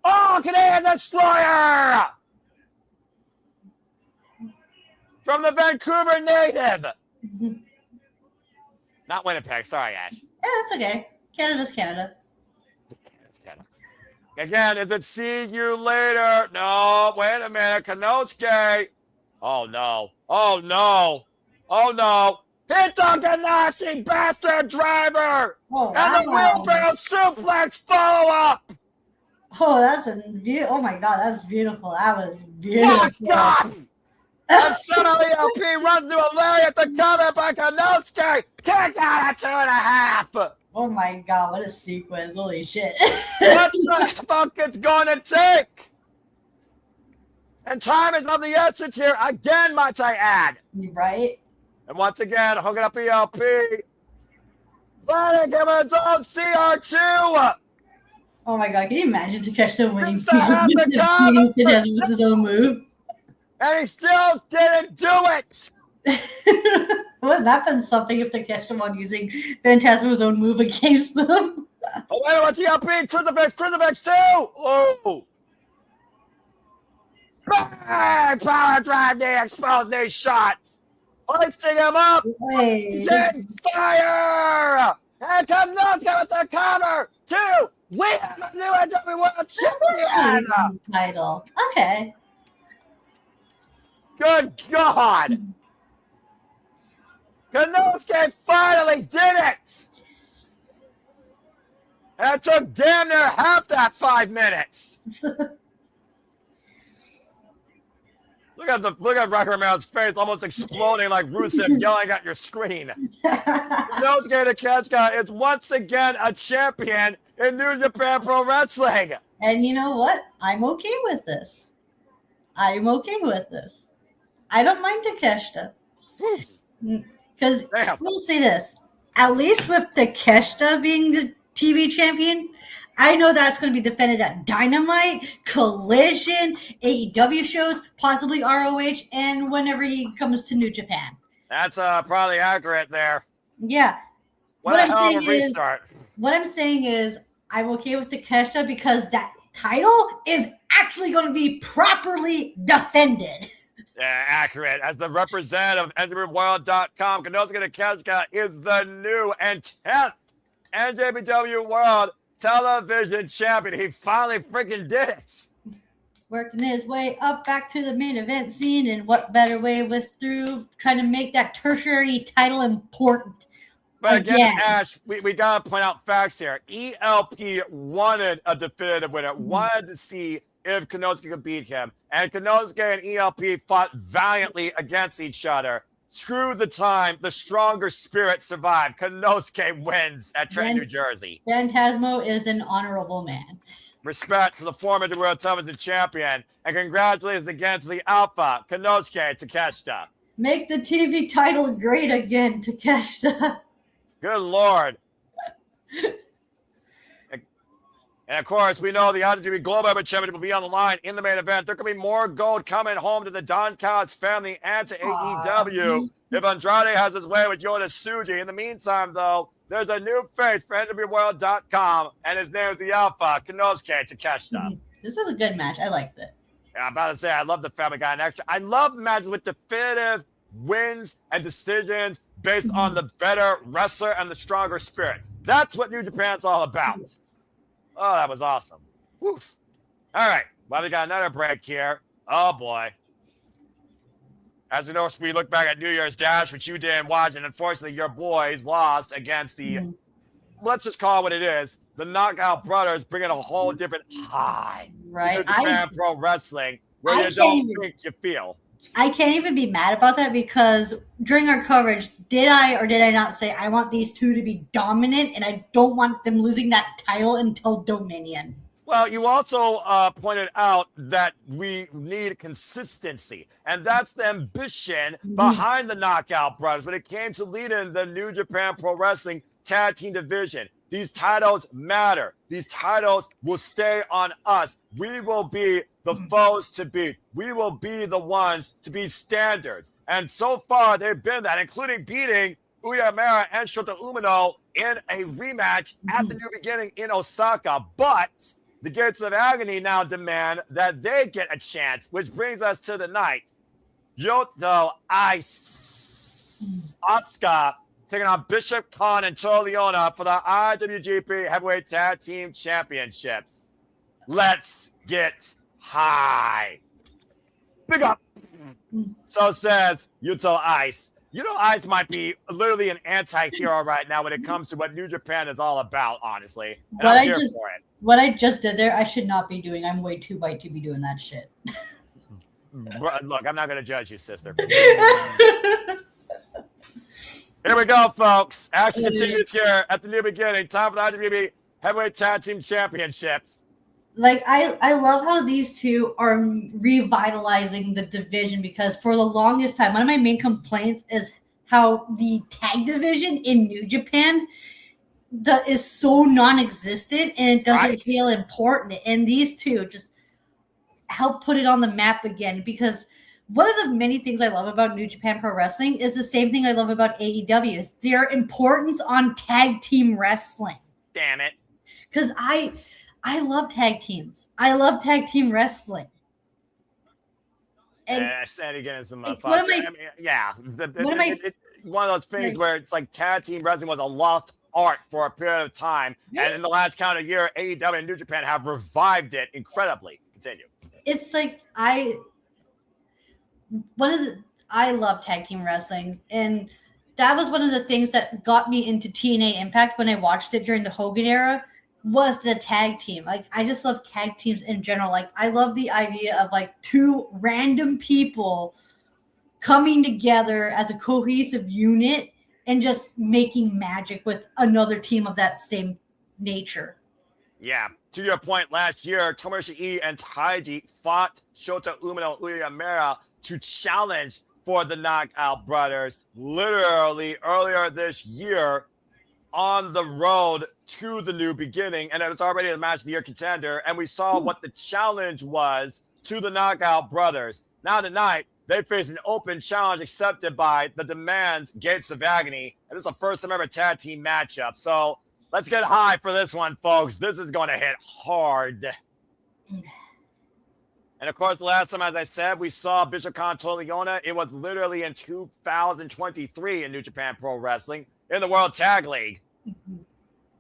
Oh, Canadian Destroyer! From the Vancouver native. Not Winnipeg. Sorry, Ash. Yeah, that's okay. Canada's Canada. It's Canada. Again, is it see you later? No, wait a minute. Konosuke. Oh, no. Oh, no. Oh, no. Hitokanashi, bastard driver! Oh, and the wheelbarrow suplex follow-up! Oh, that's oh my god, that's beautiful. That was beautiful. And suddenly ELP runs to a lariat to cover by Konosuke. Kick out at 2.5. Oh my god, what a sequence. Holy shit. What the fuck it's gonna take? And time is of the essence here again, might I add. Right? And once again, hooking up ELP. Finally giving its own CR2. Oh my god, can you imagine Takeshita winning with his own move? And he still didn't do it! Wouldn't that been something if Takeshita won using Phantasmo's own move against them? Oh, wait, what's ELP? Crucifix 2! Oh! Bang! Power drive, they exposed these shots! Hoisting him up! Dead fire! And Konosuke with the cover! 2! We have a new NJPW World Champion! Title. Okay. Good God! Konosuke finally did it! And it took damn near half that 5 minutes. Look at Rocker Man's face almost exploding like Rusev yelling at your screen. Konosuke Takeshita is once again a champion in New Japan Pro Wrestling. And you know what? I'm okay with this. I don't mind Takeshita. Because we'll say this. At least with Takeshita being the TV champion, I know that's going to be defended at Dynamite, Collision, AEW shows, possibly ROH, and whenever he comes to New Japan. That's probably accurate there. Yeah. What a hell of a restart. What I'm saying is I'm okay with Takeshita because that title is actually going to be properly defended. Yeah, accurate. As the representative of NJPW.com, Konosuke Takeshita is the new and 10th NJPW World Television Champion. He finally freaking did it. Working his way up back to the main event scene, and what better way with through trying to make that tertiary title important. But again, Ash, we got to point out facts here. ELP wanted a definitive winner, wanted to see if Konosuke could beat him. And Konosuke and ELP fought valiantly against each other. Screw the time. The stronger spirit survived. Konosuke wins at Trenton, New Jersey. Phantasmo is an honorable man. Respect to the former World Television Champion. And congratulations again to the Alpha, Konosuke Takeshita. Make the TV title great again, Takeshita. Good Lord. And of course, we know the IWGP Global Heavyweight Championship will be on the line in the main event. There could be more gold coming home to the Don Callis family and to AEW if Andrade has his way with Yota Tsuji. In the meantime, though, there's a new face for NWWorld.com, and his name is the Alpha, Konosuke Takeshita. This was a good match. I liked it. Yeah, I'm about to say, I love the family guy and extra. I love matches with definitive wins and decisions based on the better wrestler and the stronger spirit. That's what New Japan's all about. Oh, that was awesome. Woof. All right. Well, we got another break here. Oh, boy. As you know, we look back at New Year's Dash, which you didn't watch, and unfortunately, your boys lost against the, let's just call it what it is, the Knockout Brothers, bringing a whole different high to New Japan Pro Wrestling, where you don't think you feel. I can't even be mad about that because during our coverage, did I or did I not say I want these two to be dominant and I don't want them losing that title until Dominion? Well, you also pointed out that we need consistency, and that's the ambition behind the Knockout Brothers when it came to leading the New Japan Pro Wrestling Tag Team Division. These titles matter. These titles will stay on us. We will be the foes to beat. We will be the ones to be standards. And so far, they've been that, including beating Uemura and Shota Umino in a rematch at the New Beginning in Osaka. But the Gates of Agony now demand that they get a chance, which brings us to the night. Yuto-Ice, Oskar taking on Bishop Kaun and Liona for the IWGP Heavyweight Tag Team Championships. Let's get high. Big up. So says Yuto-Ice. Yuto-Ice might be literally an anti-hero right now when it comes to what New Japan is all about, honestly. And I'm here for it. What I just did there, I should not be doing. I'm way too white to be doing that shit. Look, I'm not going to judge you, sister. Here we go, folks. Action continues here at the New Beginning. Time for the IWGP Heavyweight Tag Team Championships. Like, I love how these two are revitalizing the division because for the longest time, one of my main complaints is how the tag division in New Japan is so non-existent and it doesn't feel important. And these two just help put it on the map again because one of the many things I love about New Japan Pro Wrestling is the same thing I love about AEW is their importance on tag team wrestling. Damn it. Because I love tag teams. I love tag team wrestling. And I said again some thoughts. One of those things where it's like tag team wrestling was a lost art for a period of time. And in the last count of year, AEW and New Japan have revived it incredibly. Continue. It's like I love tag team wrestling, and that was one of the things that got me into TNA Impact when I watched it during the Hogan era was the tag team. Like, I just love tag teams in general. Like, I love the idea of like two random people coming together as a cohesive unit and just making magic with another team of that same nature. Yeah. To your point, last year, Tomohiro Ishii and Taiji fought Shota Umino and Uemura to challenge for the Knockout Brothers literally earlier this year on the road to the New Beginning, and it was already a match of the year contender, and we saw what the challenge was to the Knockout Brothers. Now tonight, they face an open challenge accepted by the Demands Gates of Agony, and this is a first-time ever tag team matchup. So let's get high for this one, folks. This is going to hit hard. And of course, the last time, as I said, we saw Bishop Kaun Liona. It was literally in 2023 in New Japan Pro Wrestling in the World Tag League.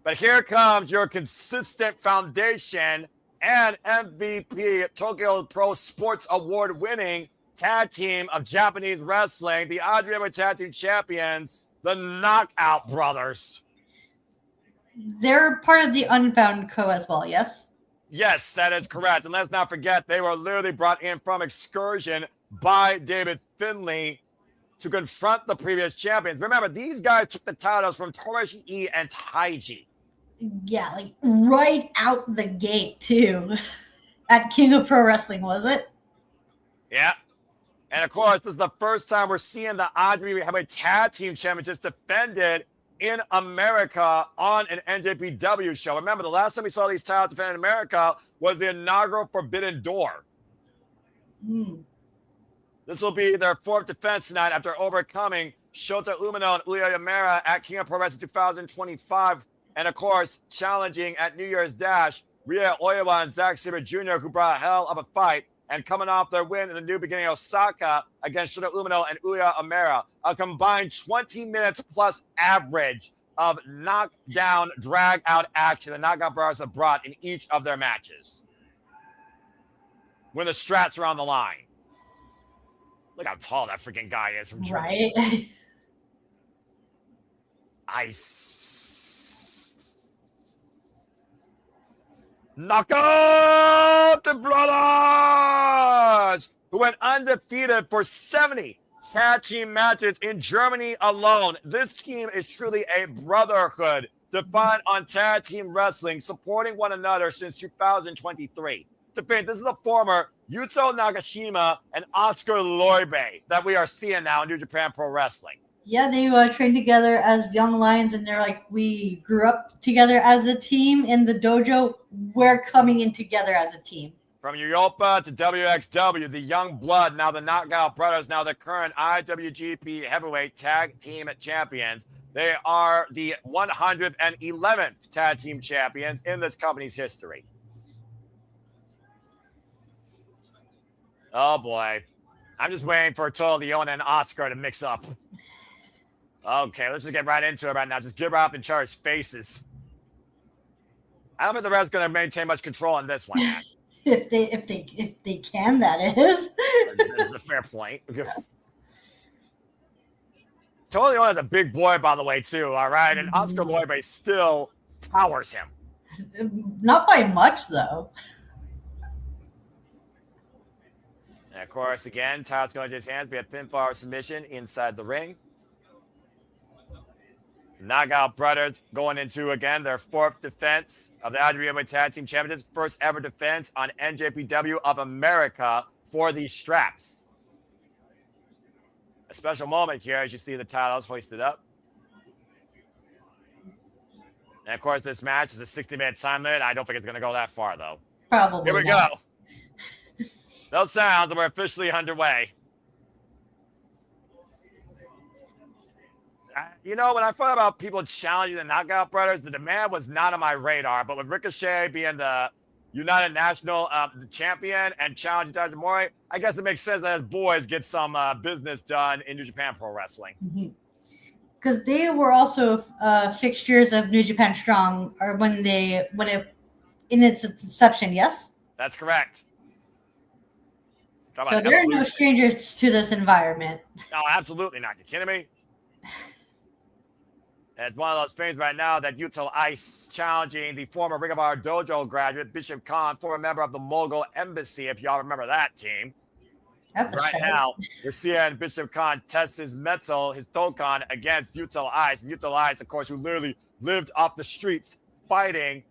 But here comes your consistent foundation and MVP Tokyo Pro Sports Award winning tag team of Japanese wrestling, the IWGP Tag Team Champions, the Knockout Brothers. They're part of the Unbound Co. as well, yes? Yes, that is correct. And let's not forget, they were literally brought in from Excursion by David Finlay to confront the previous champions. Remember, these guys took the titles from Tomohiro Ishii and Taiji. Yeah, like right out the gate, too. At King of Pro Wrestling, was it? Yeah. And of course, this is the first time we're seeing the IWGP Heavyweight Tag Team Championships defended in America on an NJPW show. Remember, the last time we saw these titles defended in America was the inaugural Forbidden Door. This will be their fourth defense tonight after overcoming Shota Umino and Uemura at King of Pro Wrestling 2025. And of course, challenging at New Year's Dash, Rhea Oiwa and Zack Sabre Jr., who brought a hell of a fight. And coming off their win in the New Beginning Osaka against Shota Umino and Uemura, a combined 20 minutes plus average of knockdown, drag-out action the Knockout Brothers have brought in each of their matches when the strats are on the line. Look how tall that freaking guy is from Germany. Right? Ice. Knock out the brothers, who who went undefeated for 70 tag team matches in Germany alone. This team is truly a brotherhood defined on tag team wrestling, supporting one another since 2023. To think, this is the former Yuto Nagashima and Oskar Loibe that we are seeing now in New Japan Pro Wrestling. Yeah, they trained together as young lions, and they're like, we grew up together as a team in the dojo. We're coming in together as a team. From Europa to WXW, the Young Blood, now the Knockout Brothers, now the current IWGP Heavyweight Tag Team Champions. They are the 111th Tag Team Champions in this company's history. Oh, boy. I'm just waiting for Liona and Oskar to mix up. Okay, let's just get right into it right now. Just give up each other's faces. I don't think the ref's going to maintain much control on this one, man. If they can, that is. That's a fair point. Liona is a big boy, by the way, too, all right? And Oskar Loibe still towers him. Not by much, though. And, of course, again, title's going to his hands. We have pinfall or submission inside the ring. Knockout Brothers going into, again, their fourth defense of the IWGP Tag Team Championships. First ever defense on NJPW of America for these straps. A special moment here as you see the titles hoisted up. And, of course, this match is a 60-minute time limit. I don't think it's going to go that far, though. Probably Here we not. go. Those sounds, and we're officially underway. You know, when I thought about people challenging the Knockout Brothers, the demand was not on my radar. But with Ricochet being the United National champion and challenging Ishimori, I guess it makes sense that his boys get some business done in New Japan Pro Wrestling. Because they were also fixtures of New Japan Strong, or when it in its inception. Yes, that's correct. So they're no strangers to this environment. No, absolutely not. You kidding me? It's one of those things right now that Yuto-Ice challenging the former Ring of Honor Dojo graduate, Bishop Kaun, former member of the Mogul Embassy, if y'all remember that team. That's right now, we're seeing Bishop Kaun test his mettle, his Dokkan against Yuto-Ice. And Yuto-Ice, of course, who literally lived off the streets finding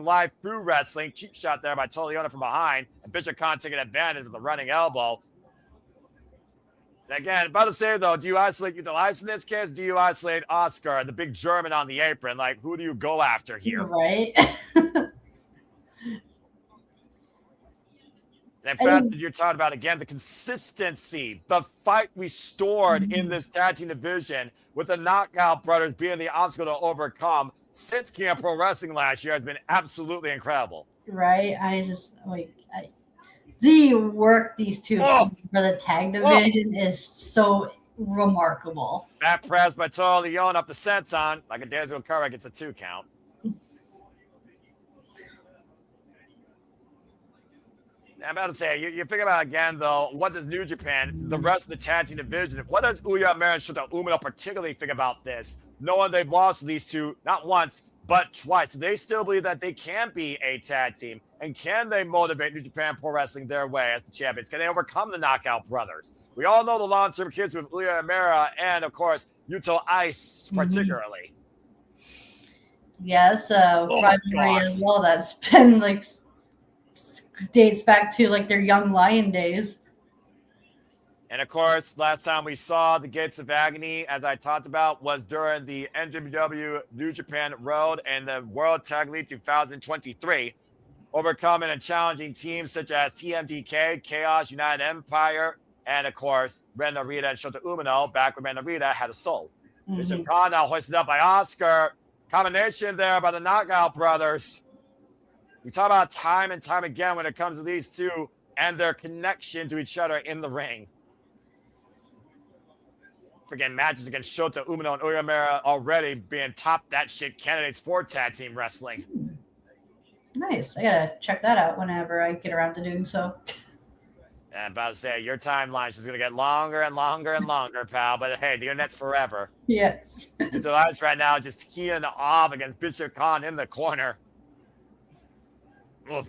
life through wrestling. Cheap shot there by Liona from behind. And Bishop Kaun taking advantage of the running elbow. Again, about to say, though, do you isolate Yuto-Ice in this case? Do you isolate Oskar, the big German on the apron? Like, who do you go after here? Right. And in fact, you're talking about, again, the consistency, the fight we stored in this tag team division with the Knockout Brothers being the obstacle to overcome since King of Pro Wrestling last year has been absolutely incredible. Right. The work these two for the tag division is so remarkable. Back press by Liona up the senton, like a Days Kara gets a 2 count. I'm about to say, you think about again, though, what does New Japan, the rest of the tag team division, what does Uemura and Shota Umino particularly think about this, knowing they've lost these two, not once, but twice? Do they still believe that they can be a tag team? And can they motivate New Japan Pro Wrestling their way as the champions? Can they overcome the Knockout Brothers? We all know the long-term kids with Uemura and, of course, Yuto-Ice particularly. Yes, rivalry as well. That's been dates back to their young lion days. And of course, last time we saw the Gates of Agony, as I talked about, was during the NJPW New Japan Road and the World Tag League 2023, overcoming and challenging teams such as TMDK, Chaos, United Empire, and of course, Ren Narita and Shota Umino, back when Ren Narita had a soul. Bishop Kaun now hoisted up by Oskar. Combination there by the Knockout Brothers. We talk about time and time again when it comes to these two and their connection to each other in the ring. Freaking matches against Shota Umino and Uemura already being top that shit candidates for tag team wrestling. Nice. I gotta check that out whenever I get around to doing so. And I'm about to say, your timeline's just gonna get longer and longer and longer, pal. But hey, the internet's forever. Yes. Yuto-Ice right now just keying off against Bishop Kaun in the corner. Ugh.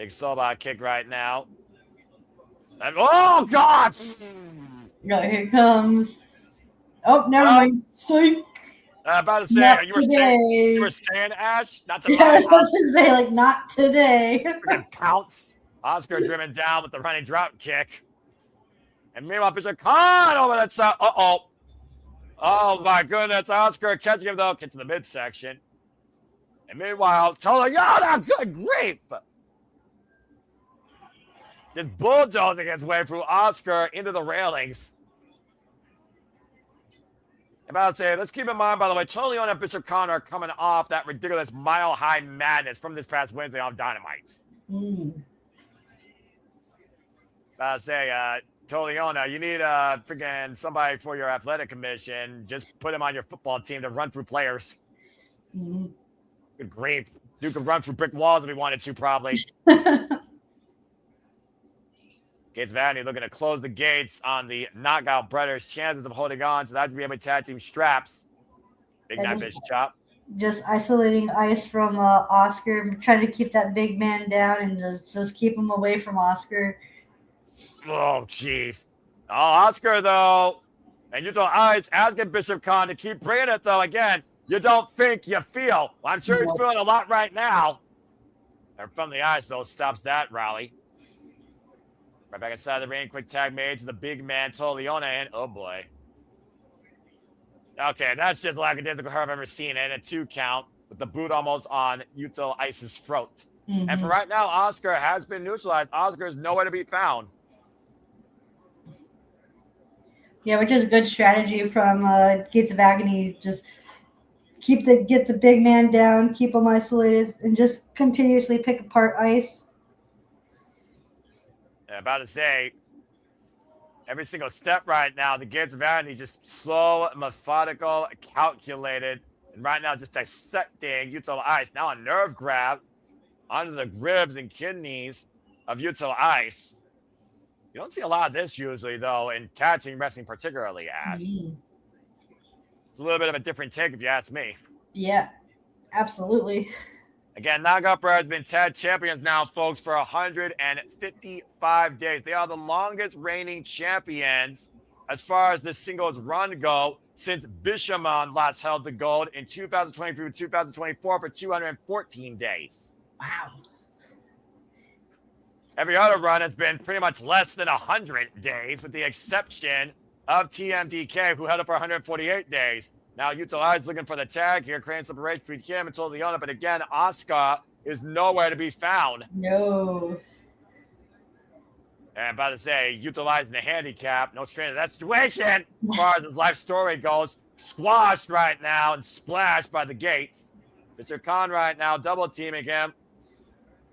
Big Soba kick right now. And, oh, God! Here comes. Oh, never mind. Psych. I'm about to say, Not you today. were saying, Ash? Not Yeah, I tonight. was about to say, like, not today. Freaking pounce. Oskar driven down with the running drop kick. And meanwhile, Bishop Kaun over the top. Uh-oh. Oh, my goodness. Oskar catching him, though. Get to the midsection. And meanwhile, Yota, good grief. Just bulldozing his way through Oskar into the railings. I'm about to say, let's keep in mind, by the way, Liona and Bishop Kaun are coming off that ridiculous mile-high madness from this past Wednesday on Dynamite. About to say, Liona, you need freaking somebody for your athletic commission. Just put him on your football team to run through players. Good grief. Dude could run through brick walls if he wanted to, probably. Gates Vanity looking to close the gates on the Knockout Brothers' chances of holding on to that to be able to tag team straps. Big Night Bitch chop. Just isolating Ice from Oskar, trying to keep that big man down and just keep him away from Oskar. Oh, jeez. Oh, Oskar, though. And Yuto-Ice asking Bishop Kaun to keep bringing it, though. Again, you don't think, you feel. Well, I'm sure he's feeling a lot right now. And from the Ice, though, stops that rally. Right back inside the ring, quick tag made to the big man, Liona, and oh boy. Okay, that's just lackadaisical how I've ever seen it. A 2 count with the boot almost on Yuto-Ice's throat. And for right now, Oskar has been neutralized. Oskar is nowhere to be found. Yeah, which is a good strategy from Gates of Agony. Just get the big man down, keep him isolated, and just continuously pick apart Ice. About to say, every single step right now, the Gates of Agony just slow, methodical, calculated, and right now just dissecting Yuto-Ice. Now a nerve grab onto the ribs and kidneys of Yuto-Ice. You don't see a lot of this usually, though, in tag team wrestling particularly, Ash. It's a little bit of a different take if you ask me. Yeah, absolutely. Again, Knockout Brothers has been tag champions now, folks, for 155 days. They are the longest reigning champions as far as the singles run go since Bishamon last held the gold in 2023 to 2024 for 214 days. Wow. Every other run has been pretty much less than 100 days, with the exception of TMDK, who held it for 148 days. Now, Yuto-Ice looking for the tag here, creating separation between him and Liona. But again, Oskar is nowhere to be found. No. And about to say, utilizing the handicap, no strain of that situation. As far as his life story goes, squashed right now and splashed by the gates. Mr. Kaun right now double teaming him.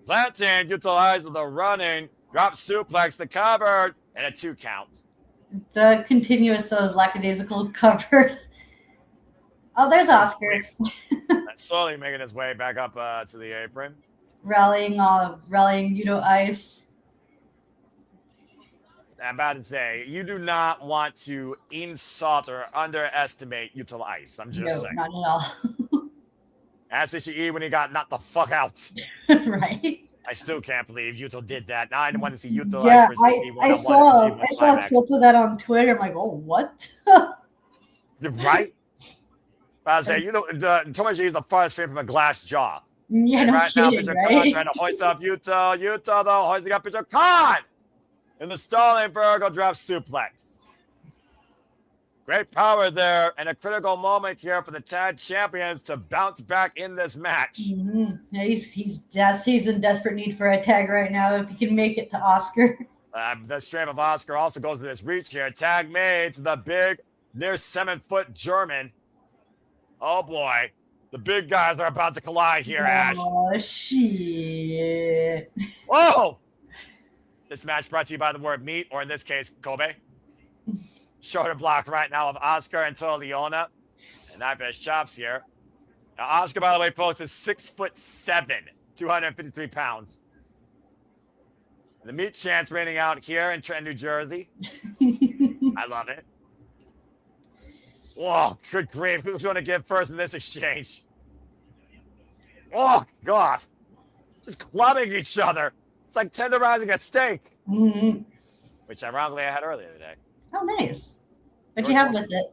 Planting, Yuto-Ice with a running, drop suplex, the cover, and a 2 count. The continuous, those lackadaisical covers. Oh, there's Oskar. Slowly making his way back up to the apron. Rallying Yuto-Ice. I'm about to say, you do not want to insult or underestimate Yuto-Ice. I'm just saying. Not at all. Ask Ishii when he got knocked the fuck out. Right? I still can't believe Yuto did that. Now I want to see Yuto. Yeah, I saw a clip of that on Twitter. I'm like, oh, what? You're right? I say, Tomohiro is the farthest thing from a glass jaw. Yeah, no right kidding, now, right? trying to hoist up Yuto. Yuto, though, hoisting up Bishop Kaun in the stalling vertical drop suplex. Great power there, and a critical moment here for the tag champions to bounce back in this match. Mm-hmm. Yeah, he's in desperate need for a tag right now if he can make it to Oskar. The strength of Oskar also goes with his reach here. Tag made to the big, near 7-foot German. Oh boy, the big guys are about to collide here, Ash. Oh, shit. Whoa! This match brought to you by the word meat, or in this case, Kobe. Shoulder block right now of Oskar and Liona. And knife edge chops here. Now, Oskar, by the way, folks, is 6'7", 253 pounds. The meat chance raining out here in Trenton, New Jersey. I love it. Oh, good grief. Who's going to give first in this exchange? Oh, God. Just clubbing each other. It's like tenderizing a steak, Mm-hmm. which ironically I had earlier today. Oh, nice. What'd you have with it?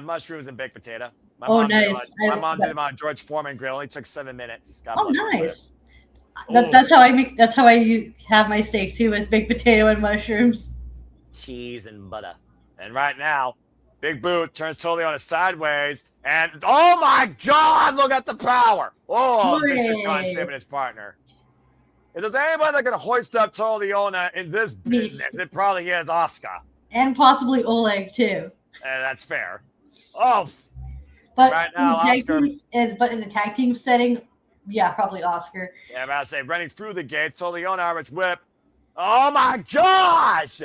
Mushrooms and baked potato. My Oh, mom nice. did them on George Foreman grill. It only took 7 minutes. God Oh, bless her. nice. That's how I make. That's how I have my steak too, with baked potato and mushrooms. Cheese and butter. And right now, Big Boot turns totally on his sideways, and oh my God, look at the power! Oh, Bishop Kaun saving his partner. If there's anybody that can hoist up Liona in this business, it probably is Oskar. And possibly Oleg too. That's fair. Oh, but right now, Oskar. But in the tag team setting, yeah, probably Oskar. Yeah, I'm about to say, running through the gates, Liona, average whip. Oh my gosh!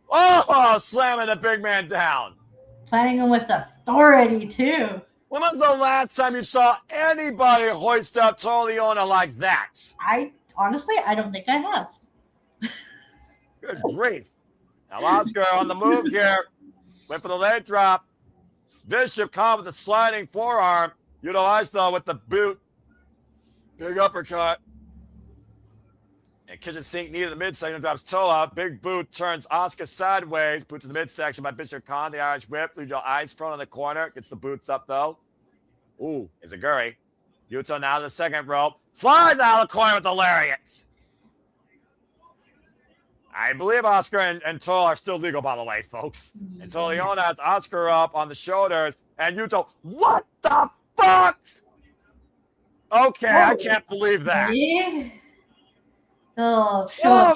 Oh, slamming the big man down. Planning him with authority too. When was the last time you saw anybody hoist up Liona like that? Honestly, I don't think I have. Good grief. Now Oskar on the move here. Went for the leg drop. Bishop Kaun with a sliding forearm. Yuto-Ice though with the boot. Big uppercut. And kitchen sink knee to the midsection, drops Toa. Big boot turns Oskar sideways. Boot to the midsection by Bishop Kaun. The Irish whip. Yuto-Ice front on the corner. Gets the boots up though. Ooh, is a Guri. Yuto now to the second rope. Flies out of the corner with the lariat. I believe Oskar and Toa are still legal, by the way, folks. And Liona has Oskar up on the shoulders. And Yuto, what the fuck? Okay, I can't believe that. Yeah. Oh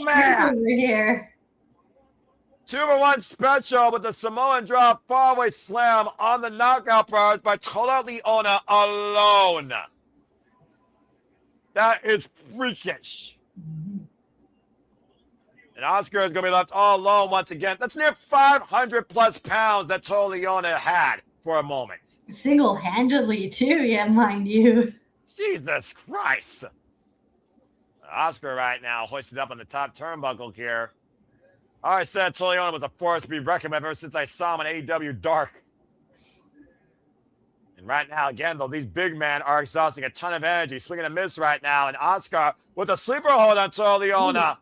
man. Over here. 2-for-1 special with the Samoan drop faraway slam on the knockout bars by Liona alone. That is freakish. And Oskar is going to be left all alone once again. That's near 500 plus pounds that Liona had for a moment. Single-handedly too, yeah, mind you. Jesus Christ. Oskar right now hoisted up on the top turnbuckle here. I always said Liona was a force to be reckoned with ever since I saw him on AEW Dark. And right now, again, though, these big men are exhausting a ton of energy, swinging a miss right now. And Oskar with a sleeper hold on Liona.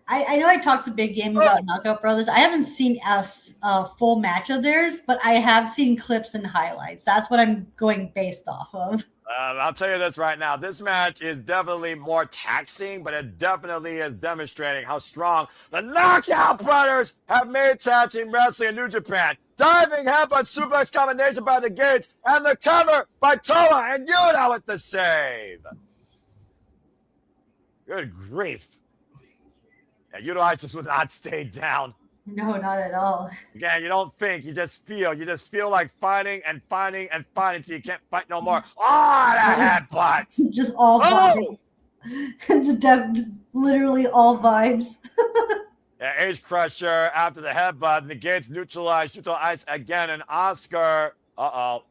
I know I talked a big game about Knockout Brothers. I haven't seen a full match of theirs, but I have seen clips and highlights. That's what I'm going based off of. I'll tell you this right now. This match is definitely more taxing, but it definitely is demonstrating how strong the Knockout Brothers have made tag team wrestling in New Japan. Diving headbutt suplex combination by the gates, and the cover by Toa and Yuta with the save. Good grief. Yeah, Yuto-Ice just would not stay down. No, not at all. Again, you don't think, you just feel. You just feel like fighting and fighting and fighting until you can't fight no more. Oh, that headbutt! Just all vibes. Literally all vibes. Yeah, Ace Crusher after the headbutt negates neutralized Yuto-Ice again, and Oskar. Uh-oh.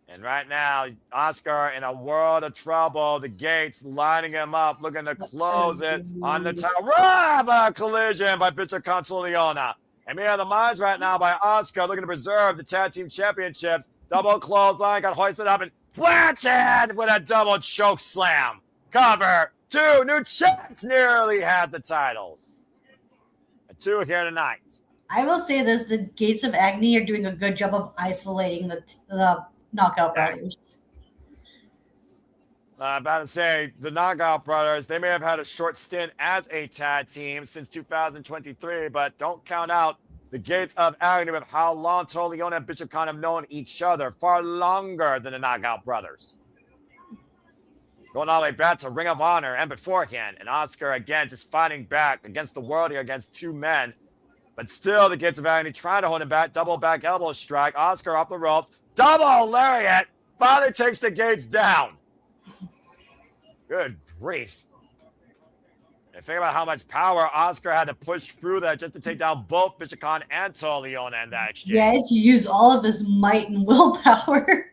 And right now, Oskar in a world of trouble. The gates lining him up, looking to close it on the top. Collision by Bishop Kaun Liona. And we have the minds right now by Oskar looking to preserve the tag team championships. Double clothesline got hoisted up and planted with a double choke slam. Cover. 2 new champs nearly had the titles. 2 here tonight. I will say this: the Gates of Agony are doing a good job of isolating the Knockout Brothers. I'm about to say, the Knockout Brothers, they may have had a short stint as a tag team since 2023, but don't count out the Gates of Agony with how long Liona and Bishop Kaun have known each other, far longer than the Knockout Brothers. Going all the way back to Ring of Honor and beforehand, and Oskar, again, just fighting back against the world here, against 2 men. But still, the Gates of Agony trying to hold him back, double back elbow strike, Oskar off the ropes, double lariat, finally takes the Gates down. Good grief. And think about how much power Oskar had to push through that just to take down both Bishop Kaun and Liona in that exchange. Yeah, to use all of his might and willpower.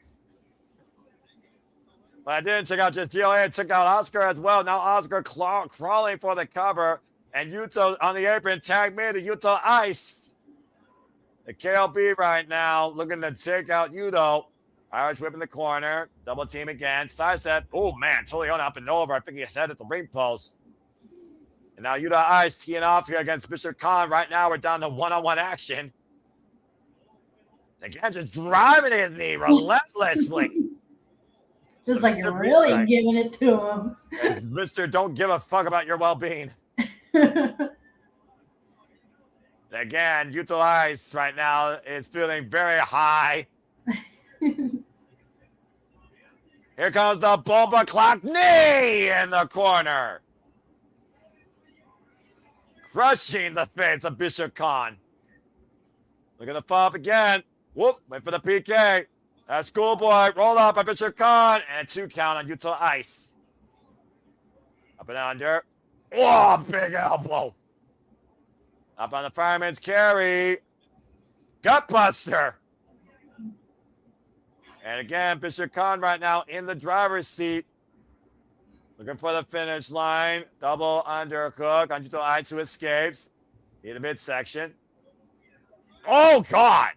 But I didn't check out just GLA, it took out Oskar as well. Now Oskar crawling for the cover. And Yuto on the apron, tag me to Yuto-Ice. The KLB right now looking to take out Yuto. Irish whip in the corner. Double team again. Sidestep. Oh, man. Totally on up and over. I think he head at the ring post. And now Yuto-Ice teeing off here against Mr. Kaun. Right now, we're down to one-on-one action. Again, just driving his knee relentlessly. Just like really giving it to him. And Mr. Don't give a fuck about your well-being. Again, Yuto-Ice right now is feeling very high. Here comes the Bomba Clock knee in the corner. Crushing the face of Bishop Kaun. Looking to fall up again. Whoop, wait for the PK. That schoolboy, roll up by Bishop Kaun, and a 2 count on Yuto-Ice. Up and under. Oh, big elbow. Up on the fireman's carry. Gutbuster. And again, Bishop Kaun right now in the driver's seat. Looking for the finish line. Double underhook on Yuto-Ice, who escapes. In the midsection. Oh, God.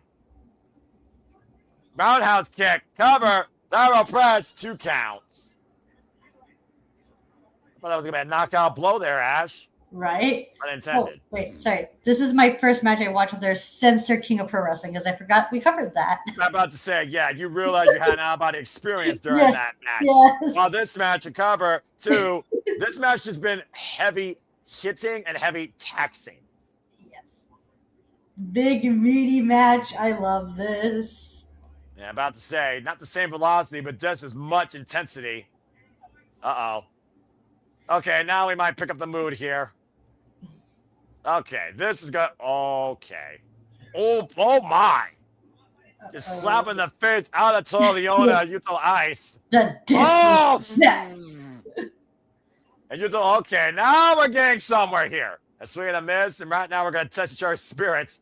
Roundhouse kick. Cover. Lateral press. 2 counts. I thought that was going to be a knockout blow there, Ash. Right? Unintended. Oh, wait, sorry. This is my first match I watched with their Censor King of Pro Wrestling because I forgot we covered that. I'm about to say, yeah, you realize you had an out-of-body experience during that match. Yes. While this match, a cover, 2, this match has been heavy hitting and heavy taxing. Yes. Big, meaty match. I love this. Yeah, I'm about to say, not the same velocity, but just as much intensity. Uh-oh. Okay, now we might pick up the mood here. Okay, this is good. Okay. Oh my. Just slapping the face out of Liona, Yuto-Ice. Oh! And Yuto, okay, now we're getting somewhere here. A swing and a miss, and right now we're going to test each other's spirits.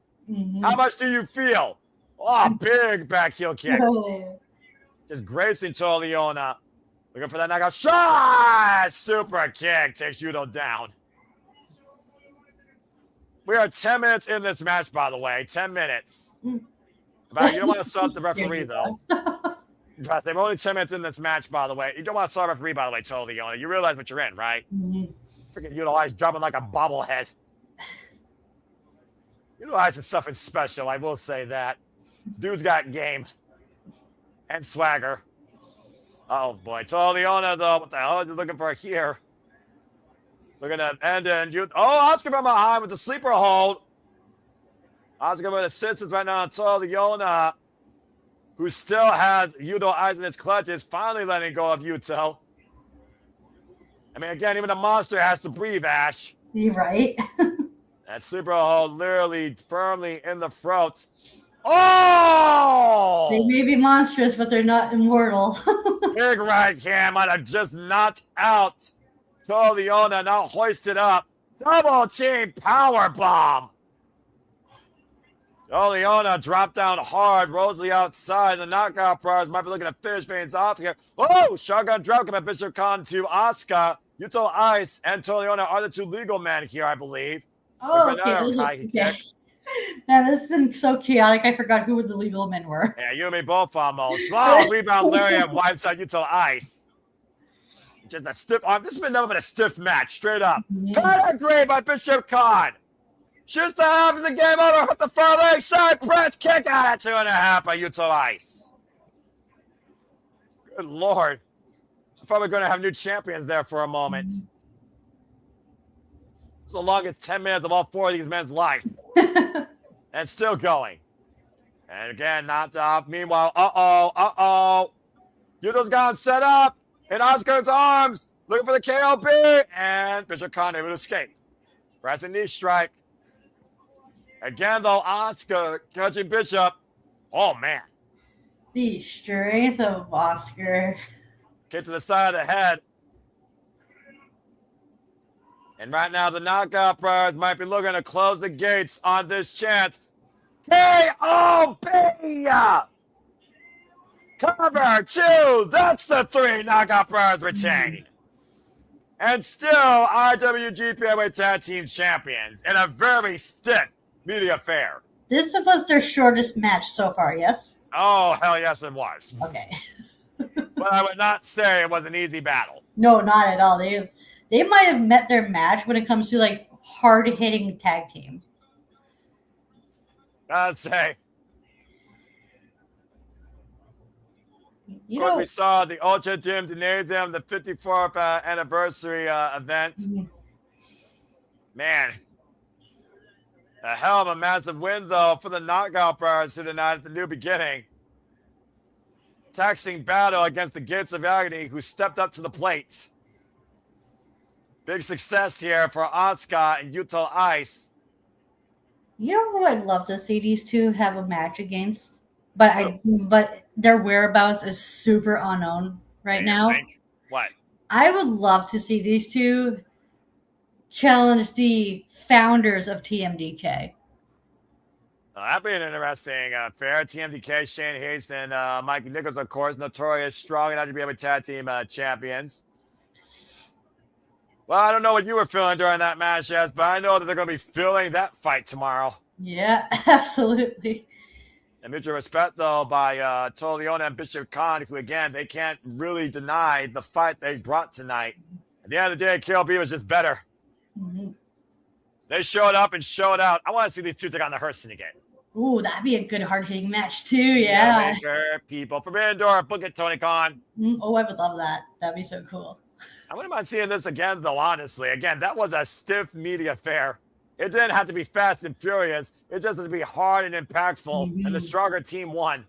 How much do you feel? Oh, big back heel kick. Just gracing Liona. Looking for that knockout shot. Super kick takes Yuto down. We are 10 minutes in this match, by the way. 10 minutes. But you don't want to start the referee, though. We're only 10 minutes in this match, by the way. You don't want to start referee, by the way, Liona. You realize what you're in, right? Freaking Yuto-Ice dropping like a bobblehead. Yuto-Ice is something special, I will say that. Dude's got game. And swagger. Oh, boy. Liona, though. What the hell is he looking for here? Looking at end and you. Oh, Oskar from behind with the sleeper hold. Oskar with assistance right now on Liona, who still has Yuto-Ice in his clutches, finally letting go of Yuto. I mean, again, even a monster has to breathe, Ash. You right? That sleeper hold literally firmly in the throat. Oh! They may be monstrous, but they're not immortal. Big right hand might have just knocked out Liona, now hoisted up. Double team power bomb. Liona dropped down hard. Rosalie outside. The knockout priors might be looking to finish things off here. Oh, shotgun drop coming Bishop Kaun to Oskar. Yuto-Ice and Liona are the 2 legal men here, I believe. Oh, okay. Man, this has been so chaotic. I forgot who the legal men were. Yeah, you and me both almost. Wow, rebound Lariat wipes out Yuto-Ice. Just a stiff arm. This has been nothing but a stiff match, straight up. Pedigree by Bishop Kaun. Shoots the half as a game over. Hit the far leg side press. Kick out at 2.5 by Yuto-Ice. Good Lord. I thought we were going to have new champions there for a moment. It's the longest 10 minutes of all 4 of these men's life. And still going. And again, knocked off. Meanwhile, Yuto's got him set up. In Oskar's arms, looking for the KOB, and Bishop Kaun able to escape. Pressing knee strike. Again, though, Oskar catching Bishop. Oh, man. The strength of Oskar. Kick to the side of the head. And right now, the knockout priors might be looking to close the gates on this chance. KOB! Cover 2. That's the 3. Knockout priors retain. And still, IWGP Heavyweight Tag Team Champions in a very stiff media affair. This was their shortest match so far, yes? Oh, hell yes, it was. Okay. But I would not say it was an easy battle. No, not at all. They might have met their match when it comes to like hard hitting tag team. I'd say. You Of course, know, we saw the Ultra Gym Gymnasium, the 54th anniversary event. Man, a hell of a massive win, though, for the Knockout Brothers tonight at the new beginning. Taxing battle against the Gates of Agony, who stepped up to the plate. Big success here for Oskar and Yuto-Ice. you know who I'd love to see these two have a match against, but their whereabouts is super unknown right now. Think? What? I would love to see these two challenge the founders of TMDK. That'd be an interesting affair. TMDK, Shane Hayes, and Mikey Nichols, of course, notorious strong and IWGP tag team champions. Well, I don't know what you were feeling during that match, yes, but I know that they're going to be feeling that fight tomorrow. Yeah, absolutely. And mutual respect, though, by Leona and Bishop Kaun, who, again, they can't really deny the fight they brought tonight. At the end of the day, KLB was just better. Mm-hmm. They showed up and showed out. I want to see these two take on the Hurston again. Ooh, that'd be a good hard-hitting match, too, yeah. People. Forbidden Door, book it, Tony Khan. Oh, I would love that. That'd be so cool. I wouldn't mind seeing this again, though, honestly. Again, that was a stiff media affair. It didn't have to be fast and furious. It just had to be hard and impactful, and the stronger team won.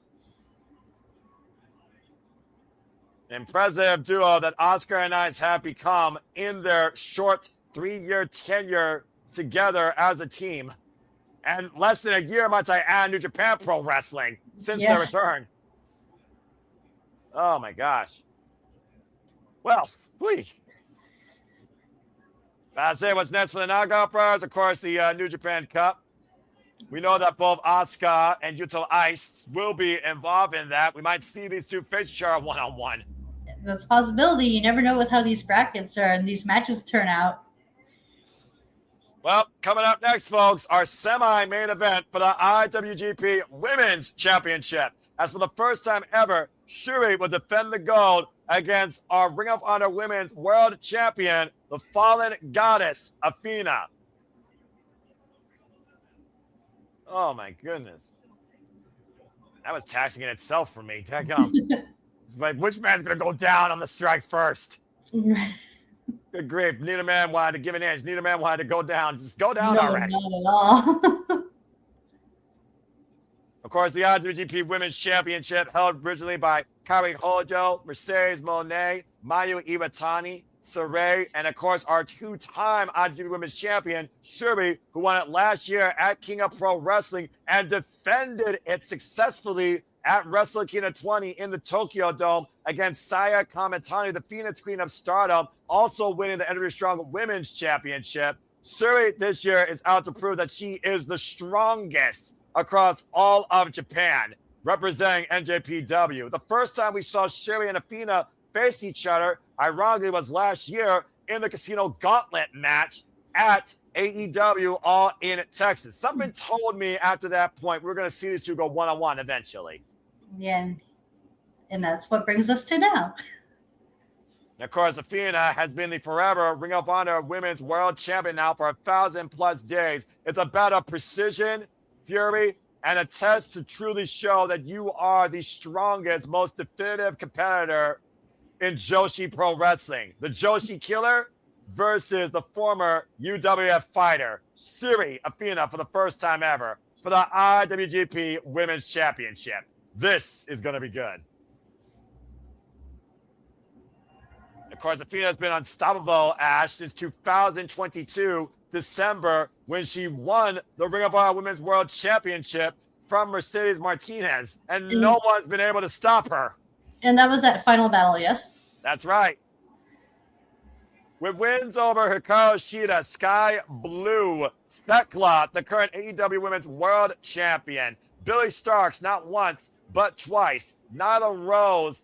An impressive duo that Oskar and Ice have become in their short 3-year tenure together as a team. And less than a year, might I add, New Japan Pro Wrestling since their return. Oh, my gosh. Well, I'll say what's next for the Knockout Brothers. Of course, the New Japan Cup. We know that both Oskar and Yuto-Ice will be involved in that. We might see these two face each other one-on-one. That's a possibility. You never know with how these brackets are and these matches turn out. Well, coming up next, folks, our semi-main event for the IWGP Women's Championship. As for the first time ever, Syuri will defend the gold against our Ring of Honor Women's World Champion, the fallen goddess, Athena. Oh, my goodness. That was taxing in itself for me. It's like, which man's going to go down on the strike first? Good grief. Neither man wanted to give an inch. Neither man wanted to go down. Just go down already. Not at all. Of course, the IWGP Women's Championship held originally by Kairi Hojo, Mercedes Monet, Mayu Iwatani, Saray, and of course our two-time IWGP Women's Champion, Syuri, who won it last year at King of Pro Wrestling and defended it successfully at Wrestle Kingdom 20 in the Tokyo Dome against Saya Kamitani, the Phoenix Queen of Stardom, also winning the NWA Strong Women's Championship. Syuri this year is out to prove that she is the strongest across all of Japan, representing NJPW. The first time we saw Syuri and Athena face each other, ironically, was last year in the Casino Gauntlet match at AEW All in Texas. Something told me after that point we're going to see these two go one-on-one eventually. Yeah, and that's what brings us to now. And of course, Athena has been the forever Ring of Honor Women's World Champion now for 1,000+ days. It's about precision, fury, and a test to truly show that you are the strongest, most definitive competitor in Joshi Pro Wrestling. The Joshi Killer versus the former UWF fighter, Syuri Athena, for the first time ever for the IWGP Women's Championship. This is going to be good. Of course, Athena has been unstoppable, Ash, since 2022, December, when she won the Ring of Honor Women's World Championship from Mercedes Martinez, and no one's been able to stop her. And that was that final battle, yes? That's right. With wins over Hikaru Shida, Sky Blue, Thekla, the current AEW Women's World Champion, Billy Starks, not once, but twice, Nyla Rose.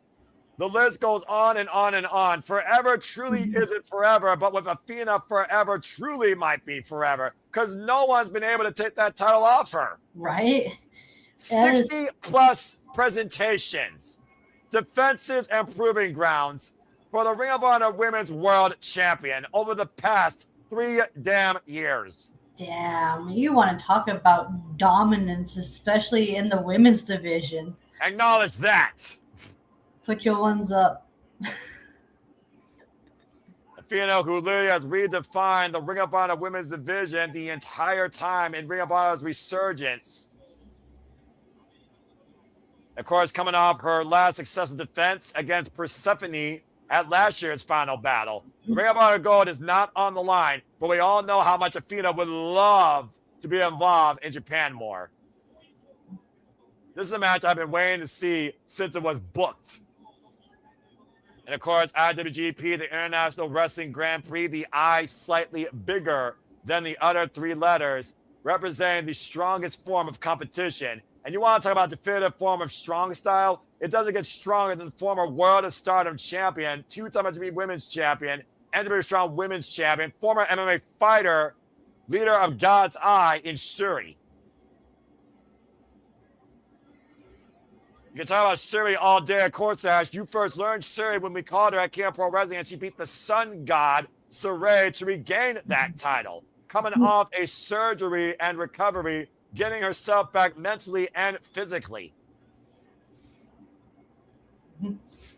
The list goes on and on and on. Forever truly isn't forever, but with Athena, forever truly might be forever. because no one's been able to take that title off her. Right? 60 plus presentations, defenses, and proving grounds for the Ring of Honor Women's World Champion over the past 3 damn years. Damn, you want to talk about dominance, especially in the women's division. Acknowledge that. Put your ones up. Athena, who literally has redefined the Ring of Honor Women's division the entire time in Ring of Honor's resurgence. Of course, coming off her last successful defense against Persephone at last year's final battle. The Ring of Honor Gold is not on the line, but we all know how much Athena would love to be involved in Japan more. This is a match I've been waiting to see since it was booked. And of course, IWGP, the International Wrestling Grand Prix, the I slightly bigger than the other 3 letters, representing the strongest form of competition. And you want to talk about definitive form of strong style? It doesn't get stronger than the former World of Stardom champion, 2-time IWGP Women's Champion, NJPW Strong Women's Champion, former MMA fighter, leader of God's Eye in Syuri. You can talk about Syuri all day, of course, Ash. You first learned Syuri when we called her at King of Pro Wrestling, and she beat the Sun God, Syuri, to regain that title. Coming off a surgery and recovery, getting herself back mentally and physically.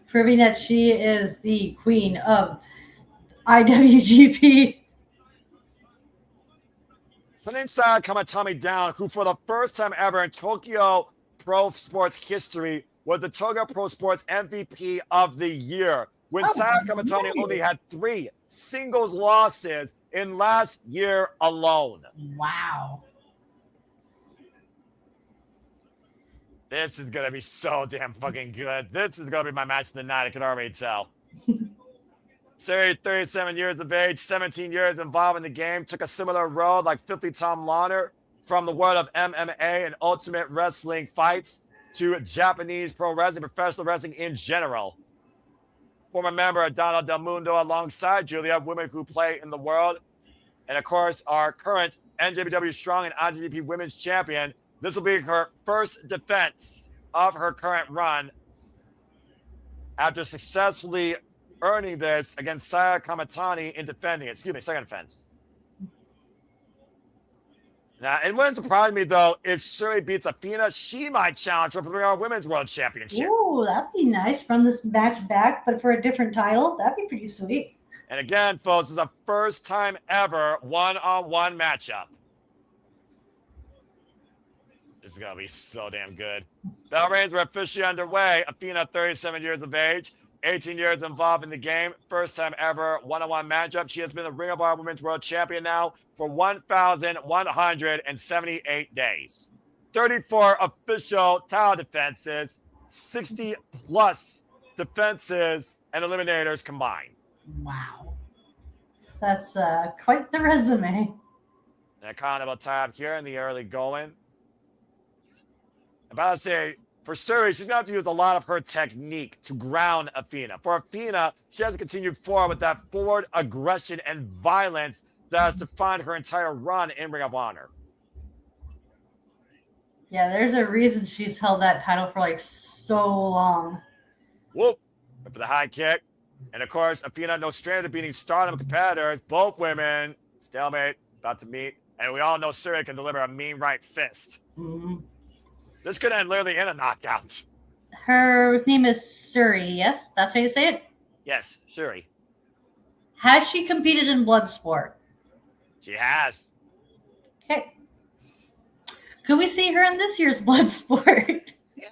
Proving that she is the queen of IWGP. Putting Saya Kamatani down, who for the first time ever in Tokyo Pro Sports history was the Tokyo Pro Sports MVP of the year. When Saya Kamatani only had 3 singles losses in last year alone. Wow. This is going to be so damn fucking good. This is going to be my match of the night. I can already tell. Syuri, 37 years of age, 17 years involved in the game, took a similar road like 50 Tom Launer from the world of MMA and Ultimate Wrestling fights to Japanese pro wrestling, professional wrestling in general. Former member of Donna Del Mundo alongside Julia, women who play in the world. And of course, our current NJPW Strong and IWGP Women's Champion. This will be her first defense of her current run after successfully earning this against Saya Kamatani in defending it. Second defense. Now, it wouldn't surprise me, though, if Syuri beats Athena. She might challenge her for the Ring of Honor Women's World Championship. Ooh, that'd be nice. Run this match back, but for a different title. That'd be pretty sweet. And again, folks, this is a first time ever one-on-one matchup. This is going to be so damn good. Bell reigns were officially underway. Athena, 37 years of age, 18 years involved in the game. First time ever one-on-one matchup. She has been the Ring of Honor Women's World Champion now for 1,178 days. 34 official title defenses, 60 plus defenses and eliminators combined. Wow. That's quite the resume. And a kind of a time here in the early going. I'm about to say, for Syuri, she's going to have to use a lot of her technique to ground Athena. For Athena, she has to continue forward with that forward aggression and violence that has defined her entire run in Ring of Honor. Yeah, there's a reason she's held that title for like so long. Whoop! For the high kick. And of course, Athena, no stranger to beating Stardom competitors, both women, stalemate, about to meet. And we all know Syuri can deliver a mean right fist. Mm-hmm. This could end literally in a knockout. Her name is Syuri, yes? That's how you say it? Yes, Syuri. Has she competed in Bloodsport? She has. Okay. Could we see her in this year's Bloodsport? Yeah,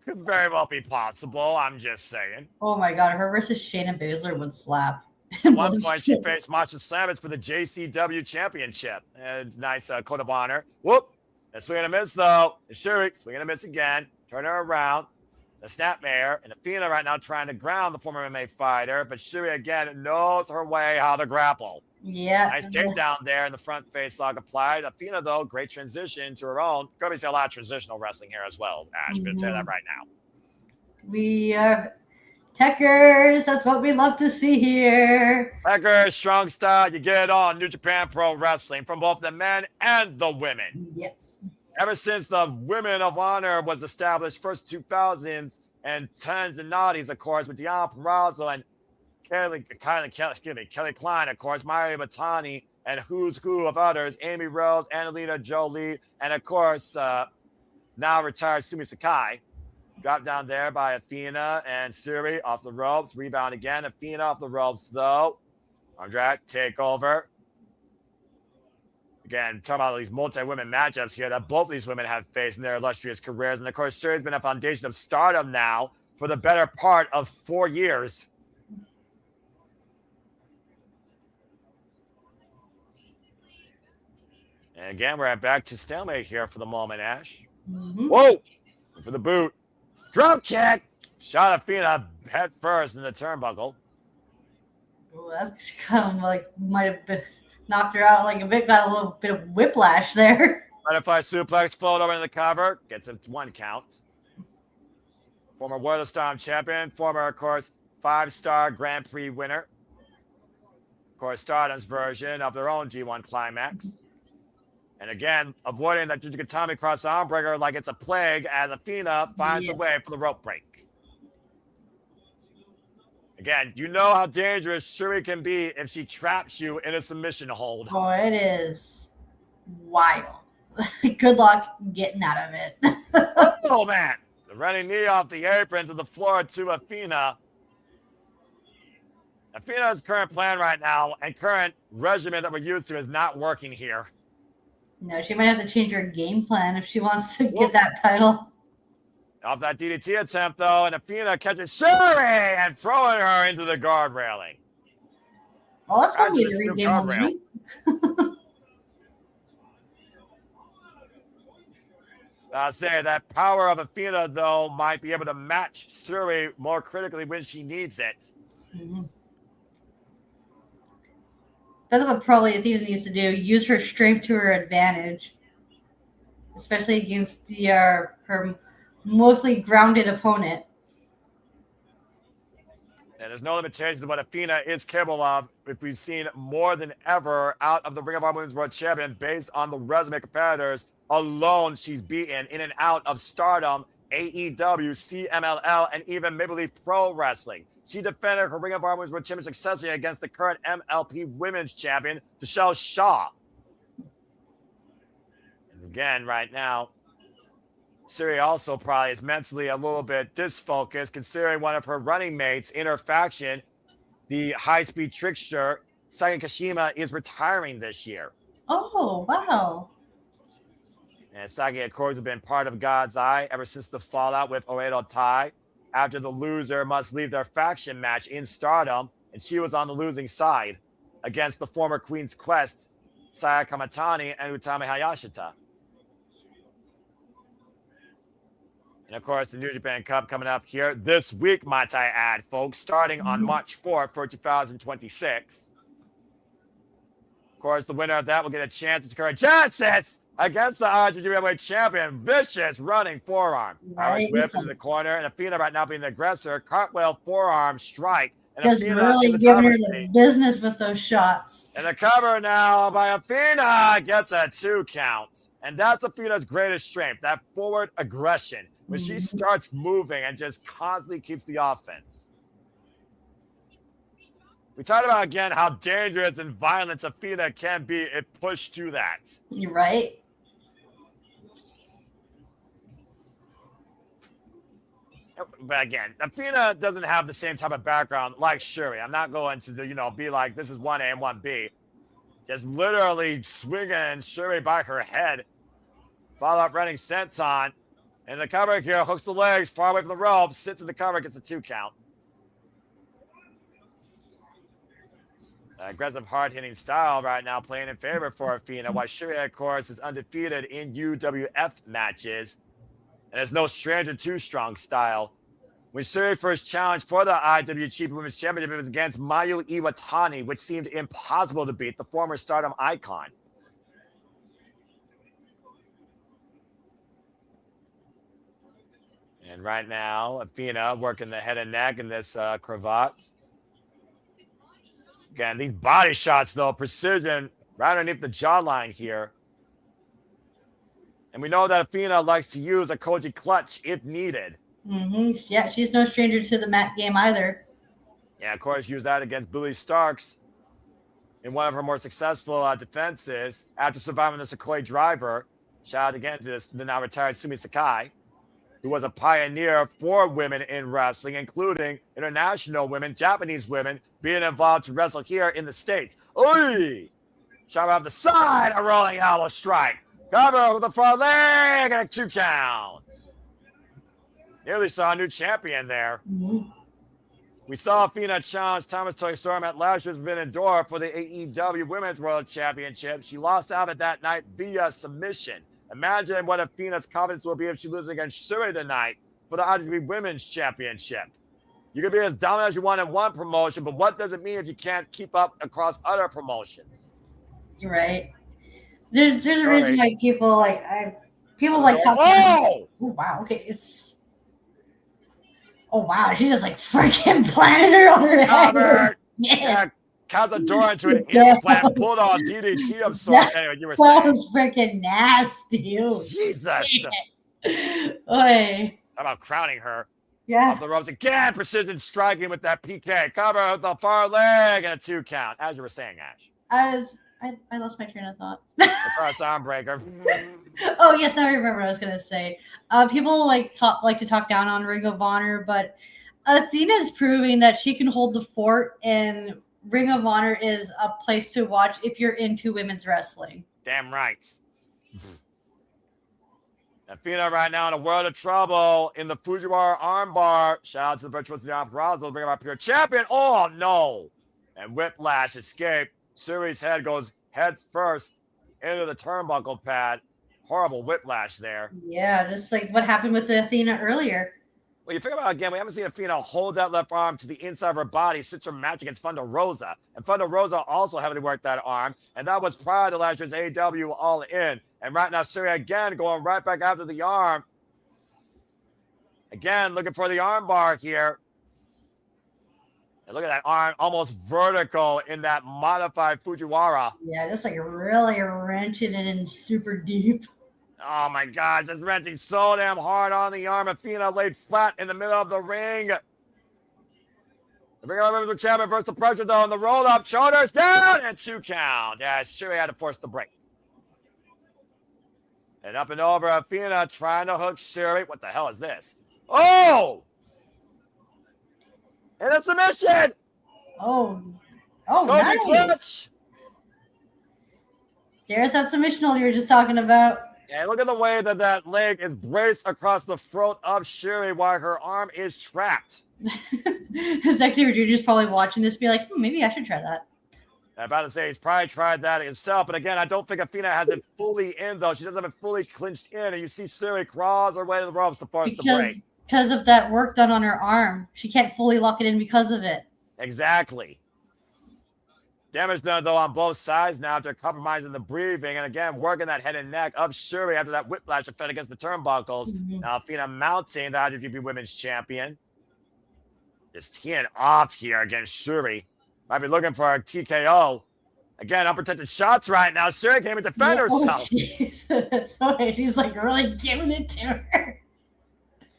could very well be possible. I'm just saying. Oh my god, her versus Shayna Baszler would slap. At one point, she faced Masha Slamovich for the JCW Championship. And nice code of honor. Whoop! A swing and a miss, though. Syuri, swing and a miss again. Turn her around. The snapmare. And Athena right now trying to ground the former MMA fighter. But Syuri, again, knows her way how to grapple. Yeah. Nice takedown there in the front face lock applied. Athena, though, great transition to her own. Going to see a lot of transitional wrestling here as well, Ash. I'm going to tell you that right now. Techers, that's what we love to see here. Becker, strong style, you get it all. New Japan Pro Wrestling from both the men and the women. Yes. Ever since the Women of Honor was established, first 2000s and 10s and 90s, of course, with Diana Purrazzo and Kelly Klein, of course, Mario Batani, and who's who of others, Amy Rose, Annalena Jolie, and of course, now retired Sumi Sakai. Dropped down there by Athena and Syuri off the ropes. Rebound again. Athena off the ropes, though. Andrade, take over. Again, talking about these multi-women matchups here that both these women have faced in their illustrious careers. And of course, Syuri's been a foundation of stardom now for the better part of 4 years. And again, we're back to stalemate here for the moment, Ash. Mm-hmm. Whoa! For the boot. Drop kick! Shot Athena head first in the turnbuckle. Ooh, that's kind of like might have been, knocked her out like a bit, got a little bit of whiplash there. Butterfly suplex, float over into the cover, gets a 1 count. Former World of Storm champion, former, of course, 5-star Grand Prix winner. Of course, Stardom's version of their own G1 Climax. And again, avoiding that Jujikatami cross arm breaker like it's a plague as Athena finds a way for the rope break. Again, you know how dangerous Syuri can be if she traps you in a submission hold. Oh, it is wild. Good luck getting out of it. Oh, man. The running knee off the apron to the floor to Athena. Athena's current plan right now and current regimen that we're used to is not working here. No, she might have to change her game plan if she wants to get that title. Off that DDT attempt, though, and Athena catches Syuri and throwing her into the guard railing. Well, that's one way to regain momentum. I'll say that power of Athena, though, might be able to match Syuri more critically when she needs it. Mm-hmm. That's what probably Athena needs to do. Use her strength to her advantage, especially against the her mostly grounded opponent. And there's no limitation to what Athena is capable of if we've seen more than ever out of the Ring of Honor Women's World Champion based on the resume competitors alone she's beaten in and out of Stardom, AEW, CMLL, and even Maple Leaf Pro Wrestling. She defended her Ring of Honor Women's World Champion successfully against the current MLP Women's Champion, Michelle Shaw. And again, right now, Syuri also probably is mentally a little bit disfocused considering one of her running mates in her faction, the high-speed trickster, Saga Kashima, is retiring this year. Oh, wow. And Saga, of course, has been part of God's Eye ever since the fallout with Oedo Tai, after the loser must leave their faction match in Stardom, and she was on the losing side against the former Queen's Quest, Saya Kamatani and Utami Hayashita. And of course, the New Japan Cup coming up here this week, might I add, folks, starting on March 4th for 2026. Of course, the winner of that will get a chance to secure Genesis against the IWGP champion. Vicious running forearm. Irish whip into the corner, and Athena right now being the aggressor. Cartwheel forearm strike. And Just Athena really giving her the business with those shots. And the cover now by Athena gets a 2 count. And that's Athena's greatest strength, that forward aggression. When she starts moving and just constantly keeps the offense. We talked about, again, how dangerous and violent Athena can be if pushed to that. You're right. But again, Athena doesn't have the same type of background like Syuri. I'm not going to, be like, this is 1A and 1B. Just literally swinging Syuri by her head. Follow-up running senton. And the cover here hooks the legs far away from the ropes, sits in the cover, gets a 2 count. Aggressive, hard-hitting style right now playing in favor for Athena, while Syuri, of course, is undefeated in UWF matches. And is no stranger to strong style. When Syuri first challenged for the IWGP Women's Championship, it was against Mayu Iwatani, which seemed impossible to beat, the former Stardom icon. And right now, Athena working the head and neck in this cravat. Again, these body shots, though, precision right underneath the jawline here. And we know that Athena likes to use a Koji clutch if needed. Yeah, she's no stranger to the mat game either. Yeah, of course, use that against Billy Starks in one of her more successful defenses after surviving the Sequoia driver. Shout out again to the now retired Sumi Sakai, who was a pioneer for women in wrestling, including international women, Japanese women, being involved to wrestle here in the States. Oi! Shout out the side, a rolling elbow strike. Cover with the far leg and a 2 count. Nearly saw a new champion there. We saw Athena challenge Thomas Toy Storm at last year's Door for the AEW Women's World Championship. She lost out at that night via submission. Imagine what Athena's confidence will be if she loses against Syuri tonight for the IWGP Women's Championship. You can be as dominant as you want in one promotion, but what does it mean if you can't keep up across other promotions? You're right. There's a reason why people like Oh wow, okay, it's wow, she just like freaking planted her on her head. Yeah, Cazadora into an implant, pulled on DDT of sorts. Anyway, you were saying that was freaking nasty. Jesus. Oy. How about crowning her? Yeah. Off the ropes again, precision striking with that PK. Cover with the far leg and a 2 count. As you were saying, Ash. I lost my train of thought. The first arm breaker. Oh yes, now I remember what I was gonna say. People like to talk down on Ring of Honor, but Athena is proving that she can hold the fort, and Ring of Honor is a place to watch if you're into women's wrestling. Damn right. Athena right now in a world of trouble in the Fujiwara armbar. Shout out to the Virtuoso Dion Brazil. We'll bring up our pure champion. Oh no! And Whiplash escape. Syuri's head goes head first into the turnbuckle pad. Horrible whiplash there. Yeah, just like what happened with Athena earlier. Well, you think about it again, we haven't seen Athena hold that left arm to the inside of her body since her match against Thunder Rosa. And Thunder Rosa also heavily worked that arm. And that was prior to last year's AEW All In. And right now, Syuri again going right back after the arm. Again, looking for the arm bar here. And look at that arm, almost vertical in that modified Fujiwara. Yeah, just like really wrenching it in super deep. Oh my gosh, it's wrenching so damn hard on the arm. Athena laid flat in the middle of the ring. The Ring of Honor champion versus the pressure though, and the roll up, shoulders down, and 2 count. Yeah, Syuri had to force the break. And up and over, Athena trying to hook Syuri. What the hell is this? Oh! And a submission! Oh, Koji nice. clutch! There's that submission hole you were just talking about. Yeah, look at the way that that leg is braced across the throat of Syuri while her arm is trapped. Sexy Junior's probably watching this, be like, maybe I should try that. I'm about to say he's probably tried that himself, but again, I don't think Athena has it fully in though. She doesn't have it fully clinched in, and you see Syuri crawls her way to the ropes to force the break. Because of that work done on her arm, she can't fully lock it in because of it. Exactly. Damage done though on both sides now after compromising the breathing, and again working that head and neck of Syuri after that whiplash effect against the turnbuckles. Now Athena mounting the IWGP Women's Champion. Just teeing off here against Syuri. Might be looking for a TKO. Again, unprotected shots right now. Syuri can't even defend herself. Sorry, she's like really giving it to her.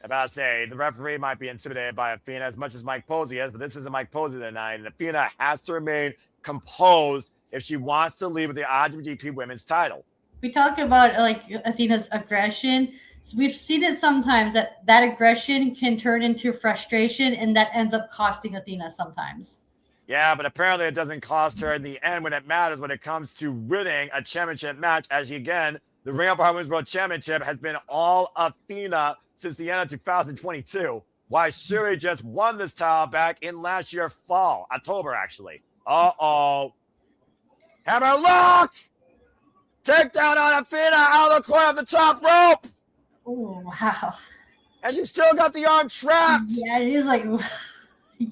I'm about to say, the referee might be intimidated by Athena as much as Mike Posey is, but this isn't Mike Posey tonight. And Athena has to remain composed if she wants to leave with the IWGP Women's title. We talk about like Athena's aggression. So we've seen it sometimes that aggression can turn into frustration, and that ends up costing Athena sometimes. Yeah, but apparently it doesn't cost her in the end when it matters when it comes to winning a championship match. As again, the Ring of Honor Women's World Championship has been all Athena since the end of 2022. Why Syuri just won this title back in last year fall, October actually. Uh-oh. Hammer lock! Takedown on Athena out of the corner of the top rope! Oh, wow. And she's still got the arm trapped! Yeah, she's like,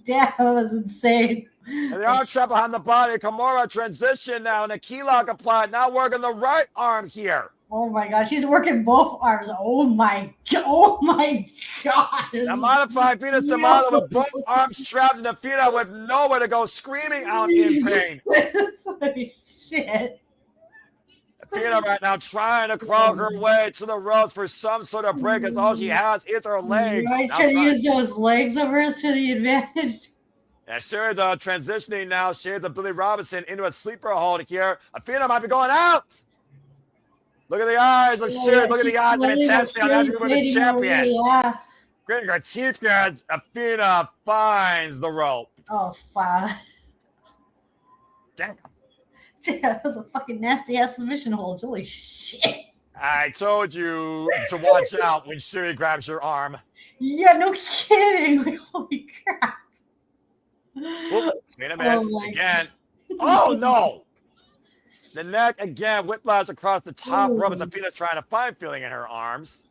that was insane. And the arm trap behind the body. Kimura transition now, and a key lock applied. Now working the right arm here. Oh my god, she's working both arms. Oh my god. Now modified Venus de Milo with both arms trapped in Athena with nowhere to go, screaming out in pain. Holy shit. Athena right now trying to crawl her way to the ropes for some sort of break, as all she has is her legs. Right, trying to use those legs of hers to the advantage. And Syuri's transitioning now shades of Billy Robinson into a sleeper hold here. Athena might be going out. Look at the eyes of Syuri. Look at the eyes of intensity on the women's champion. Yeah. Gritting her teeth here as Athena finds the rope. Oh, wow. Damn. That was a fucking nasty ass submission hold. Holy shit. I told you to watch out when Syuri grabs your arm. Yeah, no kidding. Like, holy crap. Wait a minute. Again. Oh, no. The neck again, whiplash across the top rope as Athena's trying to find feeling in her arms.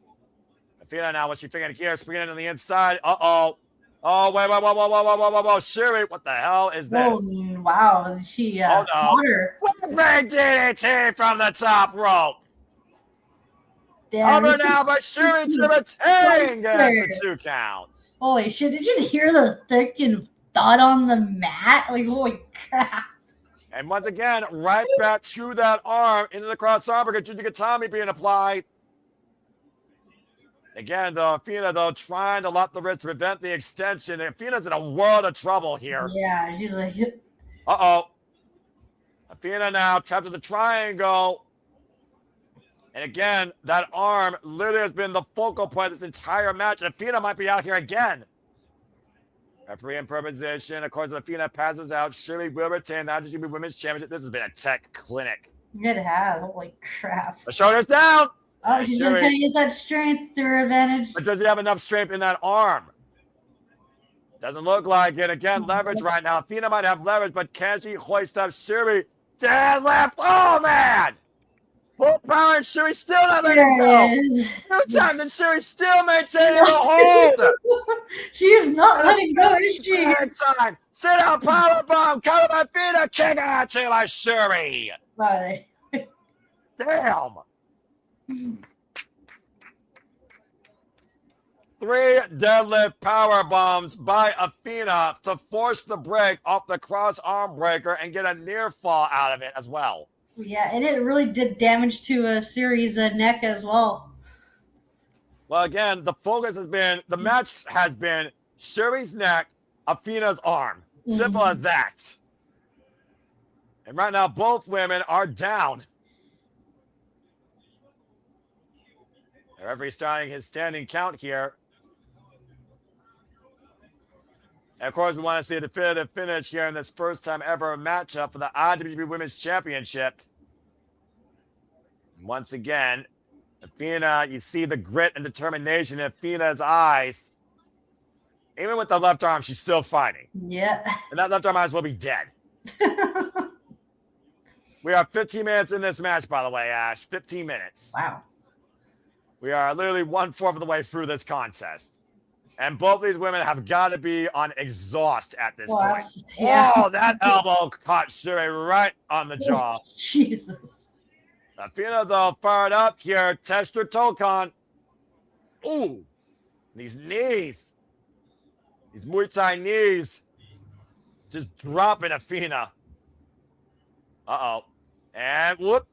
Athena now, what's she thinking here? Springing on the inside. Uh-oh. Oh, wait. Syuri, what the hell is this? Oh, wow. She caught her. Whipping DDT from the top rope. Damn, Over now, but Syuri to retain gets a 2 count. Holy shit, did you hear the freaking thud on the mat? Like, holy crap. And once again, right back to that arm into the cross-arm Jujikatami being applied. Again, though, Athena, though, trying to lock the wrist to prevent the extension. Athena's in a world of trouble here. Yeah, she's like... Uh-oh. Athena now trapped in the triangle. And again, that arm literally has been the focal point of this entire match. And Athena might be out here again. Referee in position. Of course, Athena passes out. Syuri will retain the IWGP Women's Championship. This has been a tech clinic. It has. Holy crap. The shoulder's down. Oh, she's going to use that strength to her advantage. But does he have enough strength in that arm? Doesn't look like it. Again, leverage right now. Athena might have leverage, but can she hoist up Syuri? Deadlift. Oh, man. Full power, and Syuri still not letting go. 2 times, and Syuri still maintaining the hold. She is not letting go, is she? Third time. Sit down, power bomb. Cover my feet. Kick out to my Syuri. Bye. Damn. 3 deadlift power bombs by Athena to force the break off the cross arm breaker and get a near fall out of it as well. Yeah, and it really did damage to Syuri's neck as well. Well, again, the focus has been, the match has been Syuri's neck, Athena's arm. Simple as that. And right now, both women are down. The referee starting his standing count here. And of course, we want to see a definitive finish here in this first time ever matchup for the IWGP Women's Championship. Once again, Athena, you see the grit and determination in Athena's eyes. Even with the left arm, she's still fighting. Yeah. And that left arm might as well be dead. We are 15 minutes in this match, by the way, Ash. 15 minutes. Wow. We are literally 1/4 of the way through this contest. And both these women have got to be on exhaust at this point. Yeah. Oh, that elbow caught Syuri right on the jaw. Jesus. Athena, though, fired up here. Test her Tokon. Ooh. These knees. These Muay Thai knees. Just dropping Athena. Uh-oh. And whoop.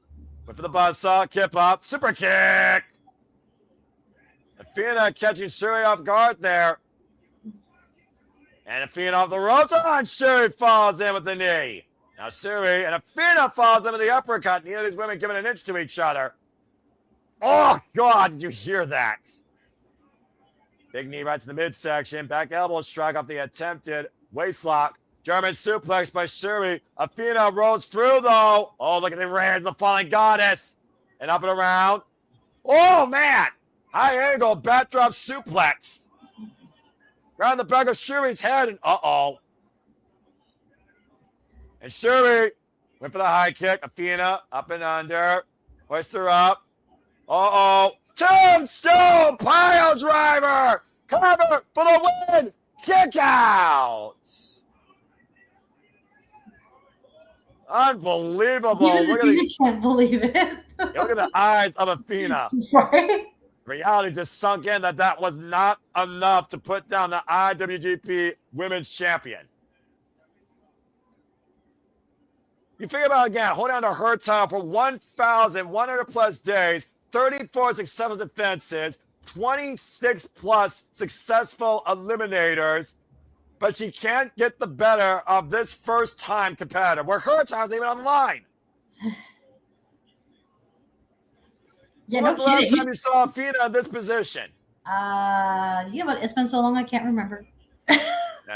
Went for the buzzsaw. Kip up. Super kick. Athena catching Syuri off guard there. And Athena off the ropes. Oh, and Syuri falls in with the knee. Now Syuri and Athena falls in with the uppercut. Neither of these women giving an inch to each other. Oh, God, did you hear that? Big knee right to the midsection. Back elbow strike off the attempted waistlock. German suplex by Syuri. Athena rolls through, though. Oh, look at the rays, the falling goddess. And up and around. Oh, man. High angle backdrop suplex. Round the back of Syuri's head. And uh-oh. And Syuri went for the high kick. Athena up and under. Hoist her up. Uh-oh. Tombstone pile driver. Cover for the win. Kick out. Unbelievable. Even Athena can't believe it. Oh, Look at the eyes of Athena. Right? Reality just sunk in that was not enough to put down the IWGP Women's Champion. You think about it again, holding on to her title for 1,100 plus days, 34 successful defenses, 26 plus successful eliminators, but she can't get the better of this first-time competitor, where her title's even on the line. Yeah, When's no the last kidding. time you saw Athena in this position? Yeah, but it's been so long I can't remember. Yeah,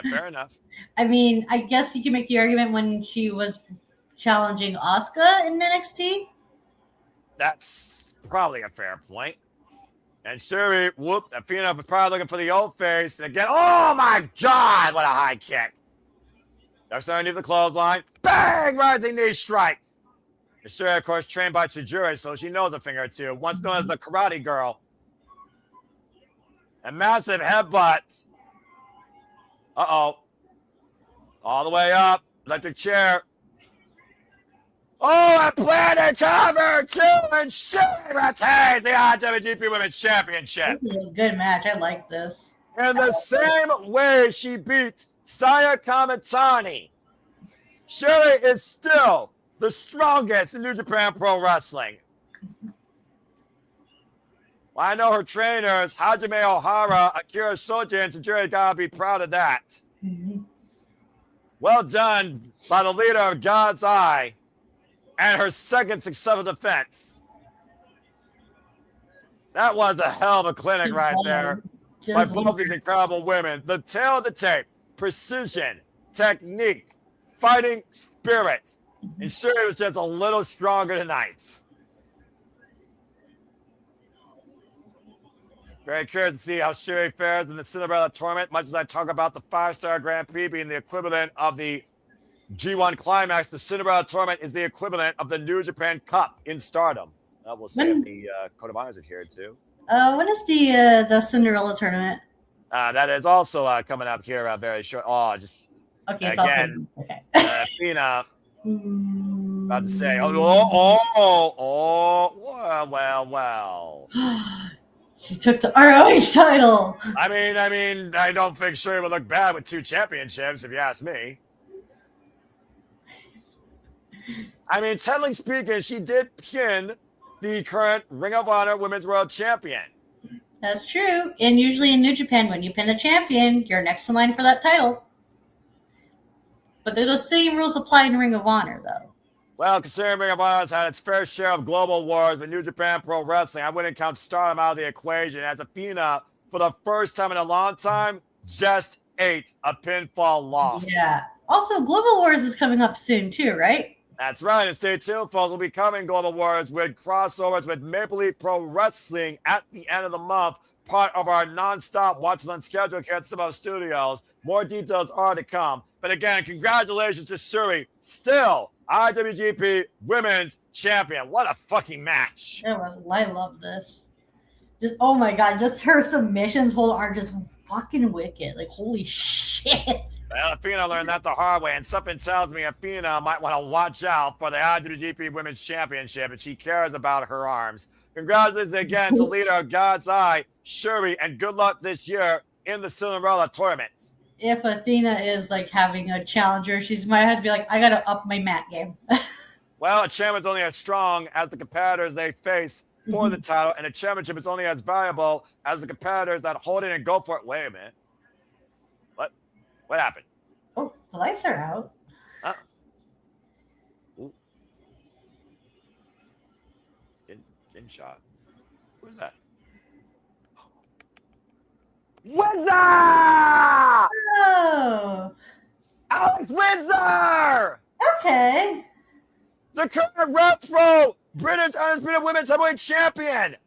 fair enough. I mean, I guess you can make the argument when she was challenging Oskar in NXT. That's probably a fair point. And Syuri, whoop, Athena was probably looking for the old face. And again, oh my God, what a high kick. That's underneath the clothesline. Bang! Rising knee strike. And Syuri, of course, trained by Tsuji, so she knows a thing or two. Once known as the Karate Girl. A massive headbutt. Uh-oh. All the way up. Electric chair. Oh, a planted cover, too, and Syuri retains the IWGP Women's Championship. This is a good match. I like this. In the same way she beat Saya Kamitani, Syuri is still the strongest in New Japan Pro Wrestling. Well, I know her trainers, Hajime Ohara, Akira Shoji, and Tsujiri gotta be proud of that. Mm-hmm. Well done by the leader of God's Eye and her second successful defense. That was a hell of a clinic right there by both these incredible women. The tail of the tape, precision, technique, fighting spirit. And Syuri was just a little stronger tonight. Very curious to see how Syuri fares in the Cinderella tournament. Much as I talk about the 5-star Grand Prix being the equivalent of the G1 Climax, the Cinderella tournament is the equivalent of the New Japan Cup in Stardom. We'll see if the Code of Honor is adhered to. When is the Cinderella tournament? That is also coming up here very short. Oh, just okay, it's again, also, okay. Athena. About to say, well. She took the ROH title. I mean, I don't think Syuri would look bad with 2 championships, if you ask me. I mean, technically speaking, she did pin the current Ring of Honor Women's World Champion. That's true. And usually in New Japan, when you pin a champion, you're next in line for that title. But those same rules apply in Ring of Honor, though. Well, considering Ring of Honor has had its fair share of global wars with New Japan Pro Wrestling, I wouldn't count Stardom out of the equation, as Athena, for the first time in a long time, just ate a pinfall loss. Yeah. Also, Global Wars is coming up soon, too, right? That's right, and stay tuned, folks. We'll be covering Global Wars with crossovers with Maple Leaf Pro Wrestling at the end of the month, part of our non-stop watch-along schedule here at Sumo Studios. More details are to come. But again, congratulations to Syuri, still IWGP Women's Champion. What a fucking match. I love this. Just, oh my God, just her submissions are just fucking wicked. Like, holy shit. Well, Athena learned that the hard way, and something tells me Athena might want to watch out for the IWGP Women's Championship, and she cares about her arms. Congratulations again to leader of God's Eye, Syuri, and good luck this year in the Cinderella tournament. If Athena is like having a challenger, she might have to be like, I gotta up my mat game. Well, a champion's only as strong as the competitors they face for the title, and a championship is only as valuable as the competitors that hold it and go for it. Wait a minute. What happened? Oh, the lights are out. In shot. Who's that? Windsor! Oh. Alex Windsor! Okay. The current Repro British Undisputed Women's Heavyweight Champion.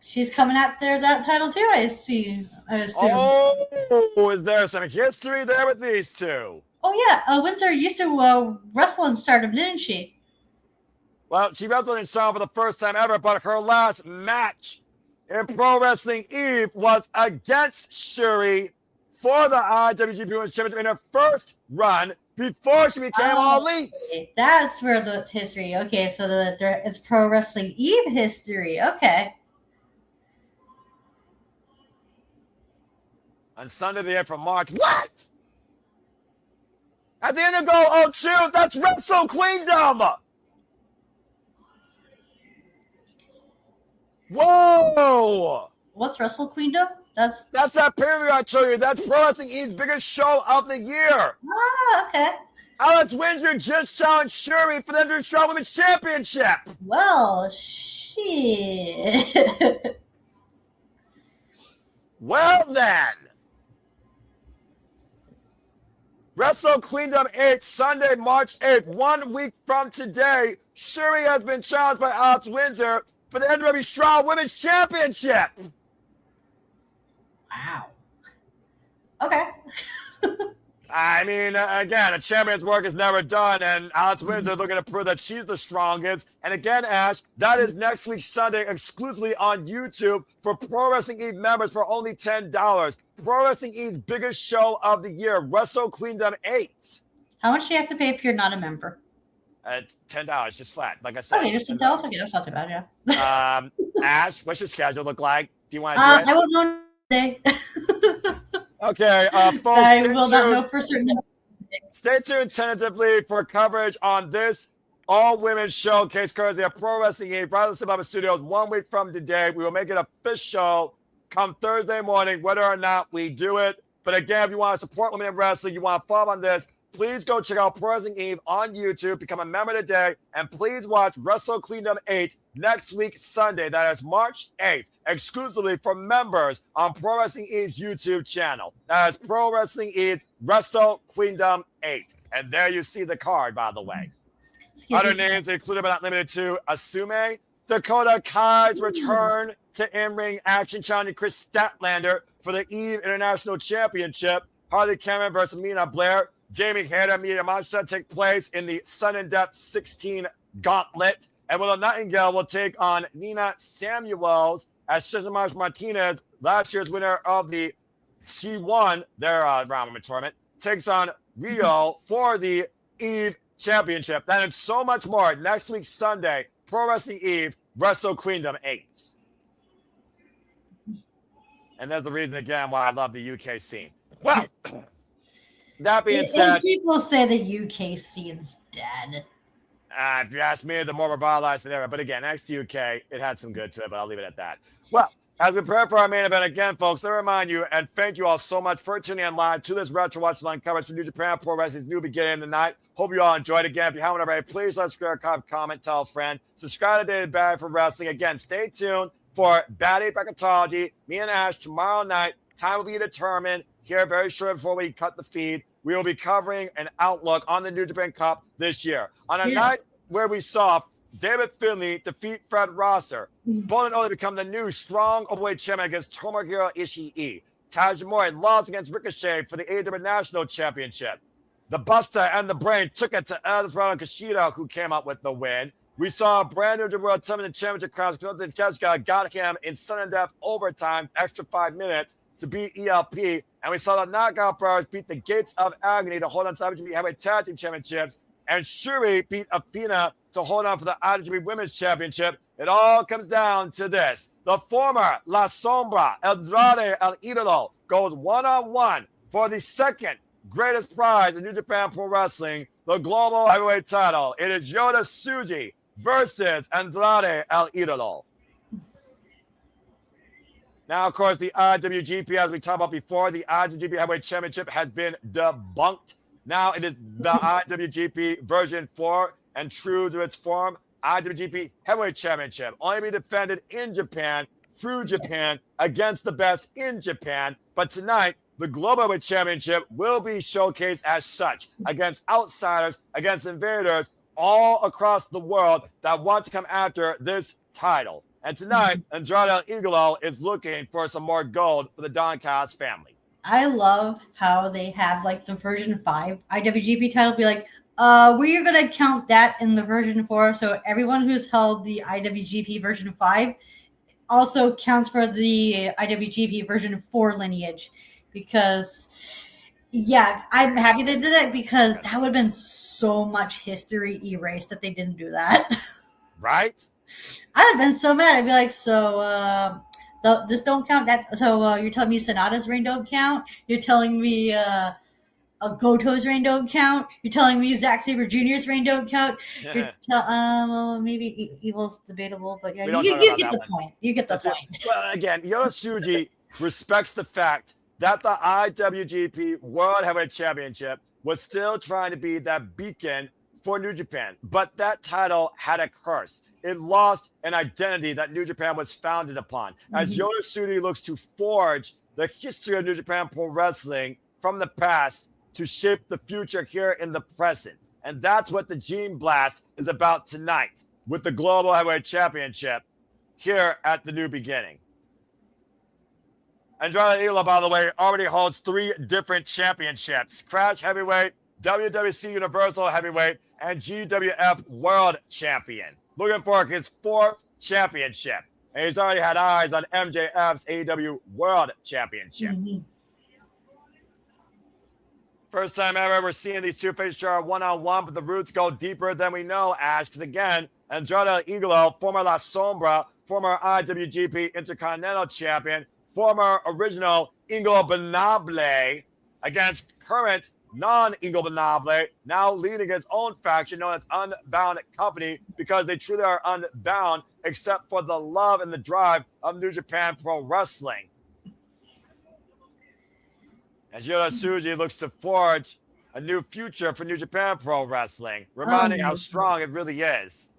She's coming out there that title too, I assume. Oh, is there some history there with these two? Oh yeah, Windsor used to wrestle in Stardom, didn't she? Well, she wrestled in Stardom for the first time ever, but her last match in Pro Wrestling Eve was against Syuri for the IWGP Women's Championship in her first run, before she became All Elite. Okay. That's where the history. Okay, so it's Pro Wrestling Eve history. Okay. On Sunday, the 8th of March. What? At the end of Go 02, that's Wrestle Queendom. Whoa! What's Wrestle Queendom? That's that pay-per-view I told you. That's Pro Wrestling Eve's biggest show of the year. okay. Alex Windsor just challenged Syuri for the Under Strong Women's Championship. Well, shit. Well then. Wrestle Queendom 8, Sunday, March 8th. 1 week from today, Syuri has been challenged by Alex Windsor for the NJPW Strong Women's Championship. Wow. Okay. I mean, again, a champion's work is never done, and Alex Windsor is looking to prove that she's the strongest. And again, Ash, that is next week Sunday exclusively on YouTube for Pro Wrestling Eve members for only $10. Pro Wrestling Eve's biggest show of the year, Wrestle Queendom 8. How much do you have to pay if you're not a member? $10, just flat. Like I said. Okay, just $10. Okay, that's not too bad, yeah. Ash, what's your schedule look like? Do you want to do it? I won't know today. Okay, folks. I will not know for certain. Stay tuned tentatively for coverage on this all-women showcase courtesy of Pro Wrestling Eve, Bradley Sababa Studios. 1 week from today, we will make it official come Thursday morning, whether or not we do it. But again, if you want to support women in wrestling, you want to follow on this, please go check out Pro Wrestling Eve on YouTube, become a member today, and please watch Wrestle Queendom 8 next week, Sunday. That is March 8th, exclusively for members on Pro Wrestling Eve's YouTube channel. That is Pro Wrestling Eve's Wrestle Queendom 8. And there you see the card, by the way. Other names included but not limited to Asume, Dakota Kai's return to in-ring action, challenging Chris Statlander for the Eve International Championship. Harley Cameron versus Mina Blair. Jamie Hayter and Mia Mancha take place in the Sudden Death 16 Gauntlet. And Willow Nightingale will take on Nina Samuels as Cesar Martinez, last year's winner of the C1, their round robin tournament, takes on Rio for the Eve Championship. That and so much more next week, Sunday, Pro Wrestling Eve, Wrestle Queendom 8. And there's the reason, again, why I love the UK scene. Well, that being said, people say the UK scene's dead. If you ask me, the more revitalized than ever. But again, NXT UK, it had some good to it, but I'll leave it at that. Well, as we prepare for our main event again, folks, let me remind you and thank you all so much for tuning in live to this Retro Watch Line coverage from New Japan Pro Wrestling's new beginning tonight. Hope you all enjoyed. Again, if you haven't already, please like, subscribe, comment, tell a friend. Subscribe to David Barry for Wrestling. Again, stay tuned for Batty Bracketology. Me and Ash tomorrow night. Time will be determined here very short before we cut the feed. We will be covering an outlook on the New Japan Cup this year. On a night where we saw David Finlay defeat Fred Rosser, Boltin only become the new strong openweight champion against Tomohiro Ishii. Taiji lost against Ricochet for the AEW National Championship. The Bustah and the Brain took it to Desperado and Kushida, who came up with the win. We saw a brand new World Television Championship crown. Takeshita got him in sudden death overtime, extra 5 minutes to beat ELP. And we saw the Knockout Brothers beat the Gates of Agony to hold on to the IWGP Heavyweight Tag Team Championships. And Syuri beat Athena to hold on for the IWGP Women's Championship. It all comes down to this. The former La Sombra, Andrade El Idolo, goes one-on-one for the second greatest prize in New Japan Pro Wrestling, the Global Heavyweight title. It is Yota Tsuji versus Andrade El Idolo. Now, of course, the IWGP, as we talked about before, the IWGP Heavyweight Championship has been debunked. Now it is the IWGP version 4, and true to its form, IWGP Heavyweight Championship only be defended in Japan, through Japan, against the best in Japan. But tonight, the Global Heavyweight Championship will be showcased as such against outsiders, against invaders all across the world that want to come after this title. And tonight, Andrade El Idolo is looking for some more gold for the Don Callis family. I love how they have like the version 5 IWGP title be like, we're going to count that in the version 4. So everyone who's held the IWGP version 5 also counts for the IWGP version 4 lineage, because Yeah, I'm happy they did that because that would have been so much history erased if they didn't do that. Right? I'd have been so mad. I'd be like, so this don't count. That so you're telling me Sonata's reign don't count? You're telling me Goto's reign don't count? You're telling me Zack Sabre Jr.'s reign don't count? Well, maybe Evil's debatable, but yeah, We you, don't talk you about get that the one. point. You get the That's it. point. Well, again, Tsuji respects the fact that the IWGP World Heavyweight Championship was still trying to be that beacon for New Japan, but that title had a curse. It lost an identity that New Japan was founded upon. As Mhm. Yoda Tsuji looks to forge the history of New Japan Pro Wrestling from the past to shape the future here in the present. And that's what the Gene Blast is about tonight with the Global Heavyweight Championship here at the new beginning. Andrade Ila, by the way, already holds 3 different championships: Crash Heavyweight, WWC Universal Heavyweight, and GWF World Champion. Looking for his 4th championship. And he's already had eyes on MJF's AEW World Championship. Mhm. First time ever we're seeing these two face chart one-on-one, but the roots go deeper than we know, Ash. Because again, Andrade Iglo, former La Sombra, former IWGP Intercontinental Champion, former original Ingobernable, against current non-Ingobernable, now leading his own faction known as Unbound Company, because they truly are unbound except for the love and the drive of New Japan Pro Wrestling. As Yuto-Ice looks to forge a new future for New Japan Pro Wrestling, reminding how strong it really is.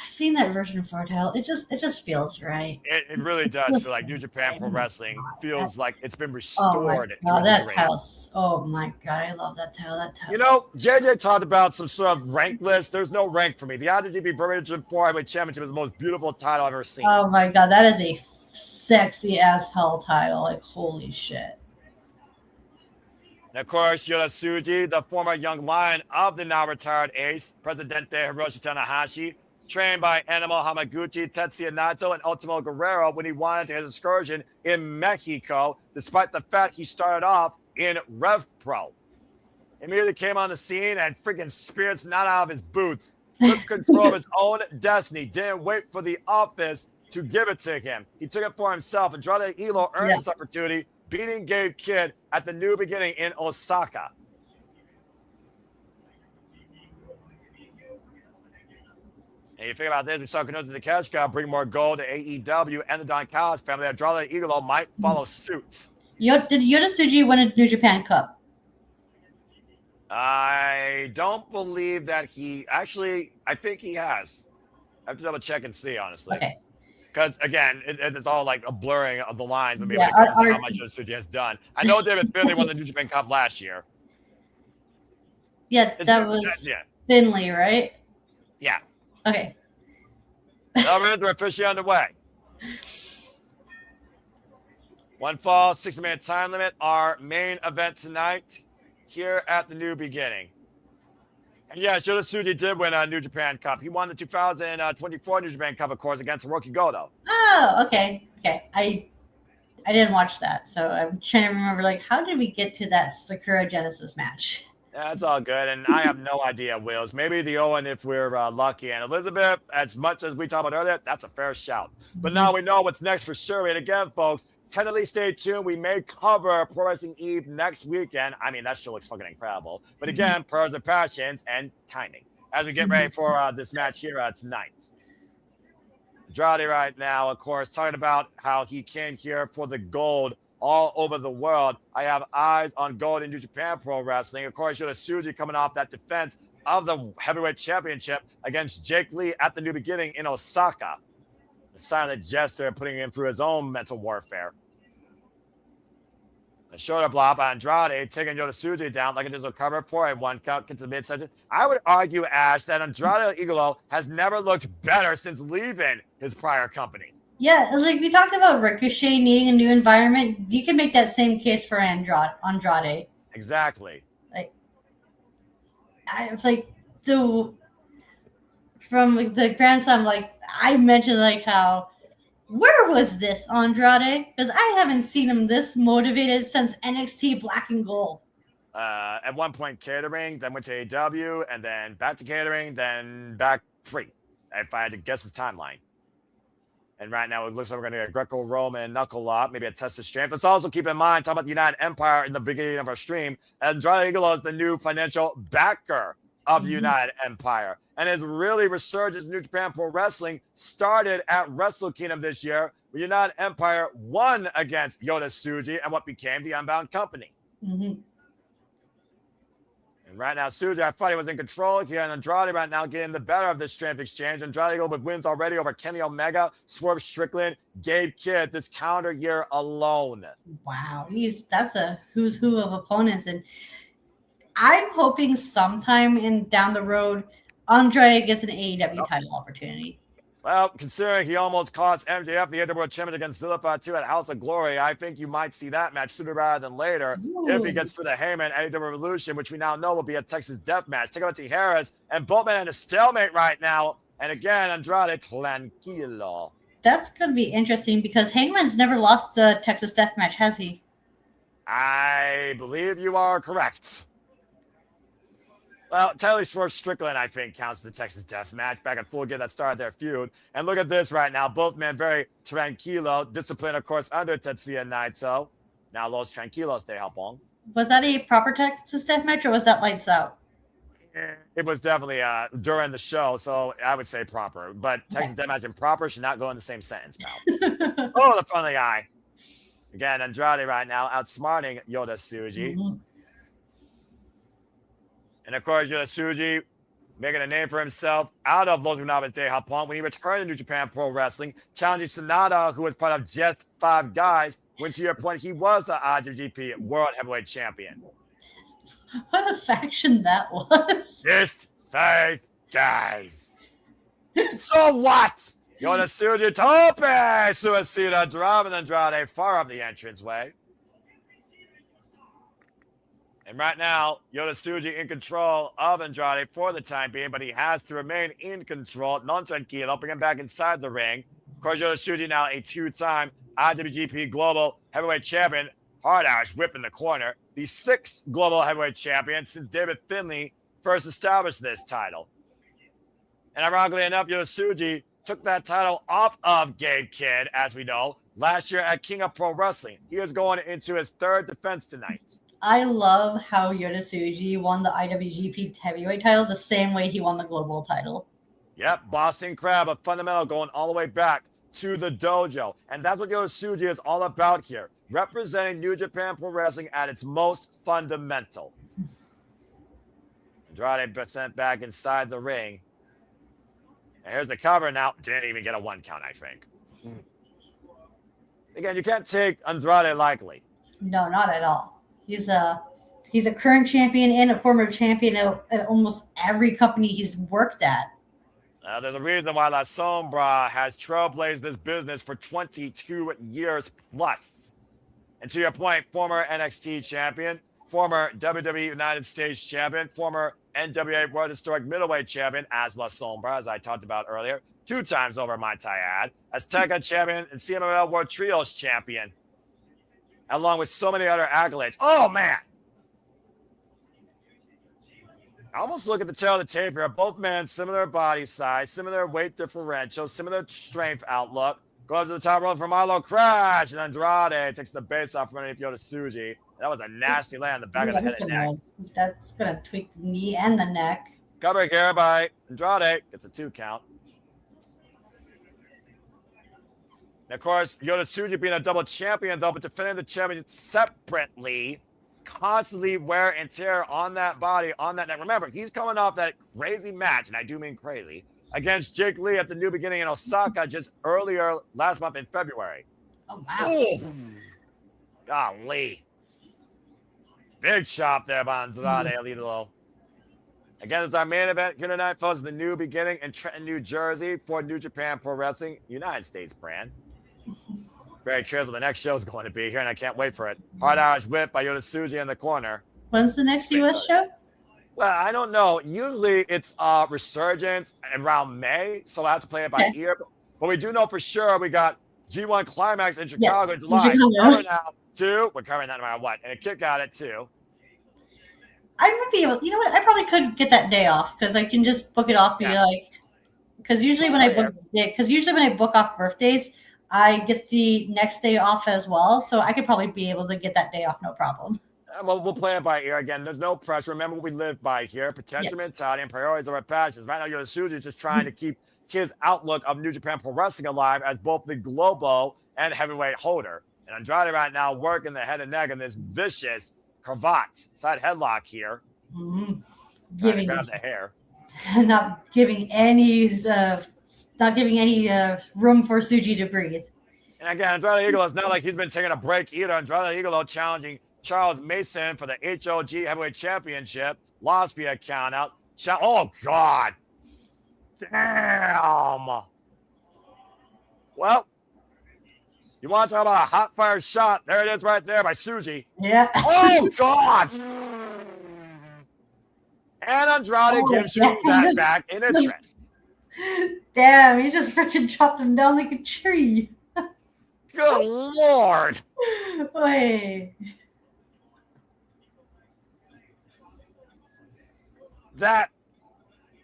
Seeing that version of Fartel, it just feels right. It really does feel like New Japan Pro Wrestling feels like it's been Oh my restored god, to a that degree. title! Oh my god, I love that title. That title. You know, JJ talked about some sort of rank list. There's no rank for me. The IWGP Virgin 4 Heavyweight Championship is the most beautiful title I've ever seen. Oh my god, that is a sexy ass hell title. Like holy shit. And of course, Yuto-Ice, the former young lion of the now retired Ace, Presidente Hiroshi Tanahashi, trained by Animal Hamaguchi, Tetsuya Naito, and Ultimo Guerrero when he wanted his excursion in Mexico, despite the fact he started off in Rev Pro. Immediately came on the scene and freaking spirits not out of his boots, took control of his own destiny, didn't wait for the office to give it to him. He took it for himself. Andrade Ilo earned this opportunity, beating Gabe Kidd at the new beginning in Osaka. And you think about this, we saw Konosuke the Cash Cow bring more gold to AEW, and the Don Callis family. Andrade Ilo might follow suit. Did Yuto-Ice win a New Japan Cup? I don't believe that he actually. I think he has. I have to double check and see, honestly. Okay. Because again, it's all like a blurring of the lines when Yeah, it comes to how much Tsuji has done. I know David Finlay won the New Japan Cup last year. Yeah, that was Finlay, right? Yeah. Okay. The are officially underway. One fall, 60-minute time limit. Our main event tonight here at the new beginning. And yeah, Yuto-Ice did win a New Japan Cup. He won the 2024 New Japan Cup, of course, against Hiroki Goto. Oh, okay. Okay. I didn't watch that, so I'm trying to remember, like, how did we get to that Sakura Genesis match? That's all good, and I have no idea, Wills. Maybe the Owen if we're lucky. And Elizabeth, as much as we talked about earlier, that's a fair shout. But now we know what's next for Syuri. And again, folks, tentatively stay tuned. We may cover Pro Wrestling Eve next weekend. I mean, that show looks fucking incredible. But again, prayers and passions and timing as we get ready for this match here tonight. Andrade right now, of course, talking about how he came here for the gold all over the world. I have eyes on gold in New Japan Pro Wrestling. Of course, Yuto-Ice coming off that defense of the heavyweight championship against Jake Lee at the new beginning in Osaka. The silent jester putting him through his own mental warfare. The shoulder block by Andrade, taking Yuto-Ice down like a digital cover for a 1 count into the midsection. I would argue, Ash, that Andrade Iglo has never looked better since leaving his prior company. Yeah, like we talked about Ricochet needing a new environment. You can make that same case for Andrade. Exactly. Like, from the Grand Slam, like I mentioned, like how where was this Andrade? Because I haven't seen him this motivated since NXT Black and Gold. at one point catering, then went to AEW, and then back to catering, then back free. If I had to guess his timeline. And right now it looks like we're going to get a Greco-Roman knuckle lock, maybe a test of strength. Let's also keep in mind, talk about the United Empire in the beginning of our stream. Andrade Idolo is the new financial backer of the United Empire. And his really resurgence in New Japan Pro Wrestling started at Wrestle Kingdom this year, where United Empire won against Yota-Tsuji and what became the Unbound Company. Mm-hmm. And right now, Tsuji, I thought he was in control here, and Andrade right now getting the better of this strength exchange. Andrade with wins already over Kenny Omega, Swerve Strickland, Gabe Kidd this calendar year alone. Wow, that's a who's who of opponents, and I'm hoping sometime down the road, Andrade gets an AEW title opportunity. Well, considering he almost cost MJF the AEW Championship against Zillipa 2 at House of Glory, I think you might see that match sooner rather than later. Ooh. If he gets for the Heyman AEW Revolution, which we now know will be a Texas Death Match. Take out Tijeras and Boltin in a stalemate right now. And again, Andrade tranquilo. That's going to be interesting because Hangman's never lost the Texas Death Match, has he? I believe you are correct. Well, Tyler Swerve Strickland, I think, counts the Texas Death Match back at Full Gear that started their feud. And look at this right now. Both men very tranquilo. Discipline, of course, under Tetsuya Naito. Now Los Tranquilos de Japón. Was that a proper Texas Death Match or was that lights out? It was definitely during the show, so I would say proper. But Texas Death Match and proper should not go in the same sentence, pal. Oh, the front of the eye. Again, Andrade right now outsmarting Yota-Tsuji. Mm-hmm. And of course, Yota-Tsuji making a name for himself out of Los Gunaves de Japón when he returned to New Japan Pro Wrestling, challenging Sonata, who was part of Just 5 Guys, when to your point, he was the IWGP World Heavyweight Champion. What a faction that was. Just 5 Guys. So what? Yota-Tsuji tope suicida, driving Andrade far up the entranceway. And right now, Yota-Tsuji in control of Andrade for the time being, but he has to remain in control. Non-tranquilo, bring him back inside the ring. Of course, Yota-Tsuji now a 2-time IWGP Global Heavyweight Champion. Hard Irish whip in the corner. The 6th Global Heavyweight Champion since David Finlay first established this title. And ironically enough, Yota-Tsuji took that title off of Gabe Kidd, as we know, last year at King of Pro Wrestling. He is going into his 3rd defense tonight. I love how Yota-Tsuji won the IWGP Heavyweight title the same way he won the Global title. Yep, Boston Crab, a fundamental going all the way back to the dojo. And that's what Yota-Tsuji is all about here, representing New Japan Pro Wrestling at its most fundamental. Andrade sent back inside the ring. And here's the cover now. Didn't even get a 1 count, I think. Again, you can't take Andrade lightly. No, not at all. He's a current champion and a former champion at almost every company he's worked at. There's a reason why La Sombra has trailblazed this business for 22 years plus. And to your point, former NXT champion, former WWE United States champion, former NWA World Historic Middleweight champion as La Sombra, as I talked about earlier, 2 times over, might I add, as Tekken champion and CMLL World Trios champion, along with so many other accolades. Oh, man. I almost look at the tail of the tape here. Both men, similar body size, similar weight differential, similar strength outlook. Go up to the top rope for Milo Crash, and Andrade takes the base off from underneath Yota-Tsuji. That was a nasty land on the back of the head and neck. That's going to tweak the knee and the neck. Cover here by Andrade. Gets a 2 count. And of course, Yota-Tsuji being a double champion, though, but defending the champion separately, constantly wear and tear on that body, on that neck. Remember, he's coming off that crazy match, and I do mean crazy, against Jake Lee at the New Beginning in Osaka just earlier last month in February. Oh, wow. Ooh. Golly. Big chop there by Andrade Idolo. Again, it's our main event here tonight, folks. The New Beginning in Trenton, New Jersey for New Japan Pro Wrestling, United States brand. Very curious what the next show is going to be here, and I can't wait for it. Hard Irish whip by Yota-Tsuji in the corner. When's the next U.S. show? Well, I don't know. Usually it's Resurgence around May, so I have to play it by ear. But we do know for sure we got G1 Climax in Chicago in July. We're covering that no matter what, and a kick out at 2. I would be able. You know what? I probably could get that day off because I can just book it off. Be like, because usually when I book off birthdays, I get the next day off as well. So I could probably be able to get that day off, no problem. Well, we'll play it by ear again. There's no pressure. Remember what we live by here: potential Yes. mentality and priorities of our passions. Right now, Yoda is just trying to keep his outlook of New Japan Pro Wrestling alive as both the global and heavyweight holder. And Andrade right now working the head and neck in this vicious cravat side headlock here. Mm-hmm. Giving grab the hair. Not giving any room for Tsuji to breathe. And again, Andrade Idolo, it's not like he's been taking a break either. Andrade Idolo challenging Charles Mason for the HOG Heavyweight Championship. Lost via countout. Oh, God. Damn. Well, you want to talk about a hot fire shot? There it is right there by Tsuji. Yeah. Oh, God. And Andrade gives you that back in interest. Damn, he just freaking chopped him down like a tree. Good Lord. Wait. That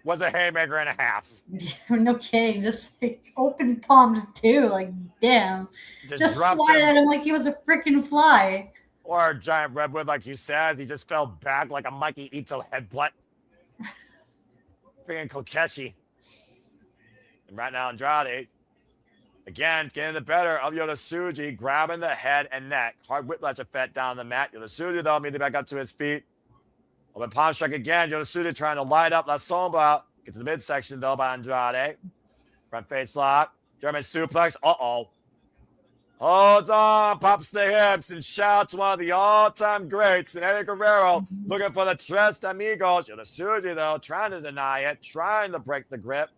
was a haymaker and a half. No kidding. Just like open palms too. Like, damn. Just slide at him like he was a freaking fly. Or a giant redwood, like you said. He just fell back like a Mikey Ito headbutt. Freaking Kokeshi. And right now, Andrade, again, getting the better of Yoda-Tsuji, grabbing the head and neck. Hard whiplash effect down the mat. Yoda-Tsuji, though, immediately back up to his feet. Open palm strike again. Yoda-Tsuji trying to light up La Sombra. Get to the midsection, though, by Andrade. Front face lock. German suplex. Uh-oh. Holds on, pops the hips, and shouts one of the all-time greats, and Eddie Guerrero looking for the Tres Amigos. Yoda-Tsuji, though, trying to deny it, trying to break the grip.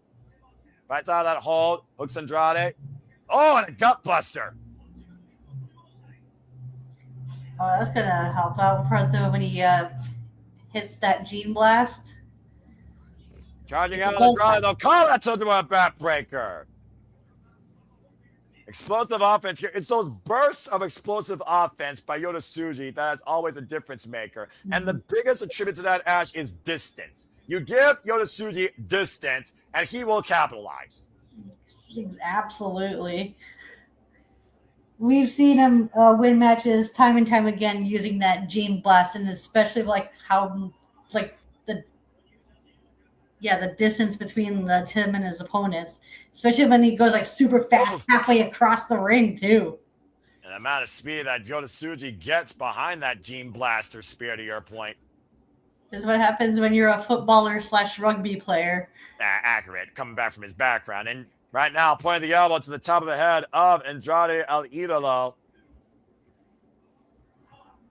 Fights out of that hold, hooks Andrade. Oh, and a gut buster. Oh, that's going to help out when he hits that Gene Blast. Charging out Andrade, though. Call that to a backbreaker. Explosive offense here. It's those bursts of explosive offense by Yoda-Tsuji that's always a difference maker. And the biggest attribute to that, Ash, is distance. You give Yoda-Tsuji distance, and he will capitalize. Absolutely. We've seen him win matches time and time again using that Gene Blast, and especially like how, like the distance between him and his opponents, especially when he goes like super fast halfway across the ring too. And the amount of speed that Yoda-Tsuji gets behind that Gene Blaster spear, to your point. This is what happens when you're a footballer / rugby player. Accurate, coming back from his background. And right now, pointing the elbow to the top of the head of Andrade El Idolo.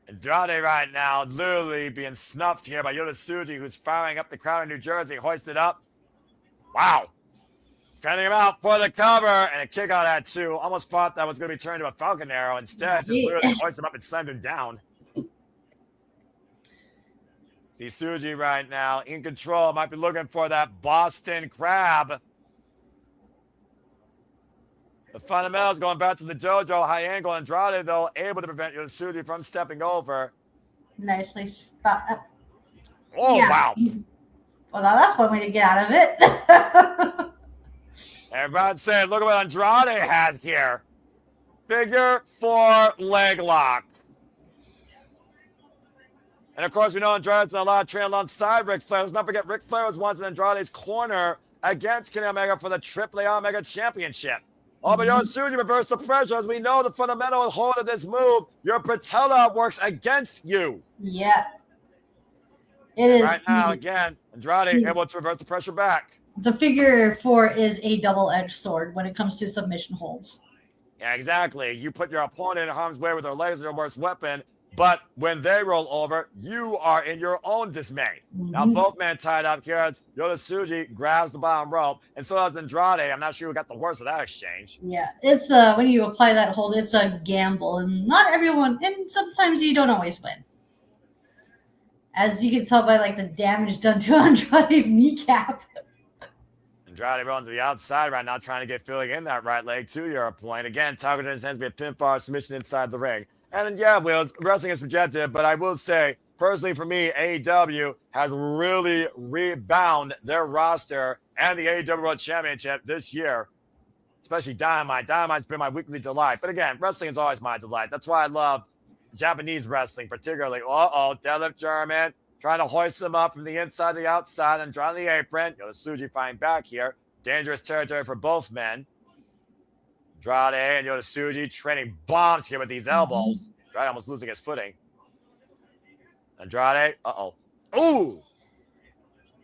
Andrade right now literally being snuffed here by Yoda-Tsuji, who's firing up the crowd in New Jersey, hoisted up. Wow. Fending him out for the cover, and a kick out at two. Almost thought that was going to be turned to a Falcon Arrow. Instead, just literally hoisted him up and slammed him down. See Tsuji right now in control. Might be looking for that Boston Crab. The fundamentals going back to the dojo. High angle. Andrade, though, able to prevent Yoda-Tsuji from stepping over. Nicely spot. Wow. Well, now that's one way to get out of it. Everyone's saying, look at what Andrade has here. Figure 4 leg lock. And, of course, we know Andrade's done a lot of training alongside Ric Flair. Let's not forget Ric Flair was once in Andrade's corner against Kenny Omega for the AAA Omega Championship. Oh, but Yoda-Tsuji reversed the pressure. As we know, the fundamental hold of this move, your patella works against you. Yeah. It is. Right now, again, Andrade able to reverse the pressure back. The figure 4 is a double-edged sword when it comes to submission holds. Yeah, exactly. You put your opponent in harm's way with their legs, their worst weapon, but when they roll over, you are in your own dismay. Now, both men tied up here as Yoda-Tsuji grabs the bottom rope, and so does Andrade. I'm not sure who got the worst of that exchange. Yeah, it's when you apply that hold, it's a gamble, and not everyone, and sometimes you don't always win. As you can tell by like the damage done to Andrade's kneecap. Andrade rolling to the outside right now, trying to get feeling in that right leg to your point. Again, targeting his hands to be a pinfall submission inside the ring. And yeah, Wheels, wrestling is subjective, but I will say personally for me, AEW has really rebound their roster and the AEW World Championship this year, especially Dynamite. Dynamite's been my weekly delight. But again, wrestling is always my delight. That's why I love Japanese wrestling, particularly. Deadlift German, trying to hoist them up from the inside to the outside and draw the apron. Yota-Tsuji fighting back here. Dangerous territory for both men. Andrade and Yota-Tsuji trading bombs here with these elbows. Andrade almost losing his footing. Andrade, Ooh!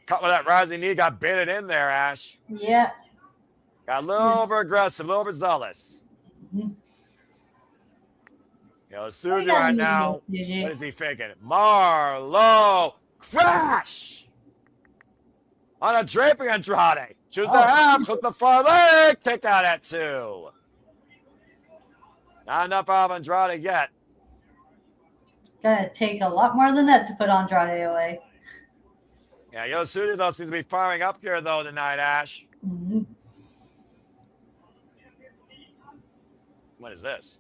Cut with that rising knee, got baited in there, Ash. Yeah. Got a little over-aggressive, a little overzealous. Tsuji right now, what is he thinking? Marlowe crash! On a draping Andrade. Choose the half, hook the far leg, kick out at 2. Not enough out of Andrade yet. Gonna take a lot more than that to put Andrade away. Yeah, Yota-Tsuji though seems to be firing up here though tonight, Ash. What is this?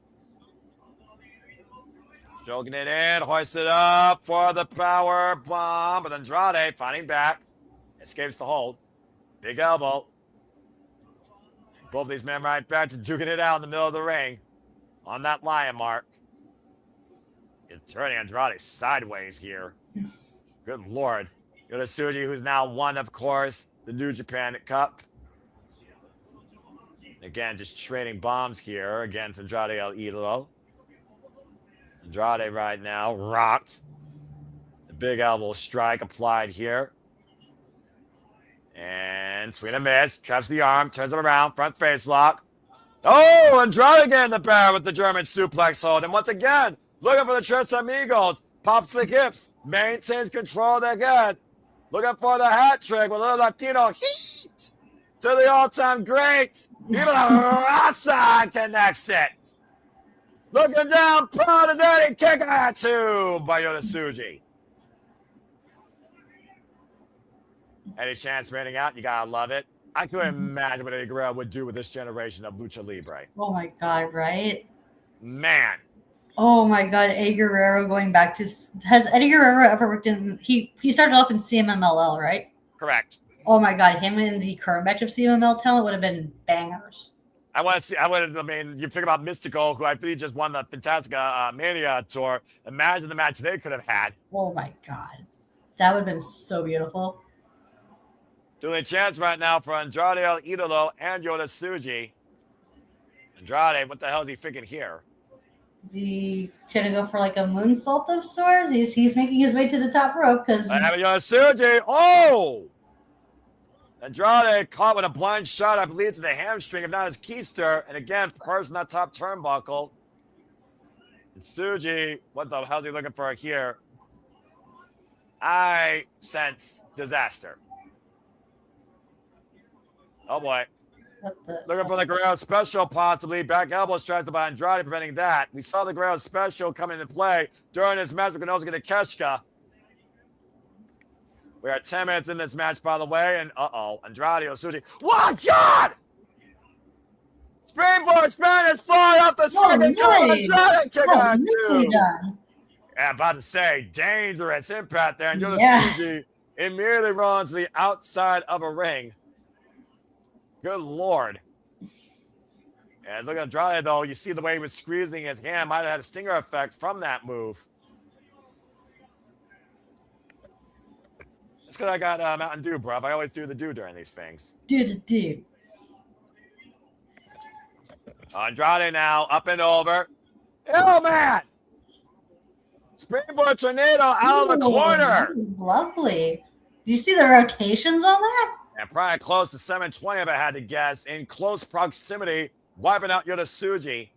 Joking it in, hoisted up for the power bomb, but Andrade fighting back. Escapes the hold. Big elbow. Both these men right back to duking it out in the middle of the ring. On that lion mark. You're turning Andrade sideways here. Good Lord. Yota-Tsuji, who's now won, of course, the New Japan Cup. Again, just trading bombs here against Andrade El Idolo. Andrade right now rocked. The big elbow strike applied here. And swing and miss. Traps the arm. Turns him around. Front face lock. Oh, Andrade getting the bear with the German suplex hold. And once again, looking for the Tres Amigos. Pops the hips. Maintains control again. Looking for the hat trick with a little Latino heat to the all-time great. Even outside connects it. Looking down, proud as any kick out to by Yota-Tsuji. Any chance running out? You gotta love it. I couldn't imagine what Eddie Guerrero would do with this generation of Lucha Libre. Oh my God, right? Man. Oh my God, Eddie Guerrero going back to... Has Eddie Guerrero ever worked in... He started off in CMMLL, right? Correct. Oh my God, him and the current batch of CMML talent would have been bangers. I mean, you think about Mystical, who I believe just won the Fantastica Mania tour. Imagine the match they could have had. Oh my God. That would have been so beautiful. Doing a chance right now for Andrade El Idolo and Yota-Tsuji. Andrade, what the hell is he thinking here? Is he trying to go for like a moonsault of sorts? He's making his way to the top rope because... I have Yota-Tsuji. Oh! Andrade caught with a blind shot, I believe, to the hamstring, if not his keister. And again, first in that top turnbuckle. And Tsuji, what the hell is he looking for here? I sense disaster. Oh boy. Looking for the Guerrero special, possibly. Back elbow strikes by Andrade, preventing that. We saw the Guerrero special come into play during his match with Konosuke Takeshita. We are 10 minutes in this match, by the way, and Andrade Tsuji. What? God! Springboard Spanish fly off the second goal. Andrade kick out too. Yeah, about to say, dangerous impact there. And Yota-Tsuji immediately runs to the outside of a ring. Good Lord. And look at Andrade, though. You see the way he was squeezing his hand. Might have had a stinger effect from that move. It's because I got Mountain Dew, bruv. I always do the do during these things. Do. Andrade now, up and over. Oh, man! Springboard Tornado out of the corner. Lovely. Do you see the rotations on that? And probably close to 720 if I had to guess. In close proximity, wiping out Yota-Tsuji.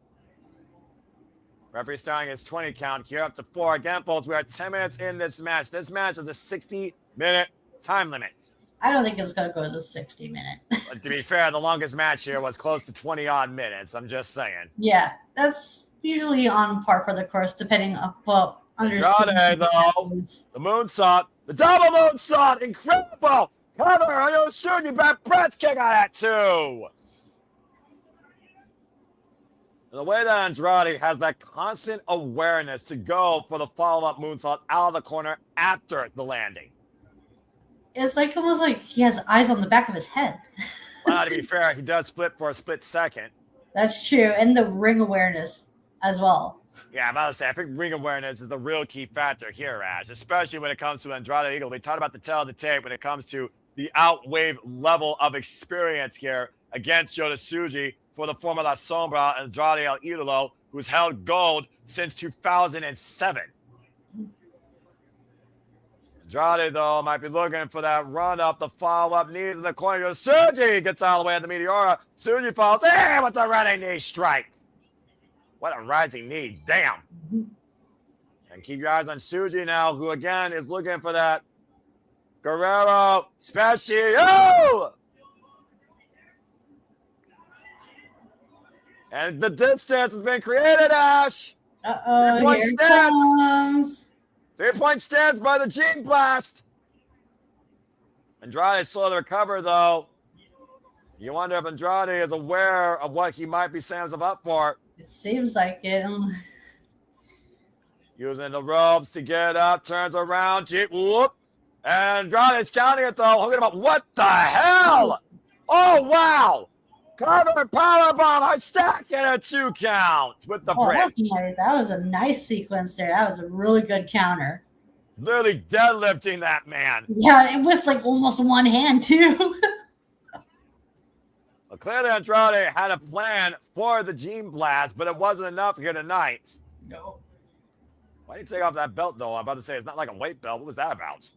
Referee starting his 20 count here up to 4. Again, folks, we are 10 minutes in this match. This match is a 60-minute time limit. I don't think it's going to go to the 60-minute. To be fair, the longest match here was close to 20-odd minutes. I'm just saying. Yeah, that's usually on par for the course, depending on, well, Andrade, though, the moonsault, the double moonsault, incredible! Cover, Yota-Tsuji, back press kick on that too. And the way that Andrade has that constant awareness to go for the follow-up moonsault out of the corner after the landing. It's like almost like he has eyes on the back of his head. Well, to be fair, he does split for a split second. That's true. And the ring awareness as well. Yeah, I'm about to say, I think ring awareness is the real key factor here, Ash, especially when it comes to Andrade Eagle. We talked about the tail of the tape when it comes to the outwave level of experience here against Yota Tsuji for the former La Sombra, Andrade El Idolo, who's held gold since 2007. Andrade, though, might be looking for that run up, the follow-up knees in the corner. Tsuji gets out of the way at the Meteora. Tsuji falls in with the running knee strike. What a rising knee. Damn. And keep your eyes on Tsuji now, who, again, is looking for that Guerrero Special. And the distance has been created, Ash. Uh-oh, 3-point here it stance. comes. 3-point stance by the Gene Blast. Andrade slow to recover, though. You wonder if Andrade is aware of what he might be setting himself up for. It seems like it. Using the ropes to get up, turns around, whoop. Andrade's counting it, though. Hooking him up. What the hell? Oh, wow. Cover powerbomb. I stack and a 2 count with the bridge. That's nice. That was a nice sequence there. That was a really good counter. Literally deadlifting that man. Yeah, with like almost one hand too. Well, clearly Andrade had a plan for the Gene Blast, but it wasn't enough here tonight. No. Why did you take off that belt, though? I'm about to say it's not like a weight belt. What was that about?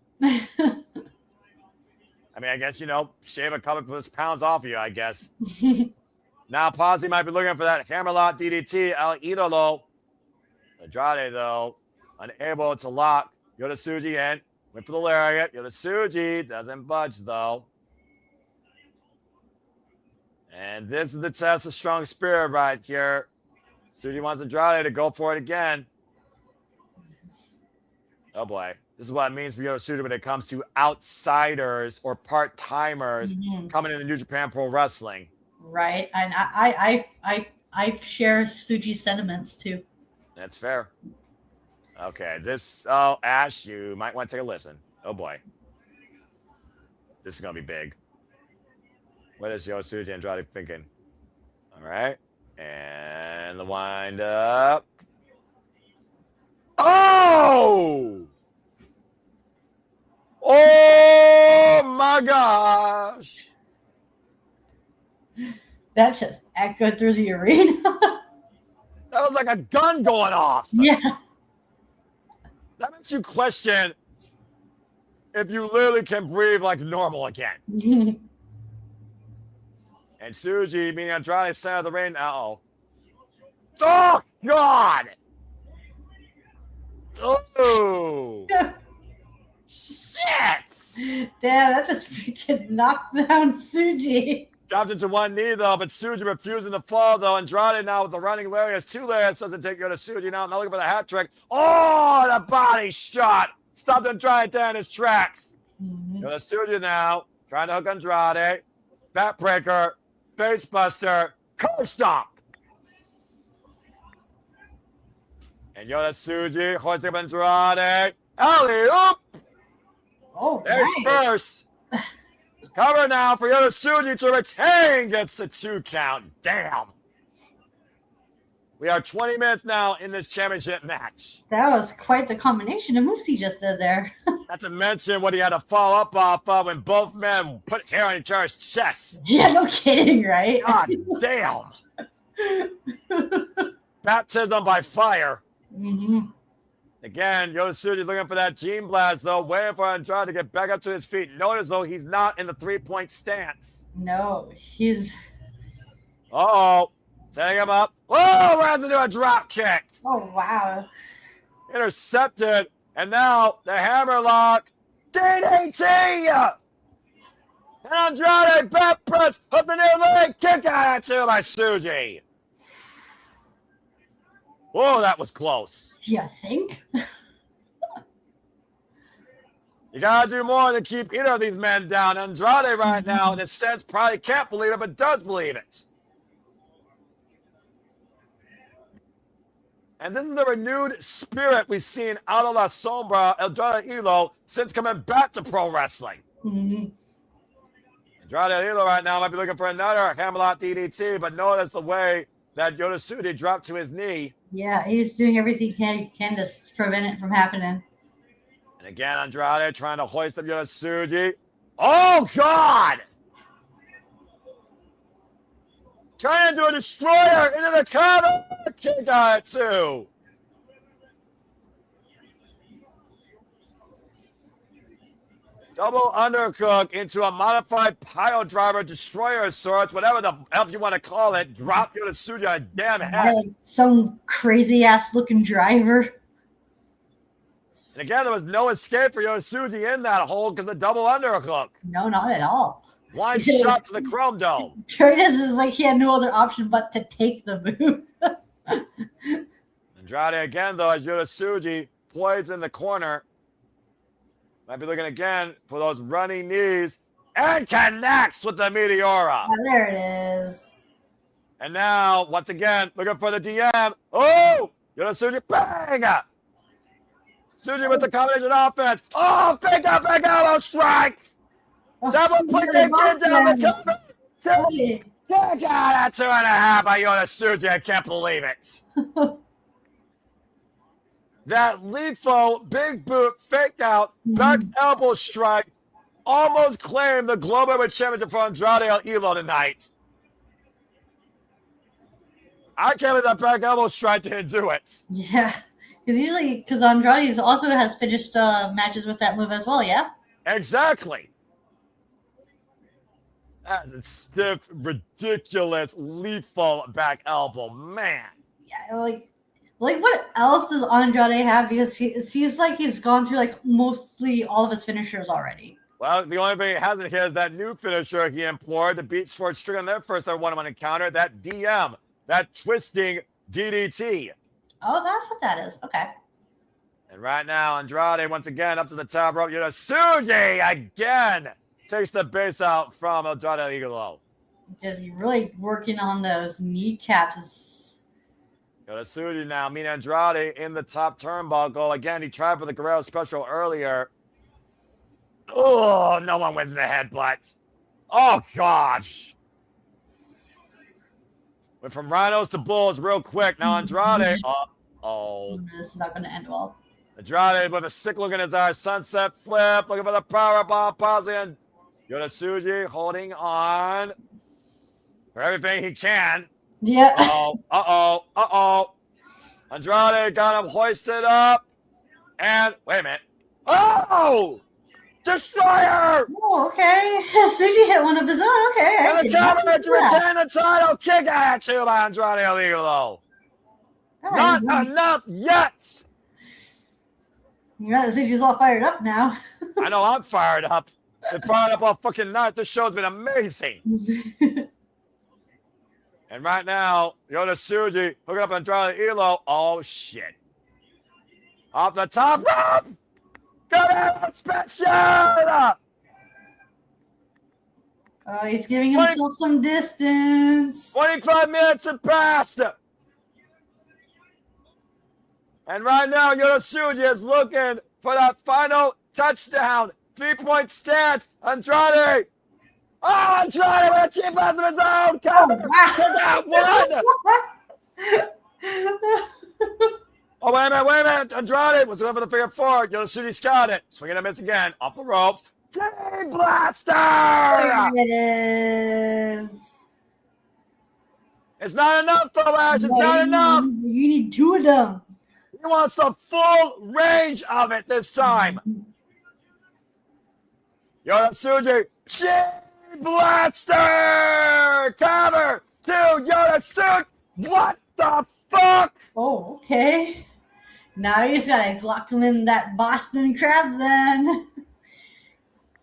I mean, I guess, shave a couple of pounds off you, I guess. Now, Posse might be looking for that hammerlock DDT, El Idolo. Andrade, though, unable to lock Yota Tsuji in. Went for the lariat. Yota Tsuji doesn't budge, though. And this is the test of strong spirit right here. Tsuji wants Andrade to go for it again. Oh, boy. This is what it means for Yota Tsuji when it comes to outsiders or part-timers coming into New Japan Pro Wrestling. Right. And I share Tsuji's sentiments, too. That's fair. Okay. Ash, you might want to take a listen. Oh, boy. This is going to be big. What is Yota Tsuji Andrade thinking? All right. And the wind up. Oh! Oh my gosh. That just echoed through the arena. That was like a gun going off. Yeah. That makes you question if you literally can breathe like normal again. And Tsuji, meaning Andrade, center of the ring. Oh, God. Oh. Shit! Damn, that just freaking knocked down Tsuji. Dropped into one knee, though, but Tsuji refusing to fall, though. Andrade now with the running lariats. 2 lariats doesn't take Yota Tsuji now. Now looking for the hat trick. Oh, the body shot. Stopped Andrade down in his tracks. Yota Tsuji now trying to hook Andrade. Backbreaker. Face buster. Curve stomp. And Yota Tsuji hoisting up Andrade. Alley-oop. Oh, there's nice. first. Cover now for Yota Tsuji to retain. Gets a 2 count. Damn. We are 20 minutes now in this championship match. That was quite the combination of moves he just did there. Not to mention what he had to follow up off of when both men put hair on each other's chests. Yeah, no kidding, right? God damn. Baptism by fire. Again, Yota Tsuji looking for that Gene Blast, though, waiting for Andrade to get back up to his feet. Notice, though, he's not in the 3-point stance. No, he's... Uh-oh. Setting him up. Oh, runs into a drop kick. Oh, wow. Intercepted. And now the hammerlock. DDT! And Andrade back press. Up the near leg. Kick out at 2 by Tsuji. Whoa, that was close. You think? You gotta do more than keep either of these men down. Andrade right now, in a sense, probably can't believe it, but does believe it. And this is the renewed spirit we've seen out of La Sombra, Andrade Elo, since coming back to pro wrestling. Mm-hmm. Andrade Elo right now might be looking for another Hammerlock DDT, but notice the way that Yuto-Ice dropped to his knee. Yeah, he's doing everything he can to prevent it from happening. And again, Andrade trying to hoist up Yuto-Ice. Oh, God! Trying to do a destroyer into the cover. Kick on it, too. Double undercook into a modified pile driver destroyer of sorts, whatever the hell you want to call it. Drop Yuto-Ice on a damn head. Like some crazy ass looking driver. And again, there was no escape for Yuto-Ice in that hole because the double underhook. No, not at all. One shot to the Chrome Dome. Curtis is like he had no other option but to take the move. Andrade again, though, as Yuto-Ice poised in the corner. Might be looking again for those running knees. And connects with the Meteora. Oh, there it is. And now, once again, looking for the DM. Oh! Yuto-Ice, bang! Tsuji with the combination offense. Oh, big up, big elbow strike! Double push it down the cover. Take out at 2.5 by Yuto-Ice. I can't believe it. That Lifo big boot fake out, back elbow strike, almost claimed the Global Heavyweight Championship for Andrade Elo tonight. I can't believe that back elbow strike didn't do it. Yeah, because Andrade also has finished matches with that move as well. Yeah. Exactly. That's a stiff, ridiculous, lethal back elbow, man. Yeah, like what else does Andrade have? Because it seems like he's gone through like mostly all of his finishers already. Well, the only thing he hasn't hit is that new finisher he employed to beat Schwartz Strick on their first one-on-one encounter, that DM, that twisting DDT. Oh, that's what that is. Okay. And right now, Andrade once again up to the top rope. Tsuji again takes the base out from Andrade Elo. Just really working on those kneecaps. Tsuji now, meet Andrade in the top turnbuckle. Again, he tried for the Guerrero special earlier. Oh, no one wins in the headbutts. Oh, gosh. Went from rhinos to bulls real quick. Now Andrade. Uh-oh. This is not going to end well. Andrade with a sick look in his eyes. Sunset flip. Looking for the power bomb. Pausing. Yuto-Ice holding on for everything he can. Yeah. Uh-oh. Andrade got him hoisted up. And, wait a minute. Oh! Destroyer! Oh, okay. Tsuji hit one of his own. Okay. And the cover to retain the title. Kick out to by Andrade Elo. Not enough yet. You know, Tsuji's all fired up now. I know I'm fired up. Been fired up all fucking night. This show's been amazing. And right now, Yuto-Ice hooking up Andrade Elo. Oh, shit. Off the top rope. Guerrero special. Oh, he's giving himself some distance. 25 minutes have passed. And right now, Yuto-Ice is looking for that final touchdown. 3-point stance. Andrade. Oh, Andrade with a cheap pass of his own. Cover. Out one. Oh, wait a minute. Andrade was going for the figure four. Yuto-Ice got it. Swinging a miss again. Off the ropes. Team Blaster. There it is. It's not enough, though, Ash. It's not enough. You need two of them. He wants the full range of it this time. Yuto-Ice, Team Blaster! Cover to Yuto-Ice. What the fuck? Oh, okay. Now you just gotta lock him in that Boston crab then.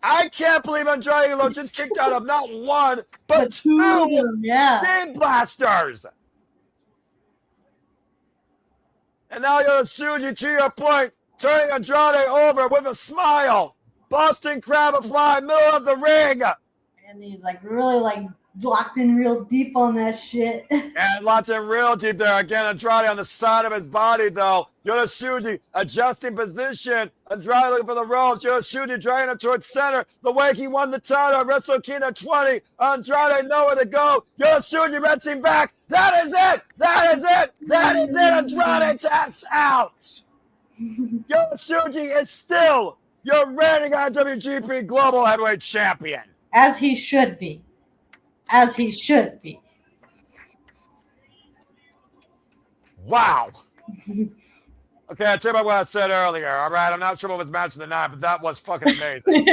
I can't believe Andrade Elo just kicked out of not one, but two of two them, yeah. Team Blasters. And now Yuto-Ice, to your point, turning Andrade over with a smile. Boston Crab apply, middle of the ring. And he's like really like Locked in real deep on that shit. And lots of real deep there. Again, Andrade on the side of his body, though. Yota-Tsuji adjusting position. Andrade looking for the ropes. Yota-Tsuji dragging him towards center. The way he won the title at Wrestle Kingdom 20. Andrade nowhere to go. Yota-Tsuji wrenching back. That is it. That is it. That is it. Andrade taps out. Yota-Tsuji is still your reigning IWGP Global Heavyweight Champion. As he should be. As he should be. Wow. Okay, I tell you about what I said earlier. All right, I'm not sure what was match of the night, but that was fucking amazing.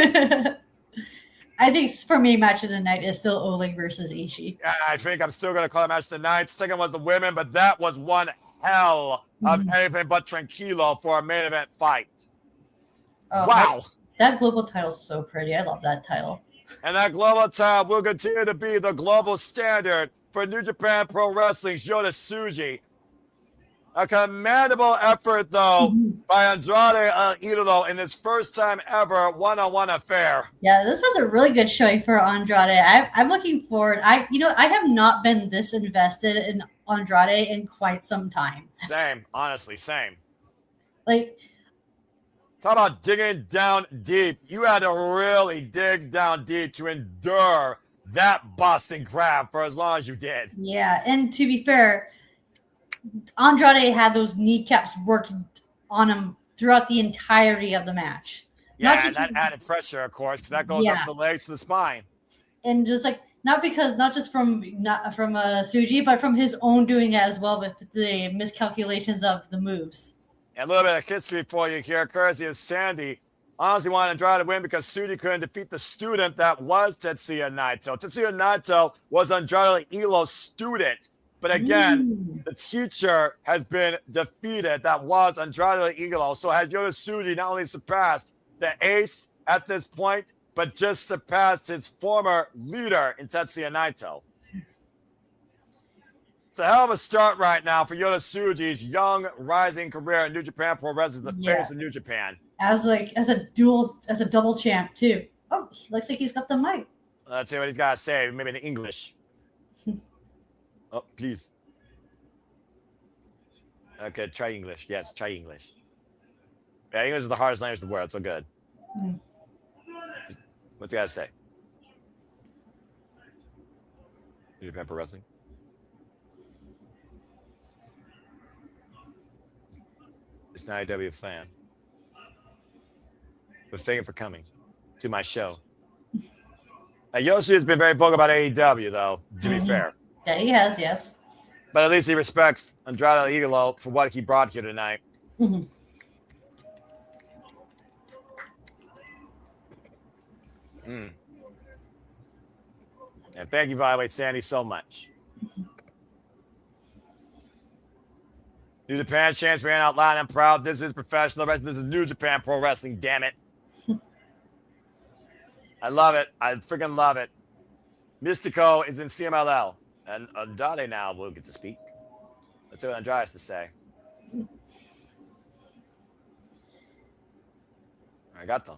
I think for me, match of the night is still Oleg versus Ishii. I think I'm still going to call it match of the night. Second was the women, but that was one hell of anything but tranquilo for a main event fight. Oh, wow. That global title is so pretty. I love that title. And that global title will continue to be the global standard for New Japan Pro Wrestling's Yota-Tsuji. A commendable effort, though, by Andrade Idolo in his first time ever one-on-one affair. Yeah, this was a really good showing for Andrade. I'm looking forward. I have not been this invested in Andrade in quite some time. Same, honestly, same. Like, talk about digging down deep. You had to really dig down deep to endure that Boston crab for as long as you did. Yeah, and to be fair, Andrade had those kneecaps working on him throughout the entirety of the match. Yeah, and that added pressure, of course, because that goes up the legs to the spine. And just like not just from Tsuji, but from his own doing it as well with the miscalculations of the moves. And a little bit of history for you here, courtesy of Sandy. Honestly wanted Andrade to win because Tsuji couldn't defeat the student that was Tetsuya Naito. Tetsuya Naito was Andrade Idolo's student. But again, the teacher has been defeated. That was Andrade Idolo. So had Yota-Tsuji not only surpassed the ace at this point, but just surpassed his former leader in Tetsuya Naito. It's a hell of a start right now for Yota-Tsuji's young, rising career in New Japan Pro Wrestling, the face of New Japan. As a double champ too. Oh, looks like he's got the mic. Let's see what he's got to say, maybe in English. Oh, please. Okay, try English. Yes, try English. Yeah, English is the hardest language in the world, so good. What's you got to say? New Japan Pro Wrestling? It's an IW fan. But thank you for coming to my show. Yoshi has been very vocal about AEW, though, to be fair. Yeah, he has, yes. But at least he respects Andrade Idolo for what he brought here tonight. And thank you, by the way, Sandy, so much. New Japan chants ran out loud and proud. This is professional wrestling. This is New Japan Pro Wrestling, damn it. I love it. I freaking love it. Mystico is in CMLL. And Andrade now will get to speak. Let's see what Andrade has to say. Arigato.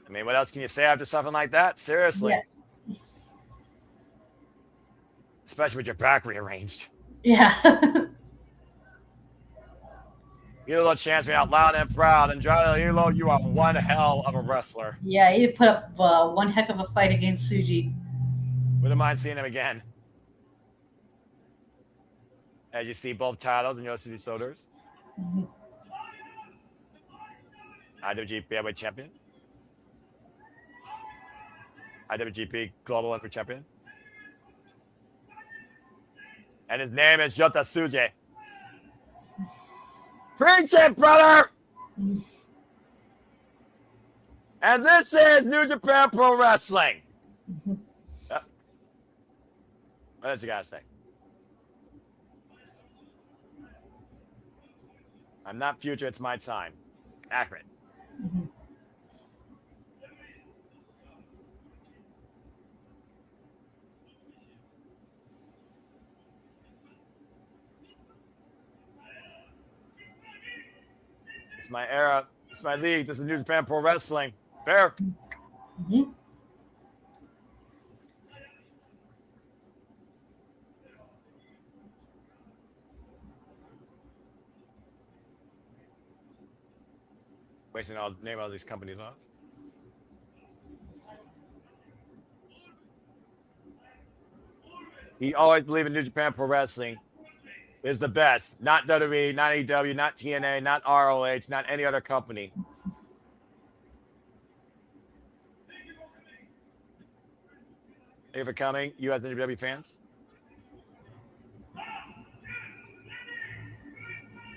I mean, what else can you say after something like that? Seriously. Yeah. Especially with your back rearranged. Yeah. Idolo chants me out loud and proud. Andrade Idolo, you are one hell of a wrestler. Yeah, he put up one heck of a fight against Tsuji. Wouldn't mind seeing him again. As you see both titles in Yota-Tsuji's shoulders. IWGP Heavyweight Champion. IWGP Global Heavyweight Champion. And his name is Yota-Tsuji. Preach it, brother! And this is New Japan Pro Wrestling. What else you gotta say? I'm not future, it's my time. Accurate. It's my era. It's my league. This is New Japan Pro Wrestling. Fair. Wasting all name all these companies off. He always believed in New Japan Pro Wrestling is the best. Not WWE, not AEW, not TNA, not ROH, not any other company. Thank you for coming, US NJPW fans.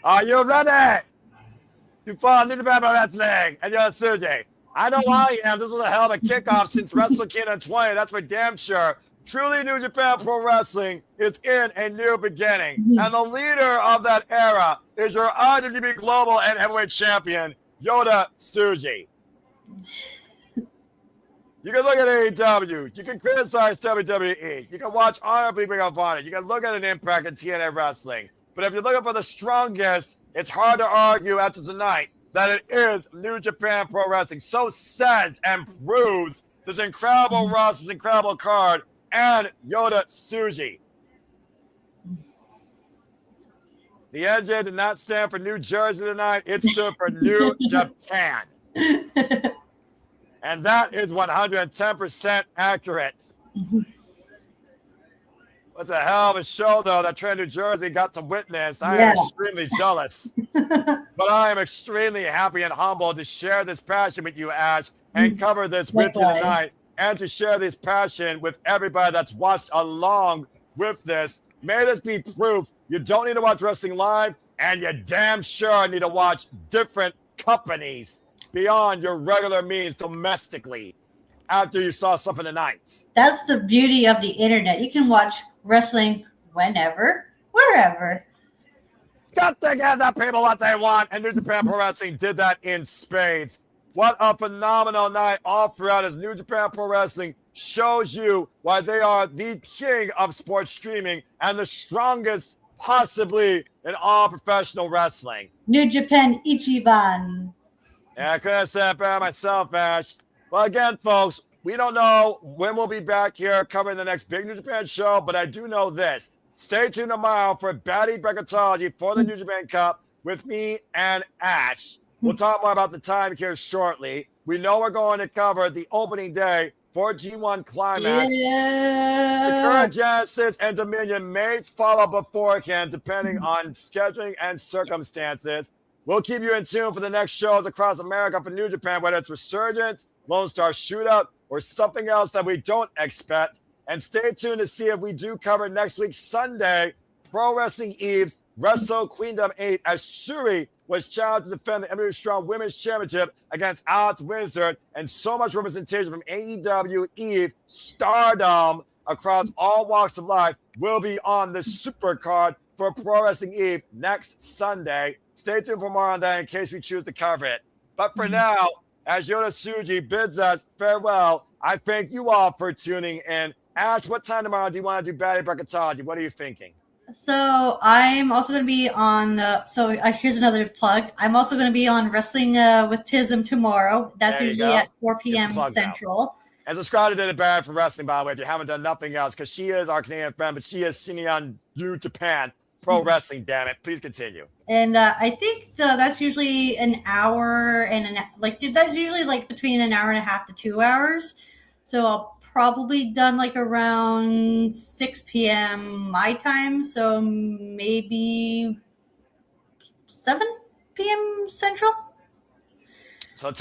Are you ready? You follow New Japan Pro Wrestling and you're Tsuji. I know I am. This was a hell of a kickoff since Wrestle Kingdom 20. That's for damn sure. Truly, New Japan Pro Wrestling is in a new beginning. And the leader of that era is your IWGP Global and Heavyweight Champion, Tsuji. You can look at AEW. You can criticize WWE. You can watch Honorably Ring of Honor. You can look at an Impact and TNA Wrestling. But if you're looking for the strongest, it's hard to argue after tonight that it is New Japan Pro Wrestling. So says and proves this incredible roster, this incredible card, and Tsuji. The NJ did not stand for New Jersey tonight. It stood for New Japan. And that is 110% accurate. What's a hell of a show, though, that Trent New Jersey got to witness. I am extremely jealous. But I am extremely happy and humbled to share this passion with you, Ash, and cover this with you tonight, and to share this passion with everybody that's watched along with this. May this be proof you don't need to watch wrestling live, and you damn sure need to watch different companies beyond your regular means domestically after you saw something tonight. That's the beauty of the internet. You can watch wrestling whenever, wherever. Got to give the people what they want, and New Japan Pro Wrestling did that in spades. What a phenomenal night all throughout as New Japan Pro Wrestling shows you why they are the king of sports streaming and the strongest possibly in all professional wrestling. New Japan Ichiban. Yeah, I couldn't have said it better myself, Ash. Well, again, folks, we don't know when we'll be back here covering the next big New Japan show, but I do know this. Stay tuned tomorrow for Batty Bracketology for the New Japan Cup with me and Ash. We'll talk more about the time here shortly. We know we're going to cover the opening day for G1 Climax. Yeah. The current Genesis and Dominion may follow beforehand, depending on scheduling and circumstances. We'll keep you in tune for the next shows across America for New Japan, whether it's Resurgence, Lone Star Shootout, or something else that we don't expect. And stay tuned to see if we do cover next week, Sunday, Pro Wrestling Eve's Wrestle Queendom 8, as Syuri was challenged to defend the WWE Strong Women's Championship against Alex Windsor, and so much representation from AEW Eve Stardom across all walks of life will be on the super card for Pro Wrestling Eve next Sunday. Stay tuned for more on that in case we choose to cover it. But for now, as Tsuji bids us farewell, I thank you all for tuning in. Ash, what time tomorrow do you want to do Batty Bracketology? What are you thinking? So I'm also going to be on. Here's another plug. I'm also going to be on Wrestling with Tism tomorrow. That's usually at 4 p.m. Central. And subscribe to the Bad for Wrestling, by the way, if you haven't done nothing else, because she is our Canadian friend, but she is singing on New Japan Pro Wrestling. Damn it! Please continue. And I think that's usually an hour and that's usually like between an hour and a half to 2 hours. So I'll probably done like around 6 p.m. my time, so maybe 7 p.m. Central. So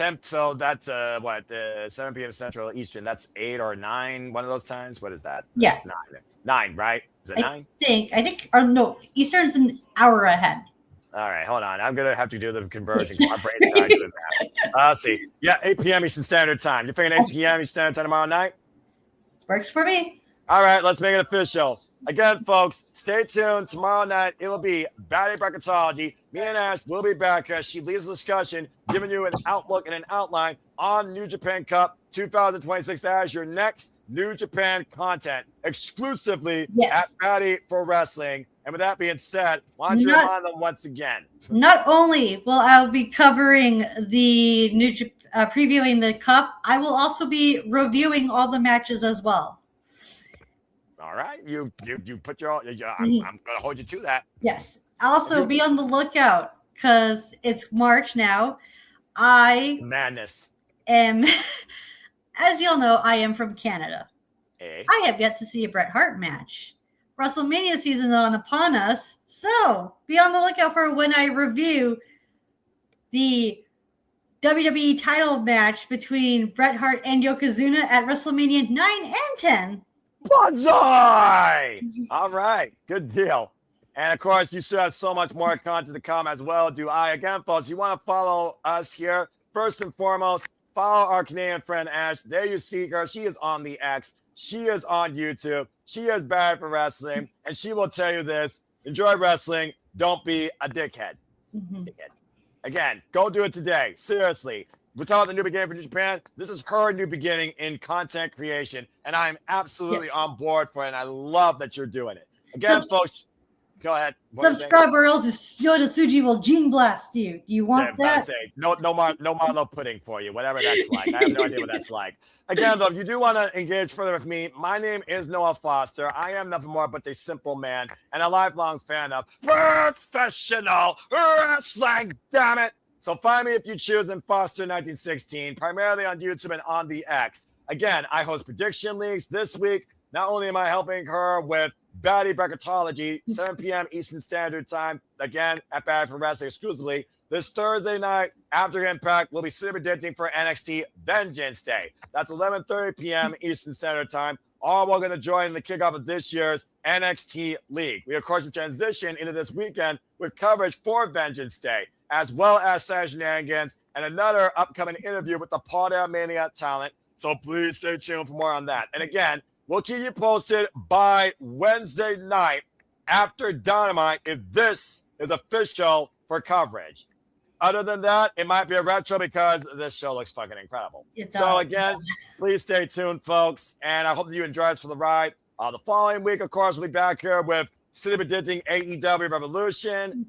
that's 7 p.m. Central Eastern. That's 8 or 9. One of those times. What is that? Yes, yeah. 9, right? Is it 9? I think, or no, Eastern's an hour ahead. All right, hold on. I'm gonna have to do the conversion. My brain's not good at that. Let's see. Yeah, 8 p.m. Eastern Standard Time. You're thinking 8 p.m. Eastern Standard Time tomorrow night? Works for me. All right, let's make it official. Again, folks, stay tuned. Tomorrow night, it will be Batty Bracketology. Me and Ash will be back as she leads the discussion, giving you an outlook and an outline on New Japan Cup 2026 as your next New Japan content exclusively at Batty for Wrestling. And with that being said, why don't you remind them once again? Not only will I be covering the previewing the Cup, I will also be reviewing all the matches as well. All right, you put your. I'm going to hold you to that. Yes. Also, be on the lookout because it's March now. I Madness. am, as you'll know, I am from Canada. Eh? I have yet to see a Bret Hart match. WrestleMania season on upon us, so be on the lookout for when I review the WWE title match between Bret Hart and Yokozuna at WrestleMania 9 and 10. Bonsai! All right, good deal. And of course, you still have so much more content to come as well. Do I? Again, folks, you want to follow us here. First and foremost, follow our Canadian friend Ash. There you see her. She is on the X. She is on YouTube. She is bad for wrestling. And she will tell you this. Enjoy wrestling. Don't be a dickhead. Dickhead. Again, go do it today. Seriously. We're talking about the new beginning for New Japan. This is her new beginning in content creation. And I'm absolutely on board for it. And I love that you're doing it. Again, folks, go ahead. Subscribe or else Yota Tsuji will gene blast you. You want that? No Marlo pudding for you, whatever that's like. I have no idea what that's like. Again, though, if you do want to engage further with me, my name is Noah Foster. I am nothing more but a simple man and a lifelong fan of professional wrestling, damn it. So find me if you choose in Foster1916, primarily on YouTube and on the X. Again, I host prediction leagues this week. Not only am I helping her with Baddie Bracketology, 7 p.m. Eastern Standard Time, again, at Bad for Wrestling exclusively. This Thursday night, after Impact, we'll be predicting for NXT Vengeance Day. That's 11:30 p.m. Eastern Standard Time. All we're going to join the kickoff of this year's NXT League. We, of course, will transition into this weekend with coverage for Vengeance Day, as well as Saturday Shenanigans and another upcoming interview with the Pod Mania talent. So please stay tuned for more on that. And again, we'll keep you posted by Wednesday night after Dynamite if this is official for coverage. Other than that, it might be a retro because this show looks fucking incredible. So again, please stay tuned, folks, and I hope that you enjoy us for the ride. The following week, of course, we'll be back here with City predicting AEW Revolution.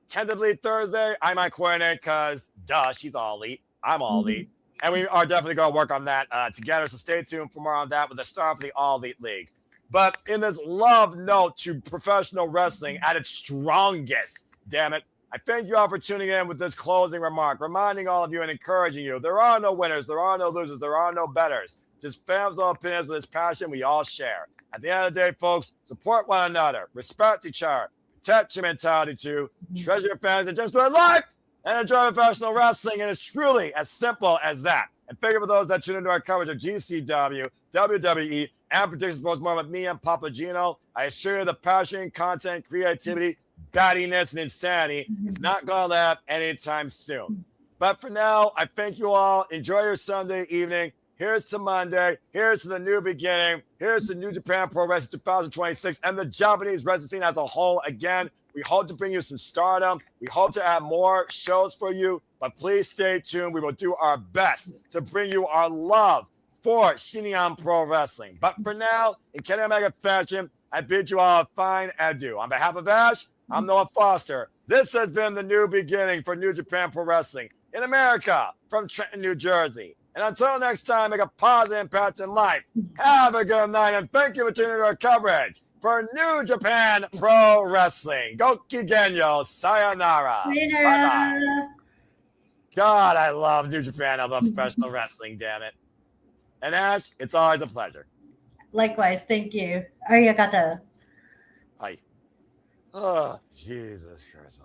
Tentatively Thursday, I might coordinate because, she's all elite. I'm all elite. And we are definitely going to work on that together. So stay tuned for more on that with the start of the All Elite League. But in this love note to professional wrestling at its strongest, damn it, I thank you all for tuning in with this closing remark, reminding all of you and encouraging you. There are no winners. There are no losers. There are no betters. Just fans of opinions with this passion we all share. At the end of the day, folks, support one another, respect each other, protect your mentality too, treasure your fans, and just enjoy life and enjoy professional wrestling. And it's truly as simple as that. And thank you for those that tune into our coverage of GCW, WWE, and predictions sports more with me and Papagino. I assure you the passion, content, creativity, battiness, and insanity is not going to last anytime soon. But for now, I thank you all. Enjoy your Sunday evening. Here's to Monday. Here's to the new beginning. Here's to New Japan Pro Wrestling 2026 and the Japanese wrestling scene as a whole. Again, we hope to bring you some stardom. We hope to add more shows for you. But please stay tuned. We will do our best to bring you our love for Shinyan Pro Wrestling. But for now, in Kenny Omega fashion, I bid you all a fine adieu. On behalf of Ash, I'm Noah Foster. This has been the new beginning for New Japan Pro Wrestling in America from Trenton, New Jersey. And until next time, make a positive impact in life. Have a good night, and thank you for tuning into our coverage for New Japan Pro Wrestling. Goki Genyo, sayonara. Bye-bye. God, I love New Japan. I love professional wrestling, damn it. And Ash, it's always a pleasure. Likewise, thank you. Arigato. Hi. Oh, Jesus Christ.